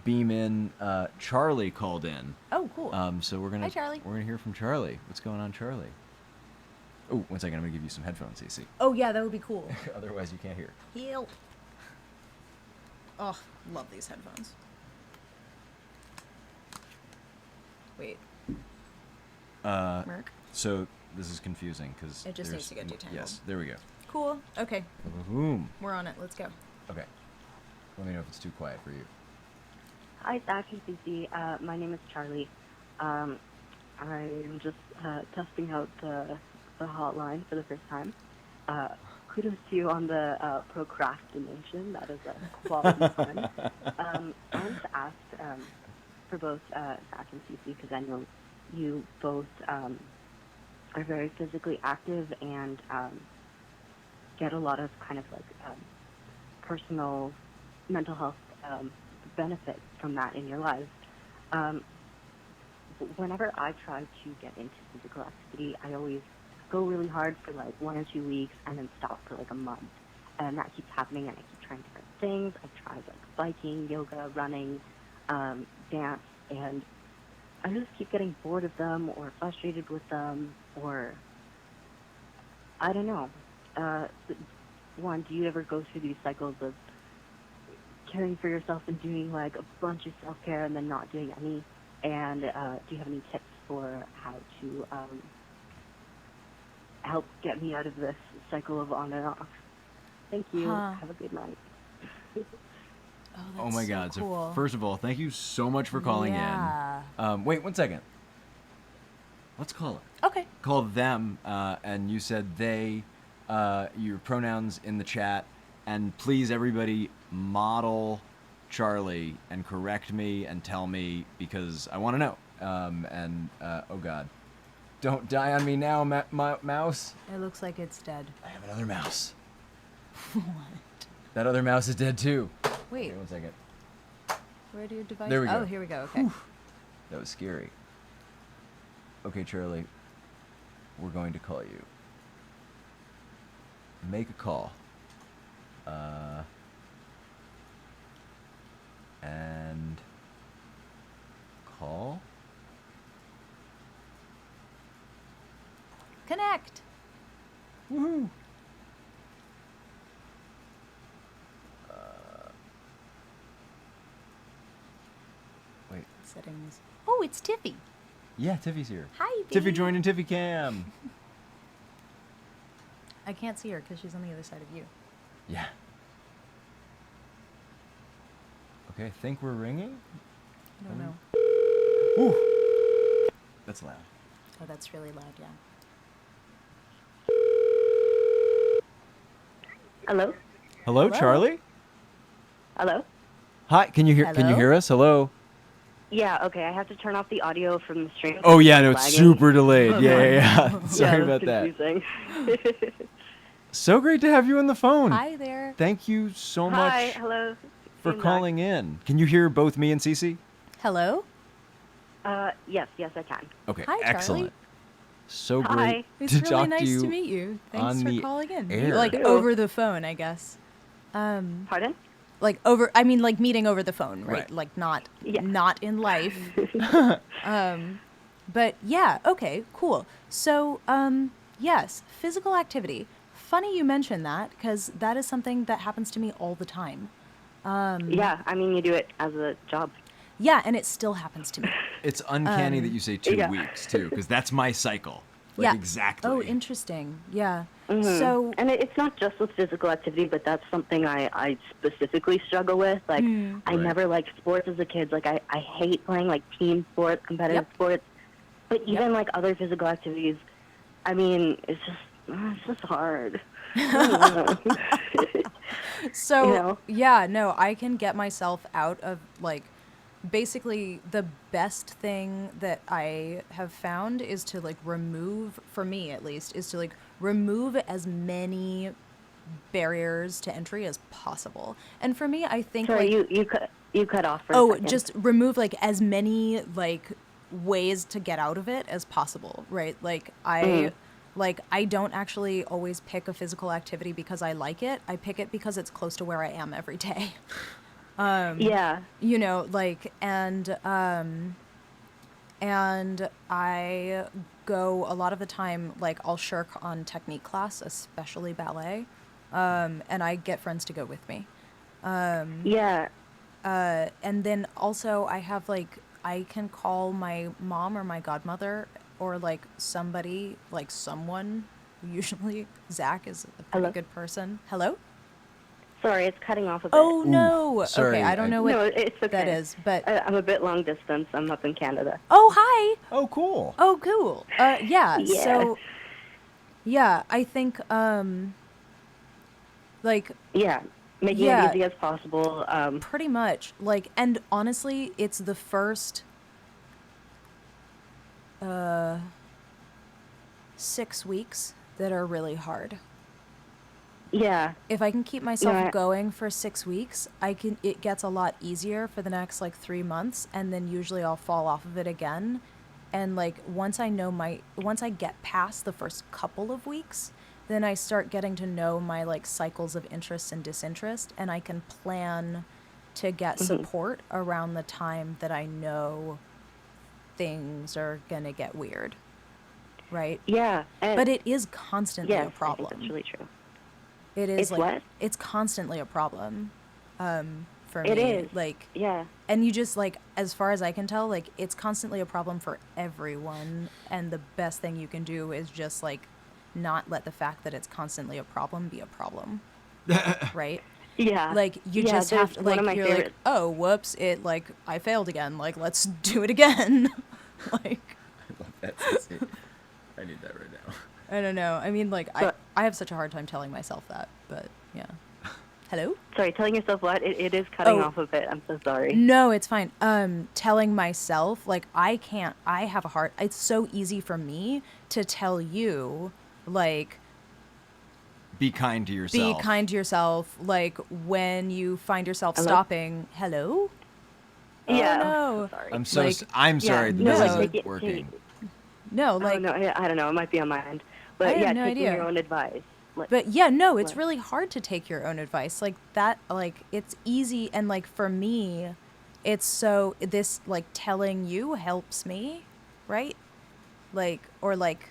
Speaker 1: beam in. Charlie called in.
Speaker 2: Oh, cool.
Speaker 1: So we're gonna
Speaker 2: Hi, Charlie.
Speaker 1: We're gonna hear from Charlie. What's going on, Charlie? Oh, one second. I'm gonna give you some headphones, Ceci.
Speaker 2: Oh, yeah, that would be cool.
Speaker 1: Otherwise, you can't hear.
Speaker 2: Help. Oh, love these headphones. Wait. Merc?
Speaker 1: So this is confusing because
Speaker 2: It just needs to get detangled.
Speaker 1: Yes, there we go.
Speaker 2: Cool. Okay,
Speaker 1: Boom.
Speaker 2: we're on it. Let's go.
Speaker 1: Okay. Let me know if it's too quiet for you.
Speaker 3: Hi, Zach Valenti. My name is Charlie. I'm just testing out the hotline for the first time. Kudos to you on the procrastination. That is a quality fun. I wanted to ask for both Zach and Cece, because I know you both are very physically active and get a lot of kind of like personal mental health benefit from that in your lives. Whenever I try to get into physical activity, I always go really hard for like 1 or 2 weeks and then stop for like a month. And that keeps happening, and I keep trying different things. I've tried like biking, yoga, running, dance, and I just keep getting bored of them or frustrated with them, or I don't know. One, do you ever go through these cycles of caring for yourself and doing like a bunch of self-care and then not doing any? And do you have any tips for how to help get me out of this cycle of on and off? Thank you. Have a good night.
Speaker 1: Oh my God!
Speaker 2: Cool.
Speaker 1: So first of all, thank you so much for calling in. Wait 1 second. Let's call it.
Speaker 2: Okay.
Speaker 1: Call them, and you said they. Your pronouns in the chat, and please everybody model Charlie and correct me and tell me, because I want to know. Oh God, don't die on me now, mouse.
Speaker 2: It looks like it's dead.
Speaker 1: I have another mouse.
Speaker 2: What?
Speaker 1: That other mouse is dead too.
Speaker 2: Wait.
Speaker 1: Okay, 1 second.
Speaker 2: Where do your device?
Speaker 1: There we go.
Speaker 2: Oh, here we go. Okay.
Speaker 1: Whew. That was scary. Okay, Charlie. We're going to call you. Make a call. And call.
Speaker 2: Connect.
Speaker 1: Woohoo! Wait.
Speaker 2: Settings. Oh, it's Tiffy.
Speaker 1: Yeah, Tiffy's here.
Speaker 2: Hi,
Speaker 1: Tiffy
Speaker 2: babe.
Speaker 1: joined in Tiffy Cam.
Speaker 2: I can't see her because she's on the other side of you.
Speaker 1: Yeah. Okay, I think we're ringing.
Speaker 2: I don't know.
Speaker 1: Ooh. That's loud.
Speaker 2: Oh, that's really loud, yeah.
Speaker 3: Hello?
Speaker 1: Hello,
Speaker 2: Hello?
Speaker 1: Charlie?
Speaker 3: Hello?
Speaker 1: Hi, can you
Speaker 2: Hello?
Speaker 1: hear us? Hello?
Speaker 3: Yeah, okay, I have to turn off the audio from the stream.
Speaker 1: Oh yeah, no,
Speaker 3: It's
Speaker 1: it's
Speaker 3: lagging.
Speaker 1: super delayed. Yeah,
Speaker 2: Okay.
Speaker 1: yeah. Sorry
Speaker 3: Yeah,
Speaker 1: about
Speaker 3: that's
Speaker 1: that.
Speaker 3: confusing.
Speaker 1: So great to have you on the phone.
Speaker 2: Hi there.
Speaker 1: Thank you so
Speaker 3: Hi,
Speaker 1: much
Speaker 3: hello.
Speaker 1: for
Speaker 3: Seems
Speaker 1: calling in. Can you hear both me and Cece?
Speaker 2: Hello?
Speaker 3: Yes, I can.
Speaker 1: Okay,
Speaker 2: Hi, Charlie.
Speaker 1: excellent. So
Speaker 3: Hi.
Speaker 1: great
Speaker 2: It's
Speaker 1: to
Speaker 2: really
Speaker 1: talk
Speaker 2: nice
Speaker 1: to you
Speaker 2: to meet you. Thanks
Speaker 1: on
Speaker 2: for
Speaker 1: the
Speaker 2: calling in.
Speaker 1: air.
Speaker 2: Like
Speaker 3: Too.
Speaker 2: over the phone, I guess.
Speaker 3: Pardon?
Speaker 2: Like over I mean like meeting over the phone, right?
Speaker 1: Right.
Speaker 2: Like not
Speaker 3: Yeah.
Speaker 2: not in life. But yeah, okay, cool. So, yes, physical activity. Funny you mention that because that is something that happens to me all the time.
Speaker 3: Yeah, I mean, you do it as a job.
Speaker 2: Yeah, and it still happens to me.
Speaker 1: It's uncanny that you say 2
Speaker 3: yeah.
Speaker 1: weeks too, because that's my cycle. Like
Speaker 2: Yeah.
Speaker 1: exactly.
Speaker 2: Oh, interesting. Yeah.
Speaker 3: Mhm.
Speaker 2: So,
Speaker 3: And it's not just with physical activity, but that's something I specifically struggle with. Like, I
Speaker 1: Right.
Speaker 3: never liked sports as a kid. Like, I hate playing, like, team sports, competitive
Speaker 2: Yep.
Speaker 3: sports. But even, like, other physical activities, I mean, it's just hard. I don't know.
Speaker 2: so
Speaker 3: You know?
Speaker 2: yeah, no, I can get myself out of like basically the best thing that I have found is to like remove, for me at least, is to like remove as many barriers to entry as possible. And for me, I think
Speaker 3: Sorry,
Speaker 2: like
Speaker 3: you cut off for a
Speaker 2: oh,
Speaker 3: second.
Speaker 2: just remove like as many like ways to get out of it as possible, right? Like I don't actually always pick a physical activity because I like it. I pick it because it's close to where I am every day.
Speaker 3: Yeah.
Speaker 2: You know, like and I go a lot of the time like I'll shirk on technique class, especially ballet. And I get friends to go with me.
Speaker 3: Yeah.
Speaker 2: And then also I have like I can call my mom or my godmother or like somebody, like someone. Usually Zach is a pretty
Speaker 3: Hello?
Speaker 2: good person. Hello?
Speaker 3: Sorry, it's cutting off a bit.
Speaker 2: Oh no.
Speaker 1: sorry,
Speaker 2: Okay, I don't know what
Speaker 3: No, it's okay.
Speaker 2: that is, but
Speaker 3: I'm a bit long distance. I'm up in Canada.
Speaker 2: oh hi.
Speaker 1: Oh, cool.
Speaker 2: Oh cool. Yeah.
Speaker 3: Yeah.
Speaker 2: So yeah, I think like
Speaker 3: Yeah, making
Speaker 2: yeah,
Speaker 3: it easy as possible.
Speaker 2: pretty much. Like and honestly, it's the first 6 weeks that are really hard.
Speaker 3: Yeah,
Speaker 2: If I can keep myself
Speaker 3: No, I-
Speaker 2: going for 6 weeks, it gets a lot easier for the next like 3 months, and then usually I'll fall off of it again. And like once I get past the first couple of weeks, then I start getting to know my like cycles of interest and disinterest, and I can plan to get support around the time that I know things are gonna get weird, right?
Speaker 3: yeah. And
Speaker 2: But it is constantly
Speaker 3: yes,
Speaker 2: a
Speaker 3: I think
Speaker 2: problem.
Speaker 3: that's really true.
Speaker 2: It is
Speaker 3: It's
Speaker 2: like
Speaker 3: what?
Speaker 2: it's constantly a problem for
Speaker 3: It
Speaker 2: me.
Speaker 3: is.
Speaker 2: Like
Speaker 3: Yeah,
Speaker 2: and you just like as far as I can tell, like it's constantly a problem for everyone, and the best thing you can do is just like not let the fact that it's constantly a problem be a problem. Right?
Speaker 3: yeah.
Speaker 2: Like you
Speaker 3: Yeah,
Speaker 2: just have
Speaker 3: there's
Speaker 2: to
Speaker 3: one
Speaker 2: like
Speaker 3: of my
Speaker 2: you're like,
Speaker 3: favorite-
Speaker 2: "Oh, whoops, it like I failed again. Like let's do it again." Like
Speaker 1: That's Cece. I need that right now.
Speaker 2: I don't know. I mean like
Speaker 3: So-
Speaker 2: I have such a hard time telling myself that, but yeah. Hello?
Speaker 3: Sorry, telling yourself what? It is cutting
Speaker 2: Oh.
Speaker 3: off a bit. I'm so sorry.
Speaker 2: No, it's fine. Telling myself, like, I have a heart. It's so easy for me to tell you, like,
Speaker 1: Be kind to
Speaker 2: be
Speaker 1: yourself.
Speaker 2: kind to yourself. Like, when you find yourself
Speaker 3: Hello?
Speaker 2: stopping, hello?
Speaker 3: Yeah.
Speaker 2: Oh, no.
Speaker 3: I'm so sorry.
Speaker 1: I'm so
Speaker 2: Like-
Speaker 1: I'm sorry
Speaker 3: Yeah,
Speaker 1: that
Speaker 2: no,
Speaker 1: this
Speaker 2: like,
Speaker 1: isn't
Speaker 3: take it-
Speaker 1: working.
Speaker 2: No,
Speaker 3: Oh,
Speaker 2: like,
Speaker 3: no, I don't know. It might be on my end. But
Speaker 2: I have
Speaker 3: yeah,
Speaker 2: no
Speaker 3: taking
Speaker 2: idea.
Speaker 3: your own advice. Like,
Speaker 2: but yeah, no, it's
Speaker 3: What?
Speaker 2: really hard to take your own advice. Like, that, like, it's easy. And, like, for me, it's so, this, like, telling you helps me, right? Like, or, like,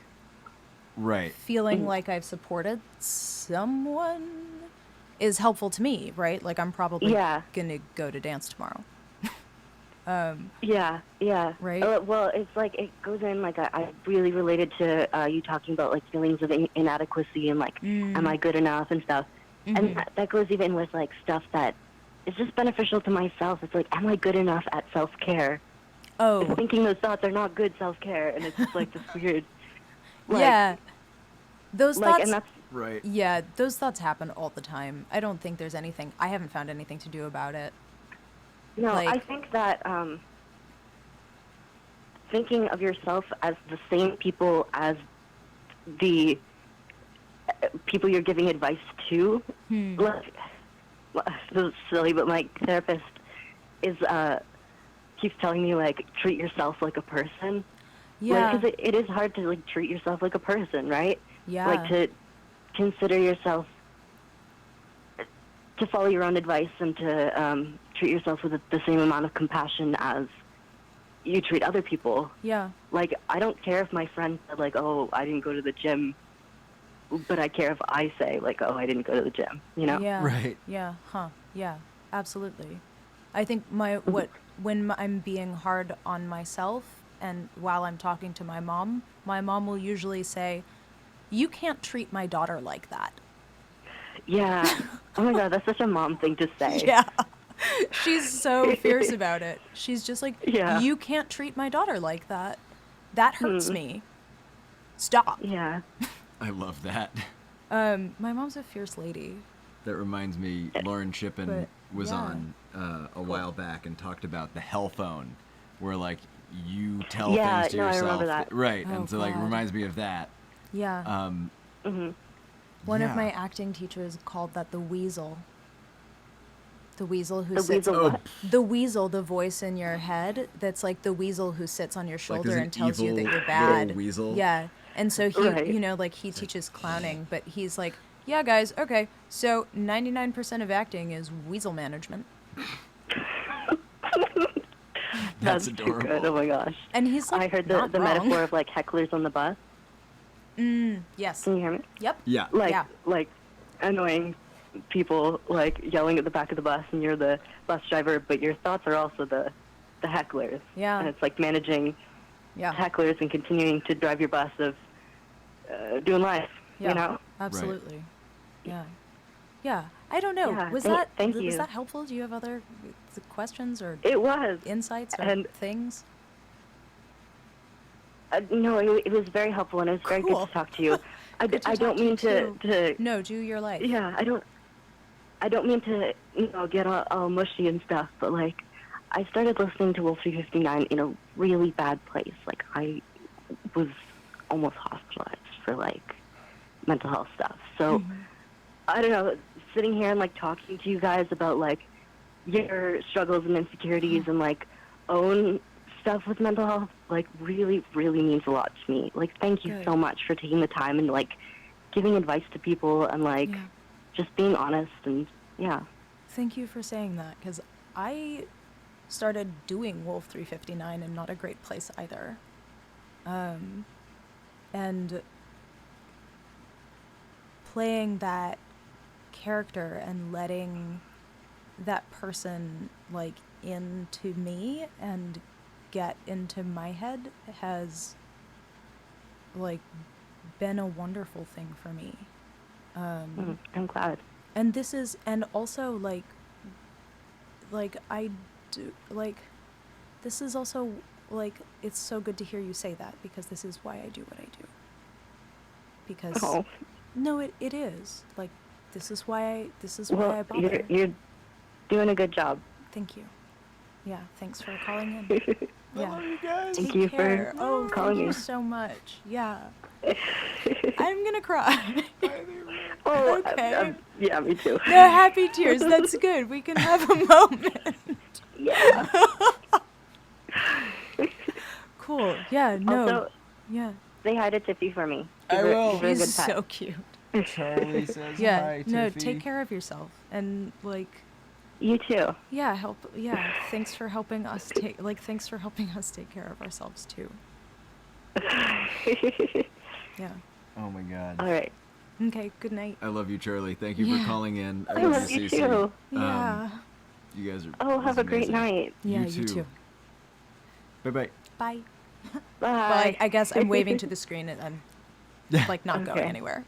Speaker 1: Right.
Speaker 2: feeling like I've supported someone is helpful to me, right? Like I'm probably
Speaker 3: Yeah.
Speaker 2: gonna go to dance tomorrow.
Speaker 3: Yeah, yeah.
Speaker 2: Right?
Speaker 3: Well, it's like it goes in like I really related to you talking about like feelings of inadequacy and like am I good enough and stuff. And that goes even with like stuff that is just beneficial to myself. It's like am I good enough at self-care?
Speaker 2: Oh,
Speaker 3: Thinking those thoughts are not good self-care, and it's just like this weird. Like,
Speaker 2: yeah. Those
Speaker 3: like,
Speaker 2: thoughts.
Speaker 3: and that's
Speaker 1: Right.
Speaker 2: Yeah, those thoughts happen all the time. I don't think there's anything. I haven't found anything to do about it.
Speaker 3: No,
Speaker 2: Like-
Speaker 3: I think that thinking of yourself as the same people as the people you're giving advice to, like, this is silly, but my therapist is keeps telling me, like, treat yourself like a person.
Speaker 2: Yeah.
Speaker 3: Because it is hard to, like, treat yourself like a person, right?
Speaker 2: Yeah.
Speaker 3: Like, to consider yourself, to follow your own advice and to treat yourself with the same amount of compassion as you treat other people.
Speaker 2: Yeah.
Speaker 3: Like, I don't care if my friend said, like, oh, I didn't go to the gym, but I care if I say, like, oh, I didn't go to the gym, you know?
Speaker 2: Yeah.
Speaker 1: Right.
Speaker 2: Yeah. Huh. Yeah. Absolutely. I think when I'm being hard on myself and while I'm talking to my mom will usually say, "You can't treat my daughter like that."
Speaker 3: Yeah. Oh, my God, that's such a mom thing to say.
Speaker 2: Yeah. She's so fierce about it. She's just like,
Speaker 3: Yeah.
Speaker 2: "You can't treat my daughter like that. That hurts me. Stop."
Speaker 3: Yeah.
Speaker 1: I love that.
Speaker 2: My mom's a fierce lady.
Speaker 1: That reminds me, Lauren Shippen
Speaker 2: But,
Speaker 1: was
Speaker 2: yeah.
Speaker 1: on a while back and talked about the hell phone, where like you tell
Speaker 3: Yeah,
Speaker 1: things to
Speaker 3: no, I
Speaker 1: yourself.
Speaker 3: remember that.
Speaker 1: Right,
Speaker 2: Oh,
Speaker 1: and so like it
Speaker 2: God.
Speaker 1: reminds me of that.
Speaker 2: Yeah.
Speaker 3: Mm-hmm.
Speaker 2: One
Speaker 1: yeah.
Speaker 2: of my acting teachers called that the weasel. The weasel who
Speaker 3: The
Speaker 2: sits.
Speaker 3: weasel what?
Speaker 2: The weasel, the voice in your head, that's like the weasel who sits on your
Speaker 1: Like
Speaker 2: shoulder
Speaker 1: there's an
Speaker 2: and tells you that
Speaker 1: evil
Speaker 2: you're
Speaker 1: little
Speaker 2: bad.
Speaker 1: weasel.
Speaker 2: Yeah. And so he,
Speaker 3: Right.
Speaker 2: you know, like he teaches clowning, but he's like, yeah, guys, okay, so 99% of acting is weasel management.
Speaker 1: That's
Speaker 3: too
Speaker 1: adorable.
Speaker 3: good. Oh, my gosh.
Speaker 2: And he's like,
Speaker 3: I heard
Speaker 2: not
Speaker 3: the
Speaker 2: wrong.
Speaker 3: metaphor of, like, hecklers on the bus.
Speaker 2: Yes.
Speaker 3: Can you hear me?
Speaker 2: Yep.
Speaker 1: Yeah.
Speaker 3: Like annoying people, like, yelling at the back of the bus, and you're the bus driver, but your thoughts are also the hecklers.
Speaker 2: Yeah.
Speaker 3: And it's like managing
Speaker 2: Yeah.
Speaker 3: hecklers and continuing to drive your bus of doing life,
Speaker 2: Yeah.
Speaker 3: you know?
Speaker 2: Absolutely. Yeah. Yeah. I don't know.
Speaker 3: Yeah,
Speaker 2: Was
Speaker 3: thank you.
Speaker 2: that helpful? Do you have other questions or
Speaker 3: It was.
Speaker 2: insights or
Speaker 3: And-
Speaker 2: things?
Speaker 3: No, it was very helpful, and it was very good
Speaker 2: Cool.
Speaker 3: to talk to you. I
Speaker 2: Good to
Speaker 3: I
Speaker 2: talk
Speaker 3: don't
Speaker 2: to you
Speaker 3: mean
Speaker 2: too.
Speaker 3: to
Speaker 2: No, do your life.
Speaker 3: yeah, I don't mean to, get all mushy and stuff, but, like, I started listening to Wolf 359 in a really bad place. Like, I was almost hospitalized for, like, mental health stuff. So, I don't know, sitting here and, like, talking to you guys about, like, your struggles and insecurities and, like, own stuff with mental health, like, really, really means a lot to me. Like, thank you
Speaker 2: Good.
Speaker 3: so much for taking the time and, like, giving advice to people and, like,
Speaker 2: Yeah.
Speaker 3: just being honest and, yeah.
Speaker 2: Thank you for saying that, because I started doing Wolf 359 in not a great place either. And playing that character and letting that person, like, into me and get into my head has, like, been a wonderful thing for me.
Speaker 3: I'm glad.
Speaker 2: And this is, and also, like I do, like, this is also, like, it's so good to hear you say that, because this is why I do what I do. Because,
Speaker 3: Oh,
Speaker 2: no, it is, like, this is why I
Speaker 3: well,
Speaker 2: bother.
Speaker 3: you're doing a good job.
Speaker 2: Thank you. Yeah, thanks for calling in. Yeah.
Speaker 1: you guys.
Speaker 3: Thank
Speaker 2: Take
Speaker 3: you
Speaker 2: care.
Speaker 3: for
Speaker 2: Oh,
Speaker 3: calling
Speaker 2: thank you
Speaker 3: me.
Speaker 2: so much. Yeah. I'm gonna cry.
Speaker 3: Oh,
Speaker 2: Okay.
Speaker 3: yeah, me too.
Speaker 2: No happy tears. That's good. We can have a moment.
Speaker 3: Yeah.
Speaker 2: Cool. Yeah. No.
Speaker 3: Also,
Speaker 2: Yeah.
Speaker 3: say hi to Tiffy for me.
Speaker 1: I
Speaker 3: Give her-
Speaker 1: will.
Speaker 3: give her a
Speaker 2: He's
Speaker 3: good pet.
Speaker 2: so cute.
Speaker 1: Charlie says
Speaker 2: Yeah.
Speaker 1: hi,
Speaker 2: No.
Speaker 1: Tiffy.
Speaker 2: Take care of yourself and, like,
Speaker 3: You too.
Speaker 2: yeah. Help. Yeah. Thanks for helping us take. Like, thanks for helping us take care of ourselves too. Yeah.
Speaker 1: Oh my god.
Speaker 3: All right.
Speaker 2: Okay. Good night.
Speaker 1: I love you, Charlie. Thank you
Speaker 2: Yeah.
Speaker 1: for calling in.
Speaker 3: I love you
Speaker 1: Cece.
Speaker 3: too.
Speaker 2: Yeah.
Speaker 1: You guys are.
Speaker 3: Oh,
Speaker 1: this
Speaker 3: have
Speaker 1: is
Speaker 3: a great
Speaker 1: amazing.
Speaker 3: night.
Speaker 2: Yeah. You too.
Speaker 1: Bye bye.
Speaker 2: Bye.
Speaker 3: Bye.
Speaker 2: Well, I guess I'm waving to the screen and I'm, like, not going
Speaker 3: Okay.
Speaker 2: anywhere.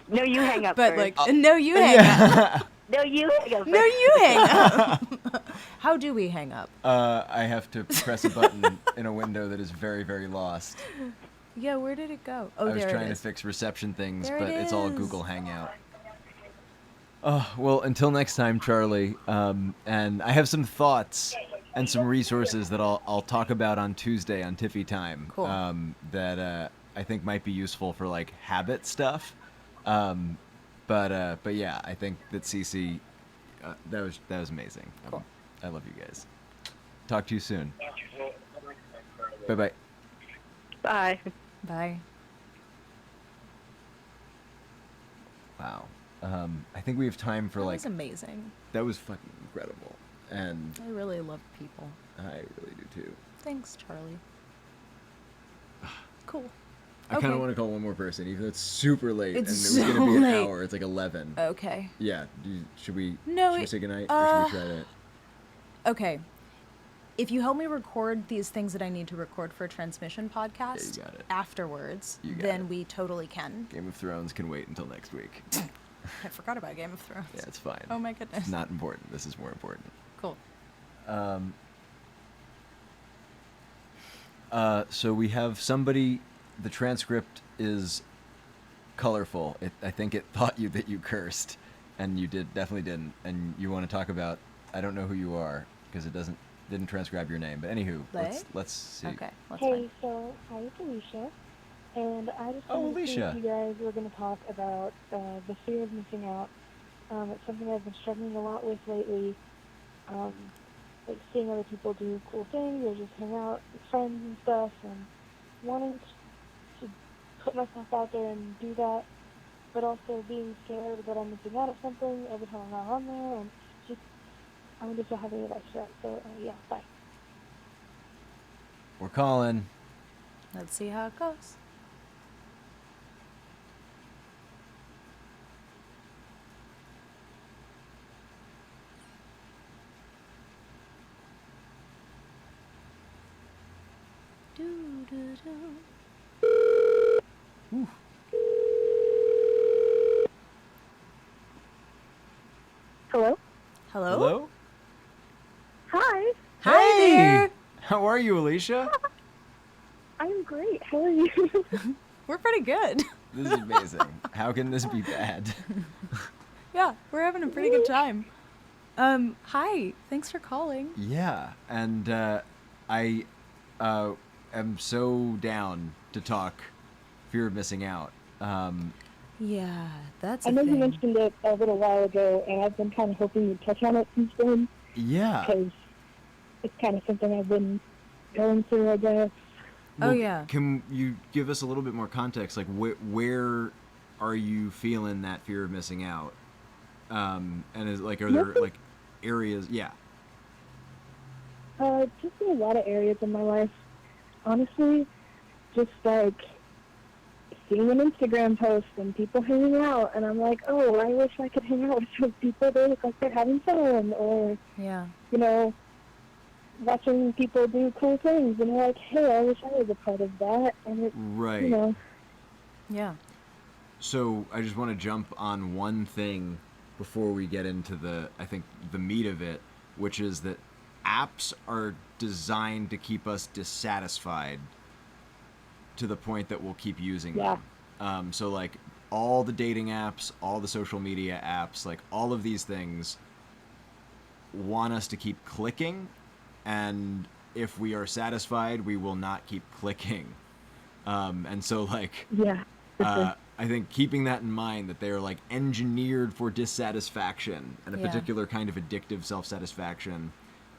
Speaker 3: No, you hang up
Speaker 2: But,
Speaker 3: first.
Speaker 2: like, no, you hang up.
Speaker 3: No, you hang up first.
Speaker 2: No, you hang up. How do we hang up?
Speaker 1: I have to press a button in a window that is very, very lost.
Speaker 2: Yeah, where did it go? Oh,
Speaker 1: I was
Speaker 2: there
Speaker 1: trying
Speaker 2: it
Speaker 1: to
Speaker 2: is.
Speaker 1: fix reception things,
Speaker 2: There
Speaker 1: but
Speaker 2: it
Speaker 1: it's all
Speaker 2: is.
Speaker 1: Google Hangout. Oh, well, until next time, Charlie. And I have some thoughts and some resources that I'll talk about on Tuesday on Tiffy Time.
Speaker 2: Cool.
Speaker 1: That I think might be useful for like habit stuff. But yeah, I think that Cece, that was amazing.
Speaker 2: Cool.
Speaker 1: I love you guys. Talk to you soon. Bye bye.
Speaker 3: Bye.
Speaker 2: Bye.
Speaker 1: Wow. I think we have time for
Speaker 2: That
Speaker 1: like
Speaker 2: was amazing.
Speaker 1: that was fucking incredible, and
Speaker 2: I really love people.
Speaker 1: I really do too.
Speaker 2: Thanks, Charlie. Cool.
Speaker 1: I kind
Speaker 2: Okay.
Speaker 1: of want to call one more person, even though it's super late
Speaker 2: It's
Speaker 1: and it was
Speaker 2: so
Speaker 1: gonna be an
Speaker 2: late.
Speaker 1: hour. It's like 11.
Speaker 2: Okay.
Speaker 1: Yeah. Should we?
Speaker 2: No,
Speaker 1: Should we say goodnight, or should we try to?
Speaker 2: Okay. If you help me record these things that I need to record for a transmission podcast
Speaker 1: you got it.
Speaker 2: afterwards,
Speaker 1: You got
Speaker 2: then
Speaker 1: it.
Speaker 2: we totally can.
Speaker 1: Game of Thrones can wait until next week.
Speaker 2: I forgot about Game of Thrones.
Speaker 1: Yeah, it's fine.
Speaker 2: Oh my goodness.
Speaker 1: It's not important. This is more important.
Speaker 2: Cool.
Speaker 1: So we have somebody. The transcript is colorful. I think it thought you that you cursed, and you definitely didn't. And you want to talk about? I don't know who you are because it didn't transcribe your name. But anywho, let's see.
Speaker 2: Okay. Let's
Speaker 4: Hey,
Speaker 2: find.
Speaker 4: so hi, it's Alicia, and I just
Speaker 1: Oh,
Speaker 4: wanted to see
Speaker 1: Alicia.
Speaker 4: if you guys were going to talk about the fear of missing out. It's something I've been struggling a lot with lately, like seeing other people do cool things or just hang out with friends and stuff, and wanting to put myself out there and do that, but also being scared that I'm missing out at something every time I'm not on there, and just I wonder if you'll have any advice for that. So yeah, bye.
Speaker 1: We're calling.
Speaker 2: Let's see how it goes. Do, do, do.
Speaker 4: Hello?
Speaker 2: Hello?
Speaker 1: Hello.
Speaker 4: Hi.
Speaker 2: Hi
Speaker 1: Hey!
Speaker 2: there.
Speaker 1: How are you, Alicia?
Speaker 4: I'm great. How are you?
Speaker 2: We're pretty good.
Speaker 1: This is amazing. How can this be bad?
Speaker 2: Yeah, we're having a pretty good time. Hi. Thanks for calling.
Speaker 1: Yeah, and I am so down to talk fear of missing out.
Speaker 2: Yeah, that's
Speaker 4: I
Speaker 2: a
Speaker 4: know
Speaker 2: thing.
Speaker 4: you mentioned it a little while ago, and I've been kind of hoping you'd touch on it since then,
Speaker 1: Yeah.
Speaker 4: because it's kind of something I've been going through, I guess.
Speaker 2: Oh, yeah.
Speaker 1: Can you give us a little bit more context? Like, where are you feeling that fear of missing out? And is like, are there like areas? Yeah.
Speaker 4: Just in a lot of areas in my life. Honestly, just like seeing an Instagram post and people hanging out, and I'm like, oh, I wish I could hang out with those people. They look like they're having fun, or
Speaker 2: Yeah.
Speaker 4: you know, watching people do cool things, and you're like, hey, I wish I was a part of that, and it,
Speaker 1: Right.
Speaker 4: you know.
Speaker 2: Yeah.
Speaker 1: So I just want to jump on one thing before we get into I think the meat of it, which is that apps are designed to keep us dissatisfied to the point that we'll keep using
Speaker 4: Yeah.
Speaker 1: them. So like all the dating apps, all the social media apps, like all of these things want us to keep clicking, and if we are satisfied, we will not keep clicking. And so like
Speaker 4: Yeah. for sure.
Speaker 1: I think keeping that in mind, that they're like engineered for dissatisfaction and a
Speaker 2: Yeah.
Speaker 1: particular kind of addictive self-satisfaction,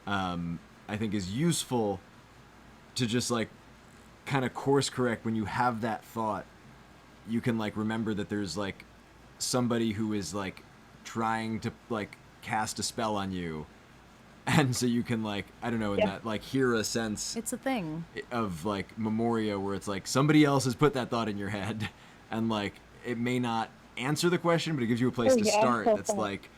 Speaker 1: I think is useful to just like kind of course correct when you have that thought. You can like remember that there's like somebody who is like trying to like cast a spell on you, and so you can like, I don't know, in
Speaker 4: Yeah.
Speaker 1: that like hear a sense
Speaker 2: It's a thing.
Speaker 1: of like memoria where it's like somebody else has put that thought in your head, and like it may not answer the question, but it gives you a place
Speaker 4: Oh,
Speaker 1: to
Speaker 4: yeah,
Speaker 1: start
Speaker 4: so
Speaker 1: that's
Speaker 4: fun.
Speaker 1: like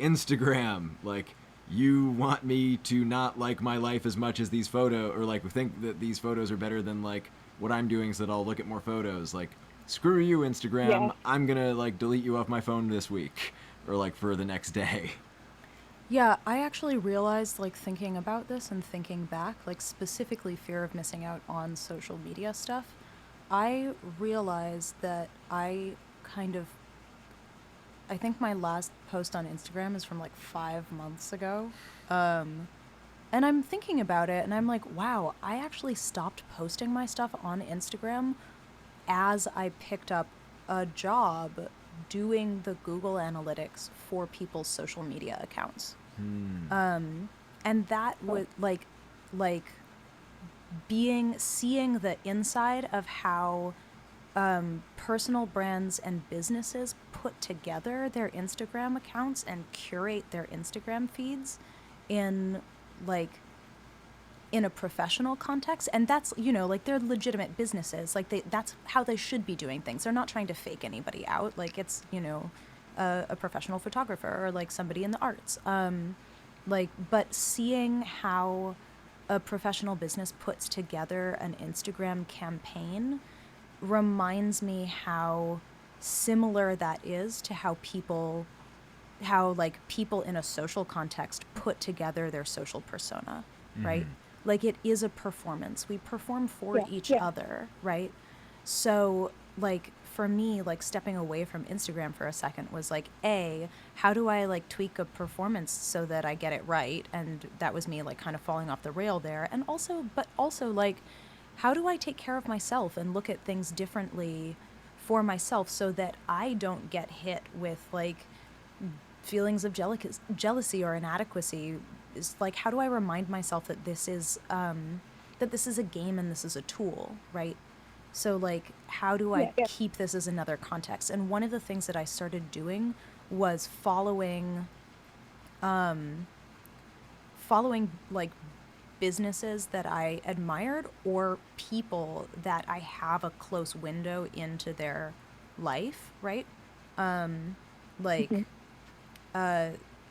Speaker 1: Instagram, like you want me to not like my life as much as these photos, or like think that these photos are better than like what I'm doing, so that I'll look at more photos. Like, screw you, Instagram.
Speaker 4: Yeah.
Speaker 1: I'm gonna like delete you off my phone this week, or like for the next day.
Speaker 2: Yeah, I actually realized, like, thinking about this and thinking back, like, specifically fear of missing out on social media stuff, I realized that kind of, I think my last post on Instagram is from like 5 months ago. And I'm thinking about it and I'm like, wow, I actually stopped posting my stuff on Instagram as I picked up a job doing the Google Analytics for people's social media accounts. And that would like seeing the inside of how personal brands and businesses put together their Instagram accounts and curate their Instagram feeds in like in a professional context, and that's, you know, like, they're legitimate businesses, like that's how they should be doing things. They're not trying to fake anybody out, like it's, you know, a professional photographer or like somebody in the arts, like, but seeing how a professional business puts together an Instagram campaign reminds me how similar that is to how like people in a social context put together their social persona, right? Like, it is a performance. We perform for each other, right? So, like, for me, like, stepping away from Instagram for a second was like, how do I like tweak a performance so that I get it right? And that was me like kind of falling off the rail there. And also like, how do I take care of myself and look at things differently for myself so that I don't get hit with like feelings of jealousy or inadequacy? Is like, how do I remind myself that this is a game and this is a tool, right? So like, how do I keep this as another context? And one of the things that I started doing was following like businesses that I admired or people that I have a close window into their life, right? Like,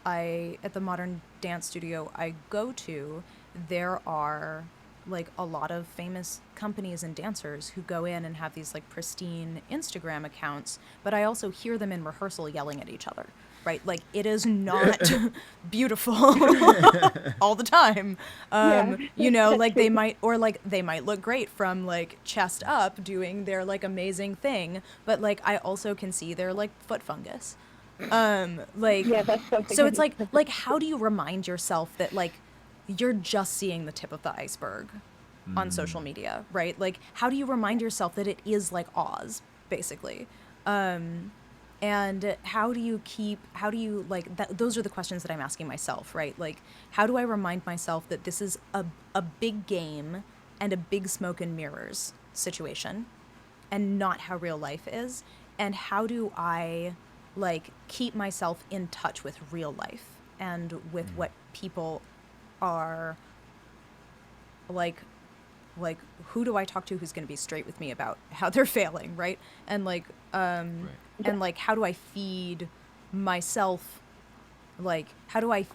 Speaker 2: I at the modern dance studio I go to, there are like a lot of famous companies and dancers who go in and have these like pristine Instagram accounts, but I also hear them in rehearsal yelling at each other, right? Like, it is not beautiful all the time. You know, like they might look great from like chest up doing their like amazing thing, but like I also can see their like foot fungus. Like,
Speaker 4: that's something.
Speaker 2: so it's like how do you remind yourself that like you're just seeing the tip of the iceberg on social media, right? Like, how do you remind yourself that it is like Oz, basically? And how do you like that? Those are the questions that I'm asking myself, right? Like, how do I remind myself that this is a big game and a big smoke and mirrors situation and not how real life is? And how do I like keep myself in touch with real life and with what people are like who do I talk to who's going to be straight with me about how they're failing, right? And like and like, how do I feed myself, like how do I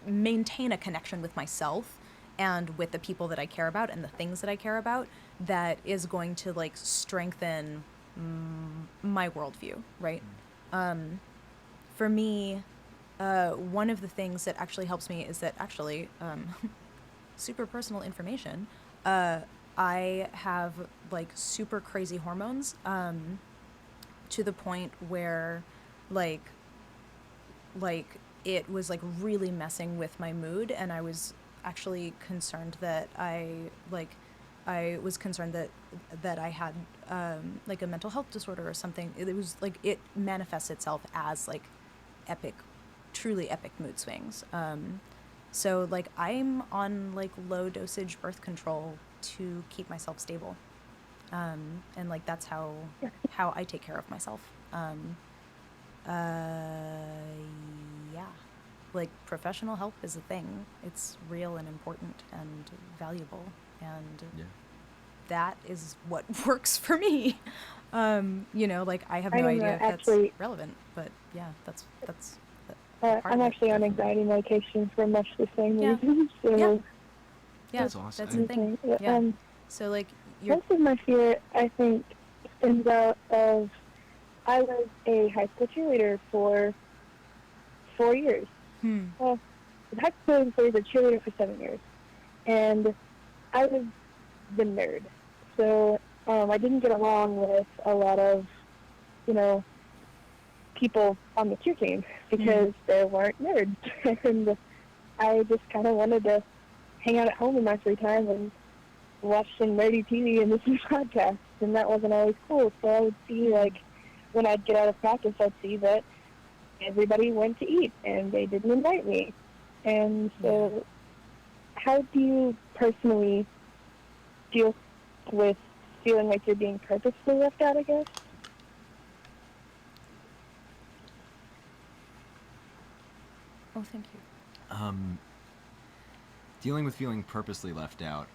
Speaker 2: maintain a connection with myself and with the people that I care about and the things that I care about that is going to like strengthen my worldview, right? For me, one of the things that actually helps me is that actually, super personal information, I have like super crazy hormones, to the point where like it was like really messing with my mood, and I was actually concerned that I was concerned that I had like a mental health disorder or something. It was like it manifests itself as like truly epic mood swings. So like I'm on like low dosage birth control to keep myself stable, and like that's how I take care of myself. Yeah, like professional help is a thing. It's real and important and valuable, and that is what works for me. You know, like I have no idea if that's relevant, but yeah, that's
Speaker 4: I'm actually on anxiety medication for much the same reason. So
Speaker 2: yeah,
Speaker 1: that's awesome.
Speaker 2: That's the thing. Yeah. So like,
Speaker 4: most of my fear, I think, stems out of I was a high school cheerleader for 4 years. Well, I was high school employee as a cheerleader for 7 years, and I was the nerd. So I didn't get along with a lot of, you know, people on the cheer team because they weren't nerds. And I just kind of wanted to hang out at home in my free time and watch some nerdy TV and listen to podcasts, and that wasn't always cool. So I would see, like, when I'd get out of practice, I'd see that everybody went to eat, and they didn't invite me. And so how do you personally deal with feeling like you're being purposefully left out, I guess?
Speaker 2: Oh, thank you.
Speaker 1: Dealing with feeling purposely left out.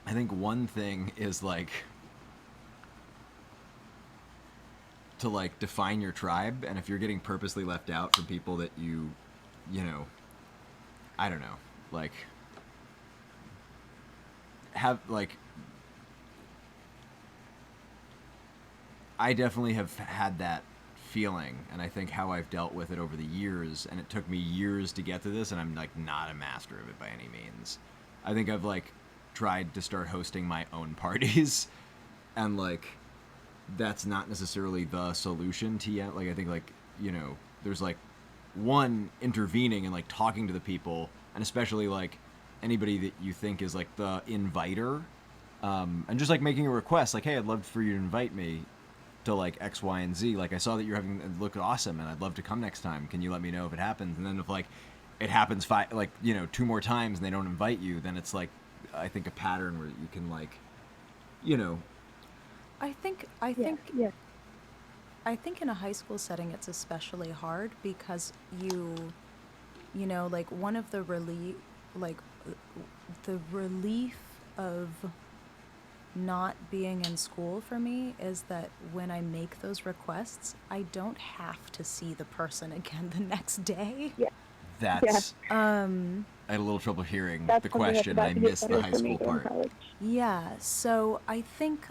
Speaker 1: I think one thing is like to like define your tribe, and if you're getting purposely left out from people that you know, I don't know, like have like I definitely have had that feeling, and I think how I've dealt with it over the years, and it took me years to get to this, and I'm like not a master of it by any means. I think I've like tried to start hosting my own parties, and like that's not necessarily the solution to yet. Like I think like, you know, there's like one intervening and like talking to the people, and especially like anybody that you think is like the inviter, and just like making a request like, hey, I'd love for you to invite me to like X, Y, and Z. Like I saw that you're having it look awesome, and I'd love to come next time. Can you let me know if it happens? And then if like it happens two more times and they don't invite you, then it's like I think a pattern where you can like, you know.
Speaker 2: I think in a high school setting it's especially hard because you know, like one of the relief of not being in school for me is that when I make those requests, I don't have to see the person again the next day.
Speaker 4: Yeah.
Speaker 1: That's
Speaker 2: Yeah.
Speaker 1: I had a little trouble hearing
Speaker 4: That's
Speaker 1: the question. I missed the high school part.
Speaker 2: Yeah, so I think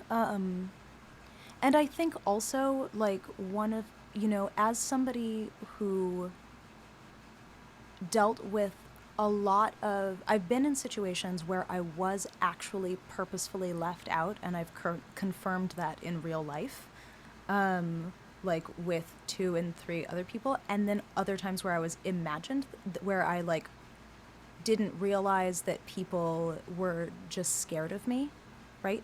Speaker 2: and I think also like one of, you know, as somebody who dealt with a lot of, I've been in situations where I was actually purposefully left out, and I've confirmed that in real life, like with 2 and 3 other people, and then other times where I was imagined, where I like didn't realize that people were just scared of me, right?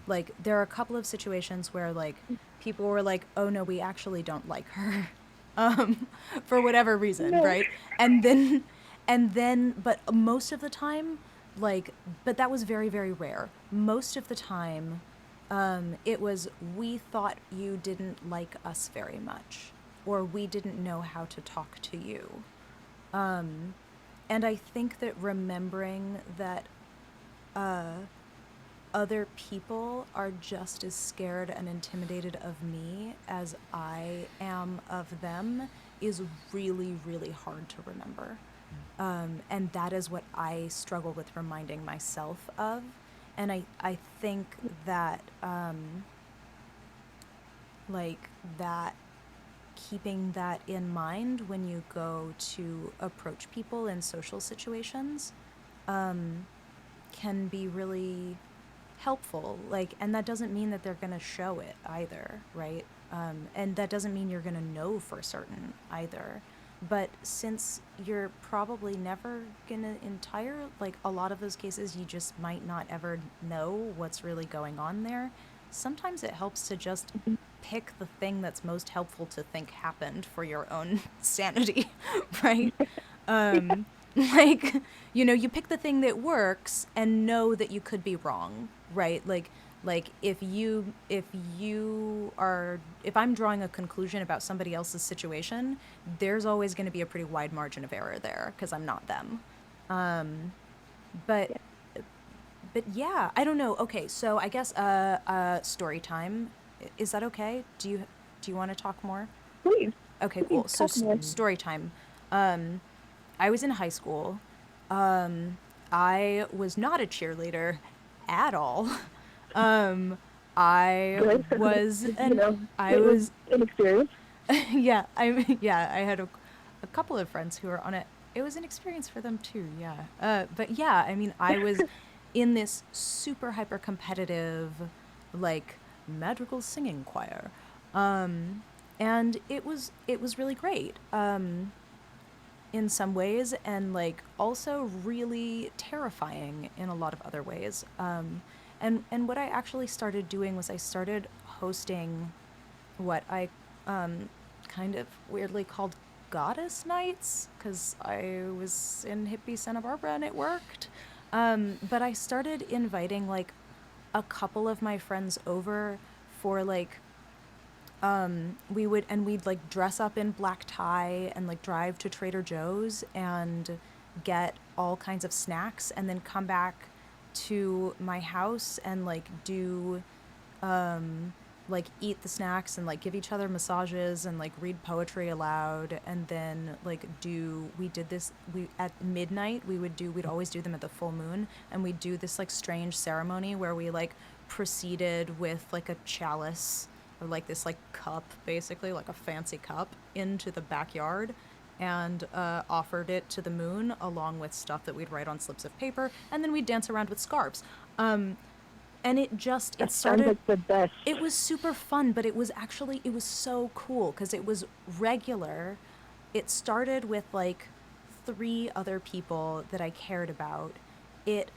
Speaker 2: Like there are a couple of situations where like people were like, oh no, we actually don't like her, for whatever reason, right? And then, but most of the time, like, but that was very, very rare. Most of the time, it was, we thought you didn't like us very much, or we didn't know how to talk to you. And I think that remembering that other people are just as scared and intimidated of me as I am of them is really, really hard to remember. And that is what I struggle with reminding myself of. And I think that, like, that keeping that in mind when you go to approach people in social situations can be really helpful. Like, and that doesn't mean that they're going to show it either, right? And that doesn't mean you're going to know for certain either. But since you're probably never gonna like a lot of those cases, you just might not ever know what's really going on there. Sometimes it helps to just pick the thing that's most helpful to think happened for your own sanity, right? Like, you know, you pick the thing that works and know that you could be wrong, right? Like if I'm drawing a conclusion about somebody else's situation, there's always going to be a pretty wide margin of error there because I'm not them. But yeah, I don't know. Okay, so I guess story time. Is that okay? Do you want to talk more?
Speaker 4: Please.
Speaker 2: Okay, cool. So story time. I was in high school. I was not a cheerleader at all. I was
Speaker 4: inexperienced.
Speaker 2: I had a couple of friends who were on it. It was an experience for them too, yeah. But yeah, I mean, I was in this super hyper competitive, like, magical singing choir, and it was really great. In some ways, and like also really terrifying in a lot of other ways. And what I actually started doing was I started hosting what I kind of weirdly called goddess nights, because I was in hippie Santa Barbara and it worked. But I started inviting like a couple of my friends over for like we'd like dress up in black tie and like drive to Trader Joe's and get all kinds of snacks and then come back to my house and like do like eat the snacks and like give each other massages and like read poetry aloud, and then like we did this, we at midnight we'd always do them at the full moon, and we'd do this like strange ceremony where we like proceeded with like a chalice or like this like cup, basically like a fancy cup, into the backyard and offered it to the moon along with stuff that we'd write on slips of paper, and then we'd dance around with scarves. And it
Speaker 4: That
Speaker 2: started,
Speaker 4: sounds like the best.
Speaker 2: it was super fun, but it was so cool because it was regular. It started with like 3 other people that I cared about. It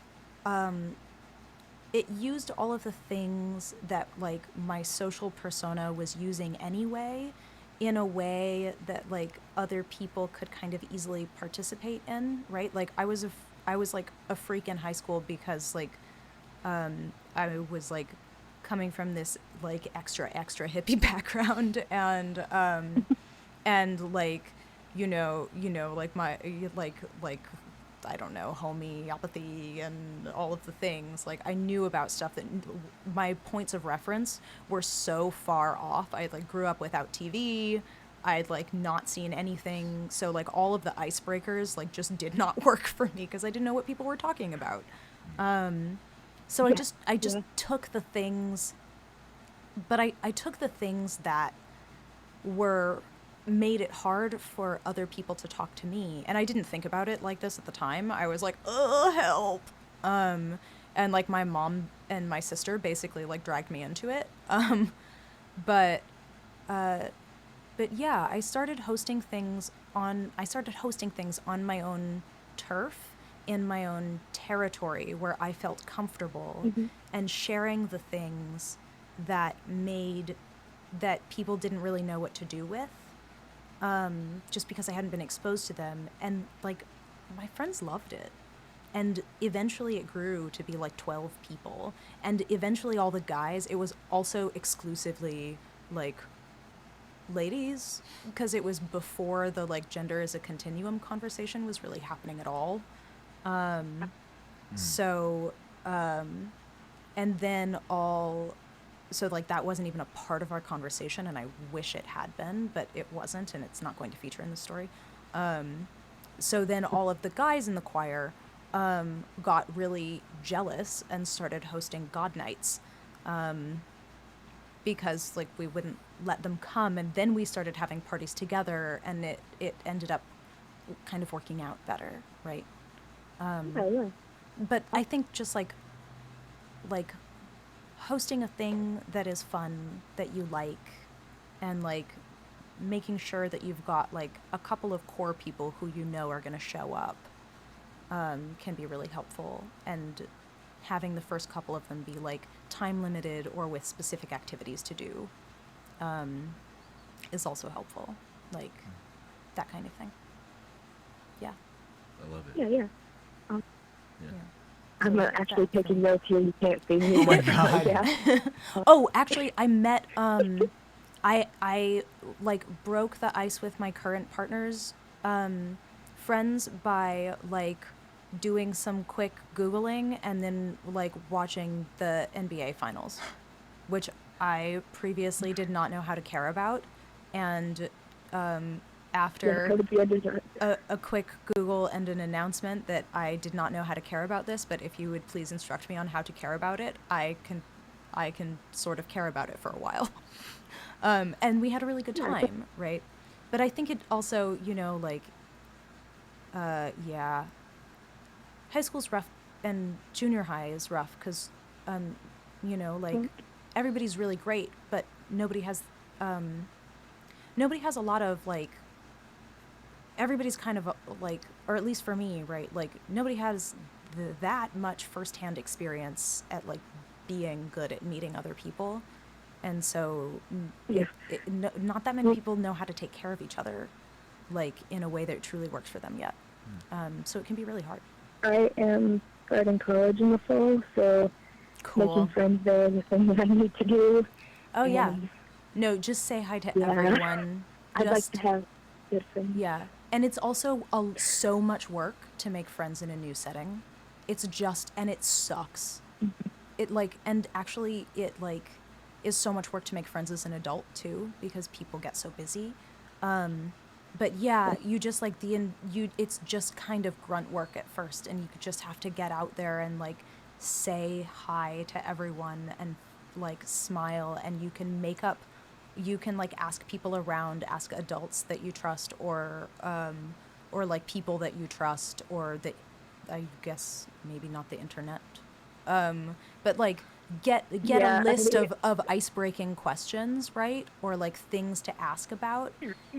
Speaker 2: it used all of the things that like my social persona was using anyway, in a way that like other people could kind of easily participate in, right? Like I was like a freak in high school because like I was like coming from this like extra hippie background, and like like my like I don't know, homeopathy and all of the things. Like I knew about stuff that my points of reference were so far off. I like grew up without TV. I'd like not seen anything, so like all of the icebreakers like just did not work for me because I didn't know what people were talking about. So I just took the things, but I took the things that were made it hard for other people to talk to me, and I didn't think about it like this at the time. I was like, oh help, and like my mom and my sister basically like dragged me into it. But yeah, I started hosting things on my own turf, in my own territory where I felt comfortable, and sharing the things that people didn't really know what to do with, just because I hadn't been exposed to them. And like my friends loved it. And eventually it grew to be like 12 people. And eventually all the guys, it was also exclusively like ladies, because it was before the like gender is a continuum conversation was really happening at all. So, and then so like that wasn't even a part of our conversation, and I wish it had been, but it wasn't, and it's not going to feature in the story. So then all of the guys in the choir got really jealous and started hosting God nights, because like we wouldn't let them come, and then we started having parties together, and it ended up kind of working out better, right?
Speaker 4: Yeah.
Speaker 2: But I think just like hosting a thing that is fun, that you like, and like making sure that you've got like a couple of core people who you know are going to show up, can be really helpful. And having the first couple of them be like time limited or with specific activities to do, is also helpful. Like that kind of thing. Yeah.
Speaker 1: I love it.
Speaker 4: Yeah.
Speaker 1: Yeah.
Speaker 4: I'm actually taking notes here. You can't see me.
Speaker 1: Oh my God.
Speaker 4: Yeah.
Speaker 2: Oh, actually, I met, I like broke the ice with my current partner's friends by like doing some quick Googling and then like watching the NBA finals, which I previously did not know how to care about. And after a quick Google and an announcement that I did not know how to care about this, but if you would please instruct me on how to care about it, I can sort of care about it for a while. And we had a really good time, right? but I think it also, like, yeah, high school's rough and junior high is rough because, like, everybody's really great, but nobody has a lot of, like, everybody's kind of like, or at least for me, right? Like, nobody has that much firsthand experience at, like, being good at meeting other people. And so not that many people know how to take care of each other, like, in a way that truly works for them yet. So it can be really hard.
Speaker 4: I am starting college in the fall, so making
Speaker 2: Cool.
Speaker 4: friends there is the thing that I need to do.
Speaker 2: Oh, yeah.
Speaker 4: And
Speaker 2: No, just say hi to
Speaker 4: Yeah.
Speaker 2: everyone.
Speaker 4: I'd like to have good friends.
Speaker 2: Yeah. And it's also so much work to make friends in a new setting. And it sucks. It, like, and actually it, like, is so much work to make friends as an adult too, because people get so busy. But yeah, you just, like, it's just kind of grunt work at first, and you just have to get out there and, like, say hi to everyone and, like, smile, and you can like ask people around, ask adults that you trust, or like people that you trust, or that, I guess maybe not the internet, but, like, get
Speaker 4: Yeah,
Speaker 2: a list
Speaker 4: I-
Speaker 2: of ice-breaking questions, right? Or, like, things to ask about,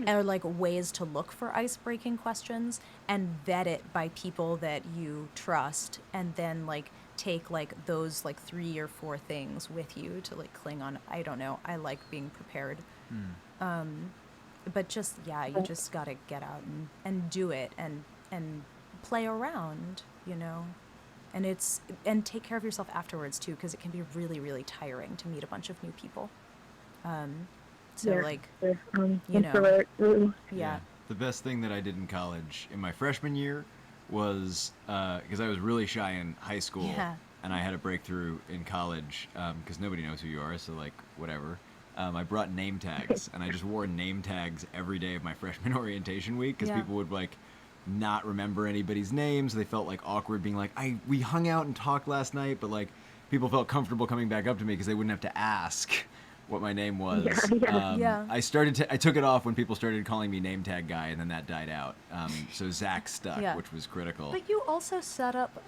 Speaker 2: or, like, ways to look for ice-breaking questions, and vet it by people that you trust, and then, like, take, like, those, like, 3 or 4 things with you to, like, cling on. I don't know. I like being prepared. But just, yeah, you just gotta get out and do it, and play around, and take care of yourself afterwards too, because it can be really, really tiring to meet a bunch of new people. So,
Speaker 4: Yeah,
Speaker 2: like,
Speaker 4: introvert.
Speaker 2: yeah.
Speaker 1: The best thing that I did in college in my freshman year was because I was really shy in high school,
Speaker 2: Yeah.
Speaker 1: and I had a breakthrough in college because nobody knows who you are, so, like, whatever. I brought name tags, and I just wore name tags every day of my freshman orientation week because
Speaker 2: Yeah.
Speaker 1: people would, like, not remember anybody's names. They felt, like, awkward being like, we hung out and talked last night, but, like, people felt comfortable coming back up to me because they wouldn't have to ask what my name was.
Speaker 2: Yeah.
Speaker 1: I took it off when people started calling me name tag guy, and then that died out. So Zach stuck,
Speaker 2: Yeah.
Speaker 1: which was critical.
Speaker 2: But you also set up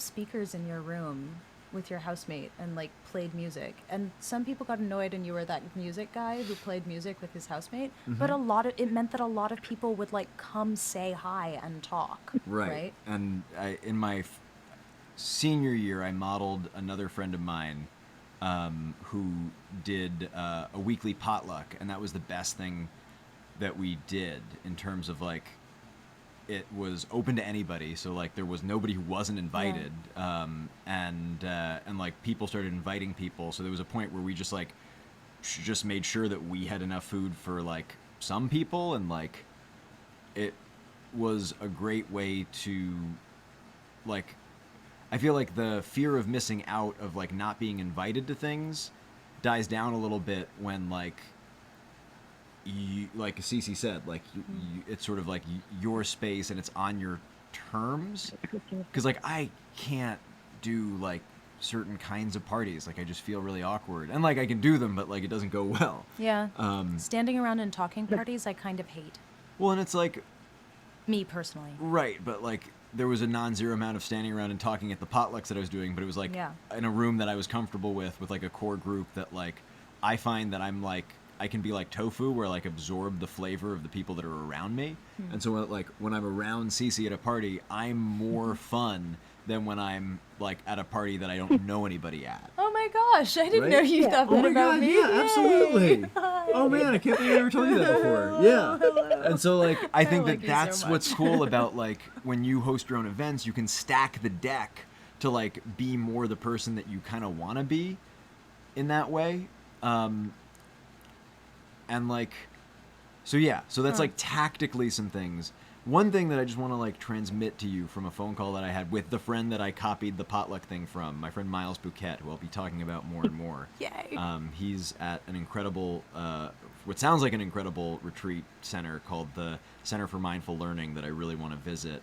Speaker 2: speakers in your room with your housemate and, like, played music. And some people got annoyed, and you were that music guy who played music with his housemate. But it meant that a lot of people would, like, come say hi and talk. Right?
Speaker 1: And in my senior year, I modeled another friend of mine who did a weekly potluck, and that was the best thing that we did in terms of, like, it was open to anybody, so, like, there was nobody who wasn't invited, and like, people started inviting people, so there was a point where we just, like, just made sure that we had enough food for, like, some people, and, like, it was a great way to, like, I feel like the fear of missing out, of, like, not being invited to things dies down a little bit when, like, like Cece said, like, it's sort of like your space and it's on your terms. Because, like, I can't do, like, certain kinds of parties. Like, I just feel really awkward. And, like, I can do them, but, like, it doesn't go well.
Speaker 2: Yeah. Standing around and talking parties, I kind of hate.
Speaker 1: Well, and it's like...
Speaker 2: Me, personally.
Speaker 1: Right, but, like, there was a non-zero amount of standing around and talking at the potlucks that I was doing, but it was, like, in a room that I was comfortable with, like, a core group that, like, I find that I'm, like, I can be like tofu, where I, like, absorb the flavor of the people that are around me. And so, like, when I'm around Cece at a party, I'm more fun than when I'm, like, at a party that I don't know anybody at.
Speaker 2: Oh my gosh, I didn't
Speaker 1: Right?
Speaker 2: know you thought that about me.
Speaker 1: Yeah, absolutely. Oh man, I can't believe I ever told you that before. Yeah. And so, like, I think
Speaker 2: like
Speaker 1: that
Speaker 2: you so
Speaker 1: that's
Speaker 2: much.
Speaker 1: what's cool about, like, when you host your own events, you can stack the deck to, like, be more the person that you kind of want to be in that way. And, like, so yeah, so that's, like, tactically some things. One thing that I just want to, like, transmit to you from a phone call that I had with the friend that I copied the potluck thing from, my friend Miles Bouquet, who I'll be talking about more and more.
Speaker 2: Yay.
Speaker 1: He's at an incredible, what sounds like an incredible retreat center called the Center for Mindful Learning that I really want to visit,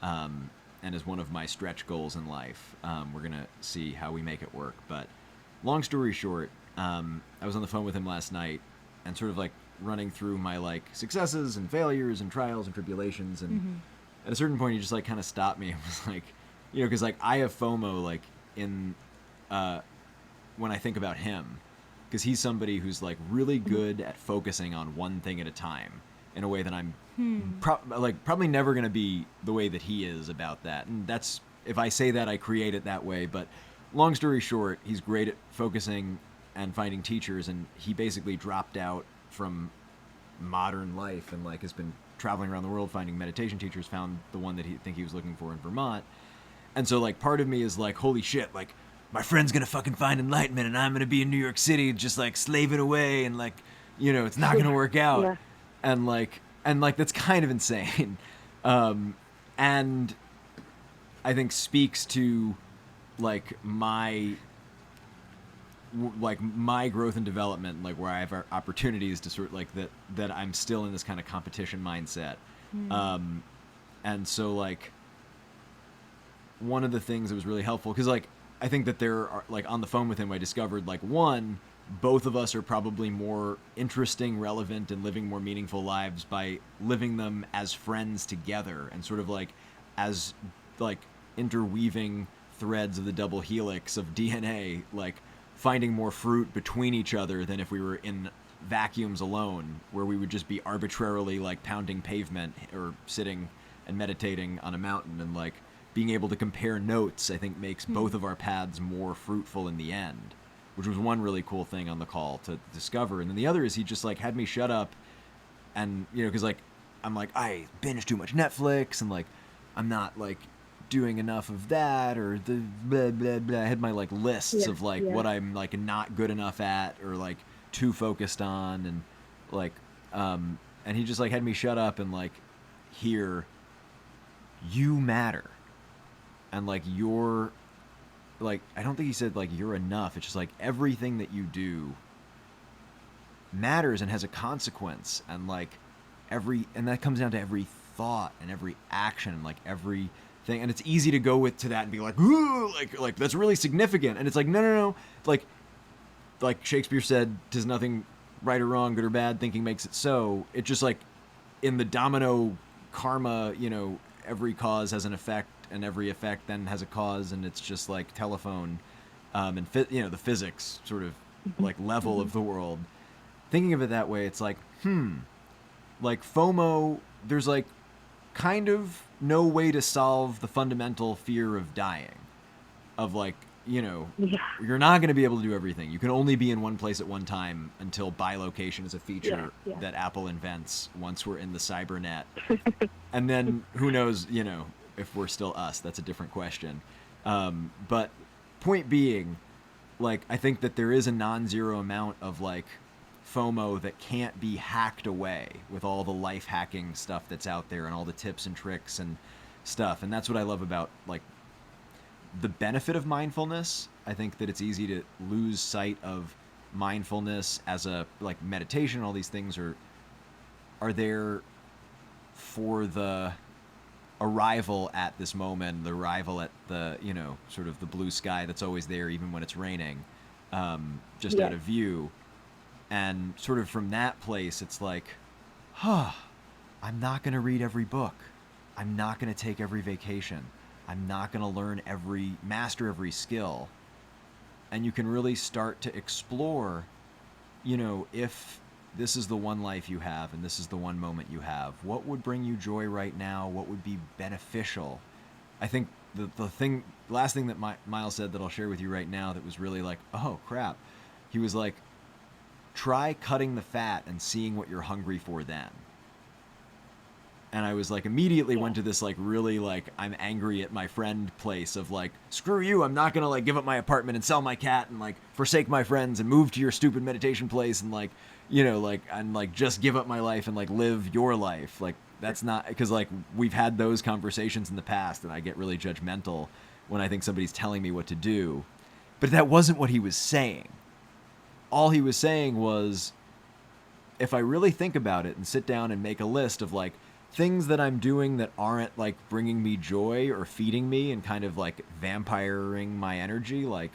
Speaker 1: and is one of my stretch goals in life. We're going to see how we make it work. But long story short, I was on the phone with him last night, and sort of, like, running through my like successes and failures and trials and tribulations, and at a certain point he just like kind of stopped me and was like, you know, because like I have FOMO like in when I think about him, because he's somebody who's like really good at focusing on one thing at a time in a way that I'm probably never going to be the way that he is about that. And that's, if I say that, I create it that way. But long story short, he's great at focusing and finding teachers, and he basically dropped out from modern life and like has been traveling around the world finding meditation teachers, found the one that he was looking for in Vermont. And so like part of me is like, holy shit, like my friend's gonna fucking find enlightenment and I'm gonna be in New York City just like slaving away, and like, you know, it's not gonna work out.
Speaker 3: Yeah.
Speaker 1: And like that's kind of insane. And I think speaks to like my growth and development, like where I have opportunities to sort of like that I'm still in this kind of competition mindset. And so like one of the things that was really helpful, because like I think that there are like on the phone with him I discovered like one, both of us are probably more interesting, relevant, and living more meaningful lives by living them as friends together and sort of like as like interweaving threads of the double helix of DNA, like finding more fruit between each other than if we were in vacuums alone, where we would just be arbitrarily like pounding pavement or sitting and meditating on a mountain. And like being able to compare notes, I think, makes both of our paths more fruitful in the end, which was one really cool thing on the call to discover. And then the other is he just like had me shut up, and you know, because like I'm like, I binge too much Netflix and like I'm not like doing enough of that, or the blah blah blah. I had my like lists of like what I'm like not good enough at or like too focused on, and like and he just like had me shut up and like, here, you matter, and like you're like, I don't think he said like you're enough. It's just like everything that you do matters and has a consequence, and like and that comes down to every thought and every action, like every thing. And it's easy to go with to that and be like, ooh, like that's really significant. And it's like, no. Like Shakespeare said, 'tis nothing right or wrong, good or bad, thinking makes it so. It just like in the domino karma, you know, every cause has an effect and every effect then has a cause, and it's just like telephone and you know, the physics sort of like level of the world. Thinking of it that way, it's like like FOMO, there's like kind of no way to solve the fundamental fear of dying, of like, you know, you're not going to be able to do everything. You can only be in one place at one time until bilocation is a feature that Apple invents once we're in the cybernet. And then who knows, you know, if we're still us. That's a different question. But point being, like, I think that there is a non-zero amount of like FOMO that can't be hacked away with all the life hacking stuff that's out there and all the tips and tricks and stuff. And that's what I love about like the benefit of mindfulness. I think that it's easy to lose sight of mindfulness as a like meditation. All these things are there for the arrival at this moment, the arrival at the, you know, sort of the blue sky that's always there even when it's raining, just out of view. And sort of from that place, it's like, I'm not going to read every book. I'm not going to take every vacation. I'm not going to master every skill. And you can really start to explore, you know, if this is the one life you have and this is the one moment you have, what would bring you joy right now? What would be beneficial? I think the last thing that Miles said that I'll share with you right now that was really like, oh crap. He was like, try cutting the fat and seeing what you're hungry for then. And I was like, immediately went to this like really like, I'm angry at my friend place of like, screw you, I'm not gonna like give up my apartment and sell my cat and like forsake my friends and move to your stupid meditation place and like, you know, like, and like just give up my life and like live your life. Like that's not, because like we've had those conversations in the past and I get really judgmental when I think somebody's telling me what to do. But that wasn't what he was saying. All he was saying was, if I really think about it and sit down and make a list of like things that I'm doing that aren't like bringing me joy or feeding me and kind of like vampiring my energy, like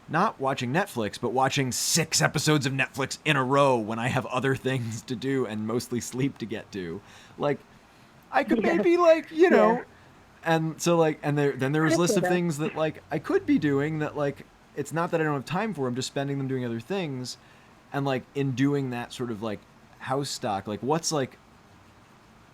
Speaker 1: not watching Netflix, but watching 6 episodes of Netflix in a row when I have other things to do and mostly sleep to get to. Like, I could
Speaker 4: Yeah.
Speaker 1: maybe, like, you know,
Speaker 4: Yeah.
Speaker 1: and so, like, and then there was
Speaker 4: I
Speaker 1: lists
Speaker 4: feel
Speaker 1: of
Speaker 4: that.
Speaker 1: things that, like, I could be doing that, like, it's not that I don't have time for, I'm just spending them doing other things. And, like, in doing that sort of, like, house stock, like, what's, like,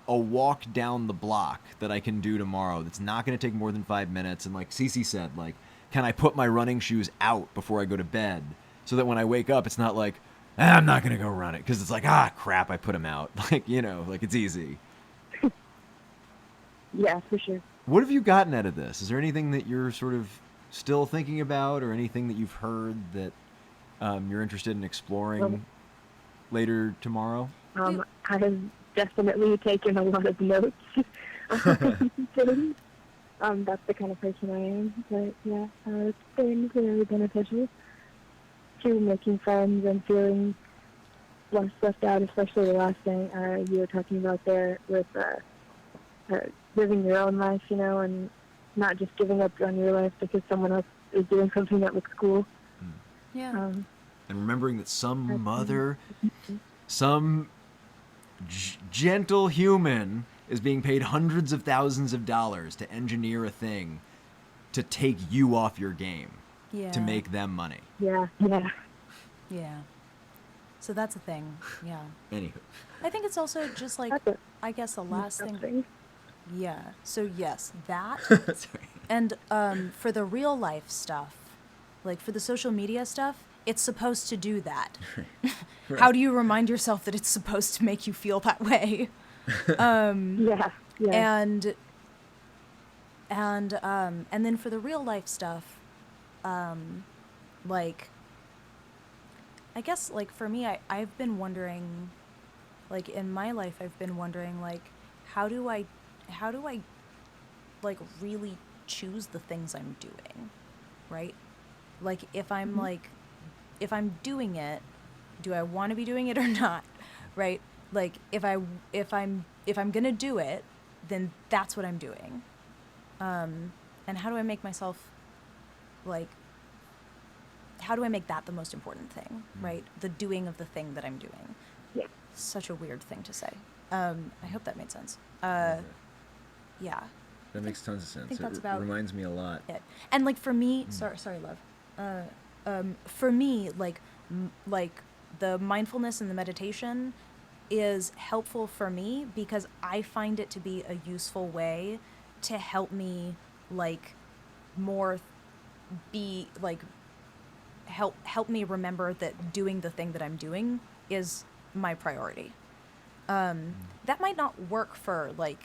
Speaker 1: a walk down the block that I can do tomorrow that's not going to take more than 5 minutes? And like Cece said, like, can I put my running shoes out before I go to bed so that when I wake up, it's not like, I'm not going to go run it, because it's like, crap, I put them out. Like, you know, like, it's easy.
Speaker 4: Yeah, for sure.
Speaker 1: What have you gotten out of this? Is there anything that you're sort of still thinking about, or anything that you've heard that you're interested in exploring later tomorrow?
Speaker 4: I have definitely taken a lot of notes. That's the kind of person I am. But yeah, it's been very beneficial to making friends and feeling less left out, especially the last thing you were talking about there with living your own life, you know, and not just giving up on your life because someone else is doing something that looks cool.
Speaker 2: Yeah.
Speaker 1: And remembering that some mother, some gentle human is being paid hundreds of thousands of dollars to engineer a thing to take you off your game,
Speaker 2: Yeah.
Speaker 1: to make them money.
Speaker 4: Yeah.
Speaker 2: Yeah. So that's a thing. Yeah.
Speaker 1: Anywho.
Speaker 2: I think it's also just like,
Speaker 4: That's it.
Speaker 2: I guess the last thing.
Speaker 4: Something.
Speaker 2: Yeah. So yes, that.
Speaker 1: Sorry.
Speaker 2: And for the real life stuff, like for the social media stuff, it's supposed to do that.
Speaker 1: Right.
Speaker 2: How do you remind yourself that it's supposed to make you feel that way?
Speaker 4: Yeah.
Speaker 2: And then for the real life stuff, like, I guess, like, for me, I've been wondering, like, in my life, I've been wondering, like, how do I, like, really choose the things I'm doing, right? Like, if I'm, like, if I'm doing it, do I want to be doing it or not, right? Like, if I'm gonna do it, then that's what I'm doing. And how do I make myself, like, how do I make that the most important thing, right? The doing of the thing that I'm doing.
Speaker 4: Yeah.
Speaker 2: Such a weird thing to say. I hope that made sense. Yeah.
Speaker 1: That makes tons of sense.
Speaker 2: think that's about
Speaker 1: reminds me a lot.
Speaker 2: It. And like for me, sorry, love. For me, like the mindfulness and the meditation is helpful for me because I find it to be a useful way to help me like more be like help me remember that doing the thing that I'm doing is my priority. That might not work for like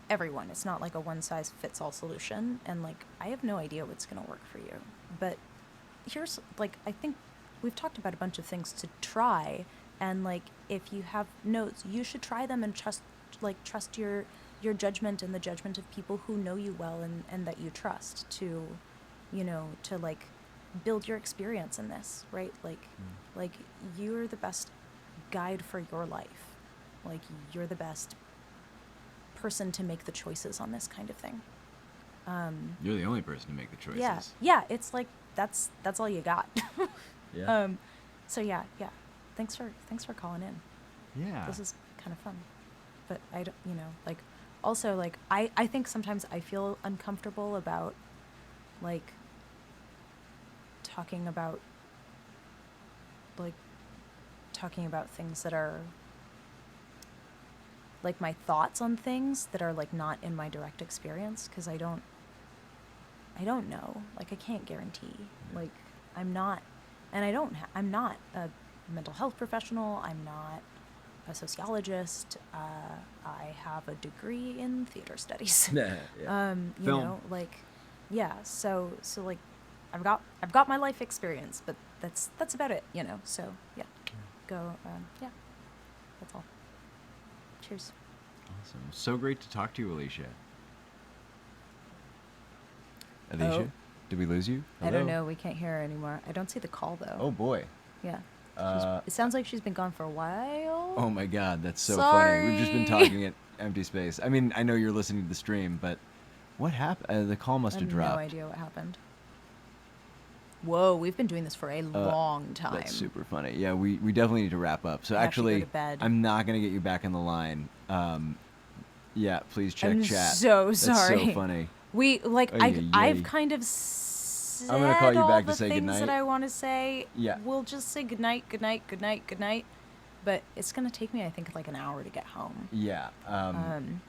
Speaker 2: everyone. It's not like a one size fits all solution, and like I have no idea what's going to work for you. But here's like I think we've talked about a bunch of things to try, and like if you have notes, you should try them and trust your judgment and the judgment of people who know you well and that you trust to, you know, to like build your experience in this, right? Like you're the best guide for your life. Like you're the best person to make the choices on this kind of thing.
Speaker 1: You're the only person to make the choices.
Speaker 2: Yeah. It's like that's all you got.
Speaker 1: Yeah.
Speaker 2: So yeah. Thanks for calling in.
Speaker 1: Yeah.
Speaker 2: This is kind of fun, but I don't, you know, like also like I think sometimes I feel uncomfortable about like talking about things that are like my thoughts on things that are like not in my direct experience, because I don't know, like I can't guarantee, like I'm not a mental health professional, I'm not a sociologist, I have a degree in theater studies.
Speaker 1: Yeah.
Speaker 2: You
Speaker 1: Film.
Speaker 2: know, like yeah, so like I've got my life experience, but that's about it, you know. So yeah, yeah, that's all. Cheers.
Speaker 1: Awesome. So great to talk to you, Alicia. Alicia,
Speaker 2: Oh.
Speaker 1: did we lose you?
Speaker 2: I don't
Speaker 1: Hello?
Speaker 2: know. We can't hear her anymore. I don't see the call though.
Speaker 1: Oh boy.
Speaker 2: Yeah.
Speaker 1: Uh,
Speaker 2: It sounds like she's been gone for a while.
Speaker 1: Oh my God, that's so funny. We've just been
Speaker 2: Sorry.
Speaker 1: talking at empty space. I mean, I know you're listening to the stream, but what happened? The call must
Speaker 2: I
Speaker 1: have
Speaker 2: have
Speaker 1: dropped.
Speaker 2: no idea what happened. Whoa, we've been doing this for a long time.
Speaker 1: That's super funny. Yeah, we definitely need to wrap up. So
Speaker 2: I have to go
Speaker 1: actually,
Speaker 2: to bed.
Speaker 1: I'm not going to get you back in the line. Yeah, please check
Speaker 2: I'm
Speaker 1: chat.
Speaker 2: so
Speaker 1: That's
Speaker 2: sorry.
Speaker 1: so funny.
Speaker 2: We like
Speaker 1: Ay, ay,
Speaker 2: I've
Speaker 1: ay.
Speaker 2: kind of said
Speaker 1: I'm gonna call you
Speaker 2: all
Speaker 1: back to
Speaker 2: the
Speaker 1: say
Speaker 2: things
Speaker 1: goodnight.
Speaker 2: that I want to say.
Speaker 1: Yeah.
Speaker 2: We'll just say goodnight, goodnight, goodnight, goodnight. But it's gonna take me, I think, like an hour to get home.
Speaker 1: Yeah. I'm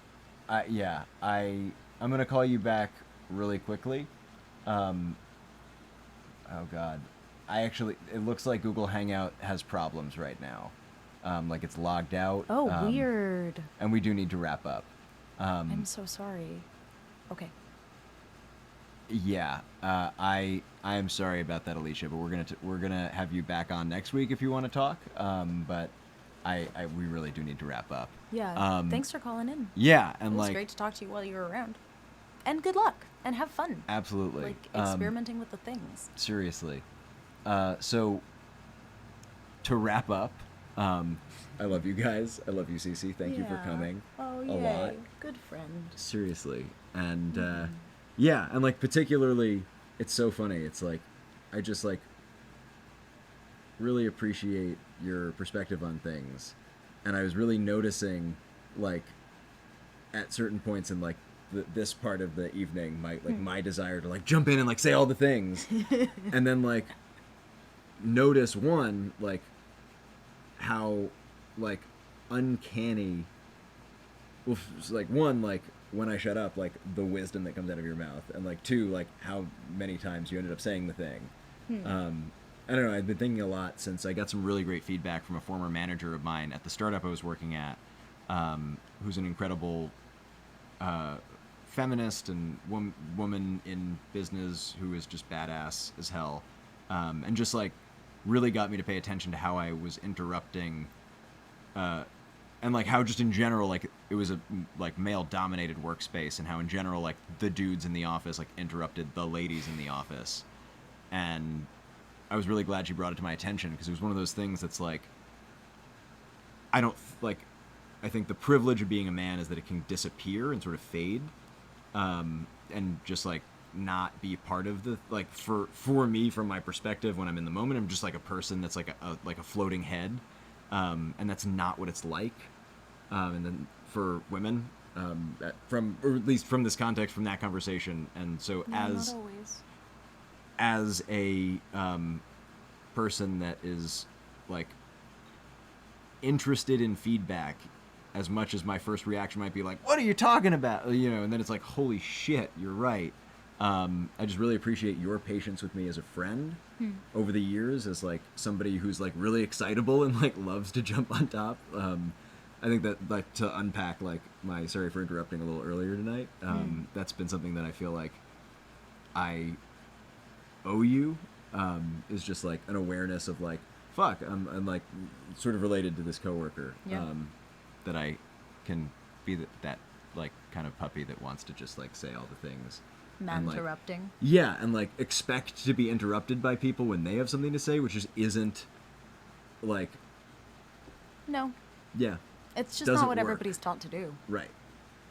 Speaker 1: gonna call you back really quickly. Oh God. It looks like Google Hangout has problems right now. Like it's logged out.
Speaker 2: Oh, weird.
Speaker 1: And we do need to wrap up.
Speaker 2: I'm so sorry. Okay.
Speaker 1: Yeah. I am sorry about that, Alicia, but we're gonna have you back on next week if you want to talk. But we really do need to wrap up.
Speaker 2: Yeah. Thanks for calling in.
Speaker 1: Yeah,
Speaker 2: It
Speaker 1: and
Speaker 2: was
Speaker 1: like
Speaker 2: great to talk to you while you were around. And good luck. And have fun.
Speaker 1: absolutely.
Speaker 2: Like experimenting with the things.
Speaker 1: Seriously. So to wrap up, I love you guys. I love you, Cece. Thank you for
Speaker 2: Yeah.
Speaker 1: coming.
Speaker 2: Oh,
Speaker 1: a
Speaker 2: yay.
Speaker 1: lot.
Speaker 2: Good friend.
Speaker 1: Seriously. And yeah, and like particularly, it's so funny. It's like I just like really appreciate your perspective on things, and I was really noticing like at certain points in like this part of the evening, my desire to like jump in and like say all the things, and then like notice one like how like uncanny. Well, like one like when I shut up, like the wisdom that comes out of your mouth, and like two, like how many times you ended up saying the thing. I don't know. I've been thinking a lot since I got some really great feedback from a former manager of mine at the startup I was working at, who's an incredible feminist and woman in business who is just badass as hell, and just like really got me to pay attention to how I was interrupting, and like how just in general like it was a like male dominated workspace, and how in general like the dudes in the office like interrupted the ladies in the office, and I was really glad she brought it to my attention because it was one of those things that's like I think the privilege of being a man is that it can disappear and sort of fade, and just like not be part of the like for me from my perspective when I'm in the moment I'm just like a person that's like a floating head, and that's not what it's like, and then for women, from or at least from this context from that conversation, and so
Speaker 2: No, not always.
Speaker 1: as a person that is like interested in feedback as much as my first reaction might be like, what are you talking about, and then it's like, holy shit, you're right. I just really appreciate your patience with me as a friend over the years, as like somebody who's like really excitable and like loves to jump on top. I think that like to unpack like my sorry for interrupting a little earlier tonight, that's been something that I feel like I owe you, is just like an awareness of like fuck, I'm like sort of related to this coworker,
Speaker 2: Yeah.
Speaker 1: that I can be that like kind of puppy that wants to just like say all the things. And, like,
Speaker 2: Man-interrupting.
Speaker 1: yeah, and like expect to be interrupted by people when they have something to say, which just isn't like
Speaker 2: No.
Speaker 1: yeah,
Speaker 2: It's just
Speaker 1: doesn't
Speaker 2: not what
Speaker 1: work.
Speaker 2: everybody's taught to do.
Speaker 1: right.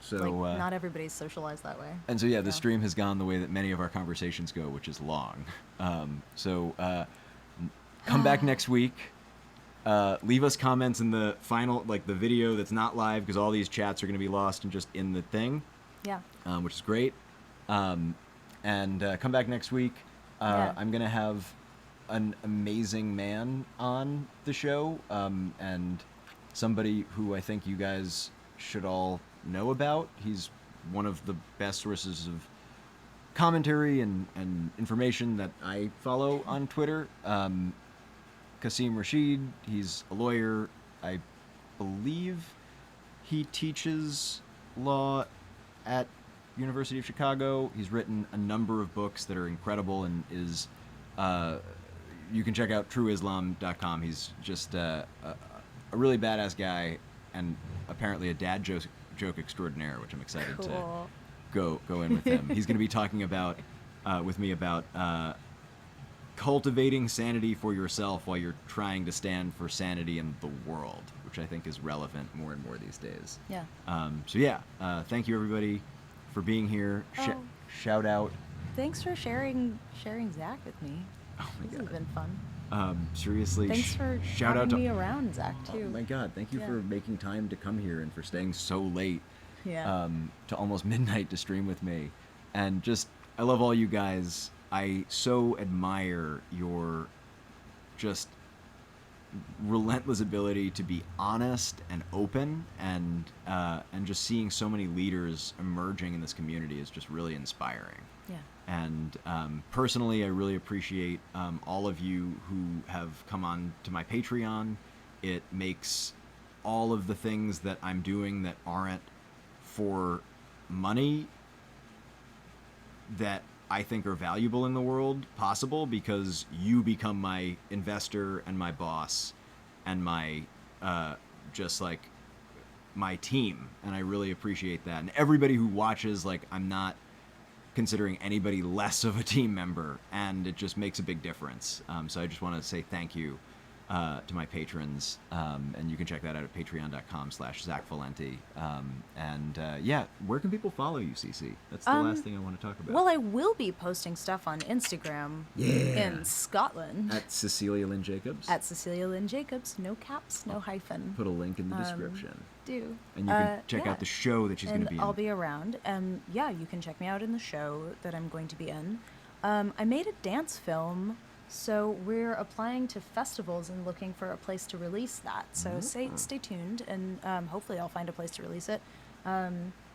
Speaker 1: So
Speaker 2: Like, not everybody's socialized that way.
Speaker 1: and so yeah, the
Speaker 2: Yeah.
Speaker 1: stream has gone the way that many of our conversations go, which is long. Come back next week. Leave us comments in the final, like the video that's not live, because all these chats are going to be lost and just in the thing,
Speaker 2: Yeah.
Speaker 1: which is great. And come back next week.
Speaker 2: Yeah.
Speaker 1: I'm going to have an amazing man on the show, and somebody who I think you guys should all know about. He's one of the best sources of commentary and information that I follow on Twitter. Qasim Rashid, he's a lawyer. I believe he teaches law at University of Chicago. He's written a number of books that are incredible, and is you can check out trueislam.com. He's just a really badass guy, and apparently a dad joke extraordinaire, which I'm excited
Speaker 2: Cool.
Speaker 1: to go in with him. He's going to be talking about with me about cultivating sanity for yourself while you're trying to stand for sanity in the world, which I think is relevant more and more these days.
Speaker 2: Yeah.
Speaker 1: So yeah, thank you everybody for being here.
Speaker 2: Oh.
Speaker 1: Shout out.
Speaker 2: Thanks for sharing Zach with me.
Speaker 1: Oh my
Speaker 2: This
Speaker 1: god.
Speaker 2: has been fun.
Speaker 1: Seriously,
Speaker 2: Thanks for
Speaker 1: shout out
Speaker 2: having
Speaker 1: to
Speaker 2: me around, Zach,
Speaker 1: Oh
Speaker 2: too.
Speaker 1: my god, thank you
Speaker 2: Yeah.
Speaker 1: for making time to come here and for staying so late.
Speaker 2: Yeah.
Speaker 1: To almost midnight to stream with me. And just, I love all you guys. I so admire your just relentless ability to be honest and open, and just seeing so many leaders emerging in this community is just really inspiring.
Speaker 2: Yeah.
Speaker 1: And personally, I really appreciate all of you who have come on to my Patreon. It makes all of the things that I'm doing that aren't for money that I think are valuable in the world possible, because you become my investor and my boss and my just like my team, and I really appreciate that. And everybody who watches, like, I'm not considering anybody less of a team member, and it just makes a big difference. So I just want to say thank you to my patrons, and you can check that out at patreon.com/Zach Valenti. Yeah, where can people follow you, Cece? That's the last thing I want to talk about.
Speaker 2: Well, I will be posting stuff on Instagram in Scotland.
Speaker 1: At Cecilia Lynn-Jacobs.
Speaker 2: At Cecilia Lynn-Jacobs. No caps, no hyphen.
Speaker 1: Put a link in the description.
Speaker 2: Do.
Speaker 1: And you can check
Speaker 2: yeah.
Speaker 1: out the show that she's going to be in.
Speaker 2: I'll be around. And yeah, you can check me out in the show that I'm going to be in. I made a dance film, so we're applying to festivals and looking for a place to release that. So stay tuned, and hopefully I'll find a place to release it.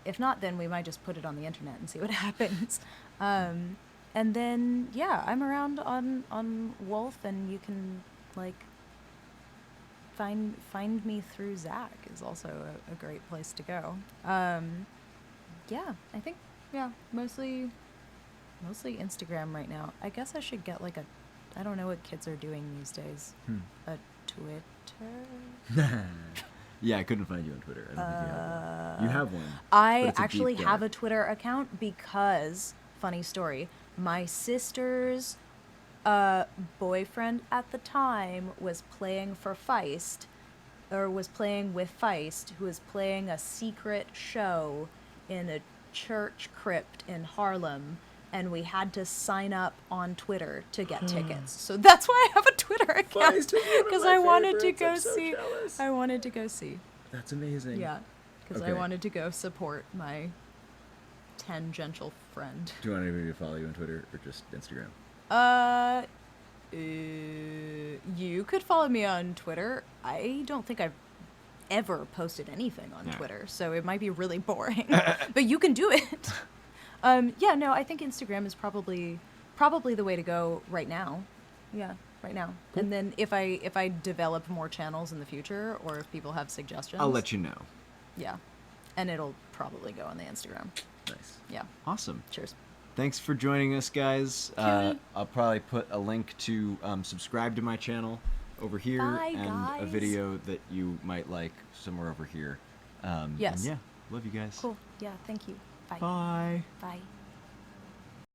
Speaker 2: If not, then we might just put it on the internet and see what happens. And then, yeah, I'm around on Wolf, and you can, like, find me through Zach is also a great place to go. Yeah, I think, yeah, mostly Instagram right now. I guess I should get, like, I don't know what kids are doing these days. A Twitter?
Speaker 1: Yeah, I couldn't find you on Twitter. I don't think you have one. You have one.
Speaker 2: I
Speaker 1: but it's a
Speaker 2: actually
Speaker 1: deep
Speaker 2: have
Speaker 1: dark.
Speaker 2: a Twitter account because, funny story, my sister's boyfriend at the time was playing for Feist, or was playing with Feist, who was playing a secret show in a church crypt in Harlem, and we had to sign up on Twitter to get tickets. So that's why I have a Twitter account,
Speaker 1: Feist is one of
Speaker 2: because
Speaker 1: my
Speaker 2: I wanted to
Speaker 1: favorites.
Speaker 2: go
Speaker 1: I'm so
Speaker 2: see.
Speaker 1: jealous.
Speaker 2: I wanted to go see.
Speaker 1: That's amazing.
Speaker 2: Yeah, because I
Speaker 1: Okay.
Speaker 2: wanted to go support my tangential friend.
Speaker 1: Do you want anybody to follow you on Twitter or just Instagram?
Speaker 2: You could follow me on Twitter. I don't think I've ever posted anything on
Speaker 1: Yeah.
Speaker 2: Twitter, so it might be really boring. But you can do it. Yeah, no, I think Instagram is probably the way to go right now. Yeah, right now.
Speaker 1: Cool.
Speaker 2: And then if I develop more channels in the future, or if people have suggestions,
Speaker 1: I'll let you know.
Speaker 2: Yeah, and it'll probably go on the Instagram.
Speaker 1: Nice.
Speaker 2: Yeah.
Speaker 1: Awesome.
Speaker 2: Cheers.
Speaker 1: Thanks for joining us, guys.
Speaker 2: Cheery.
Speaker 1: I'll probably put a link to subscribe to my channel over here,
Speaker 2: Bye,
Speaker 1: and a
Speaker 2: guys.
Speaker 1: video that you might like somewhere over here.
Speaker 2: Yes.
Speaker 1: And yeah, love you guys.
Speaker 2: Cool. Yeah. Thank you. Bye.
Speaker 1: Bye.
Speaker 2: Bye.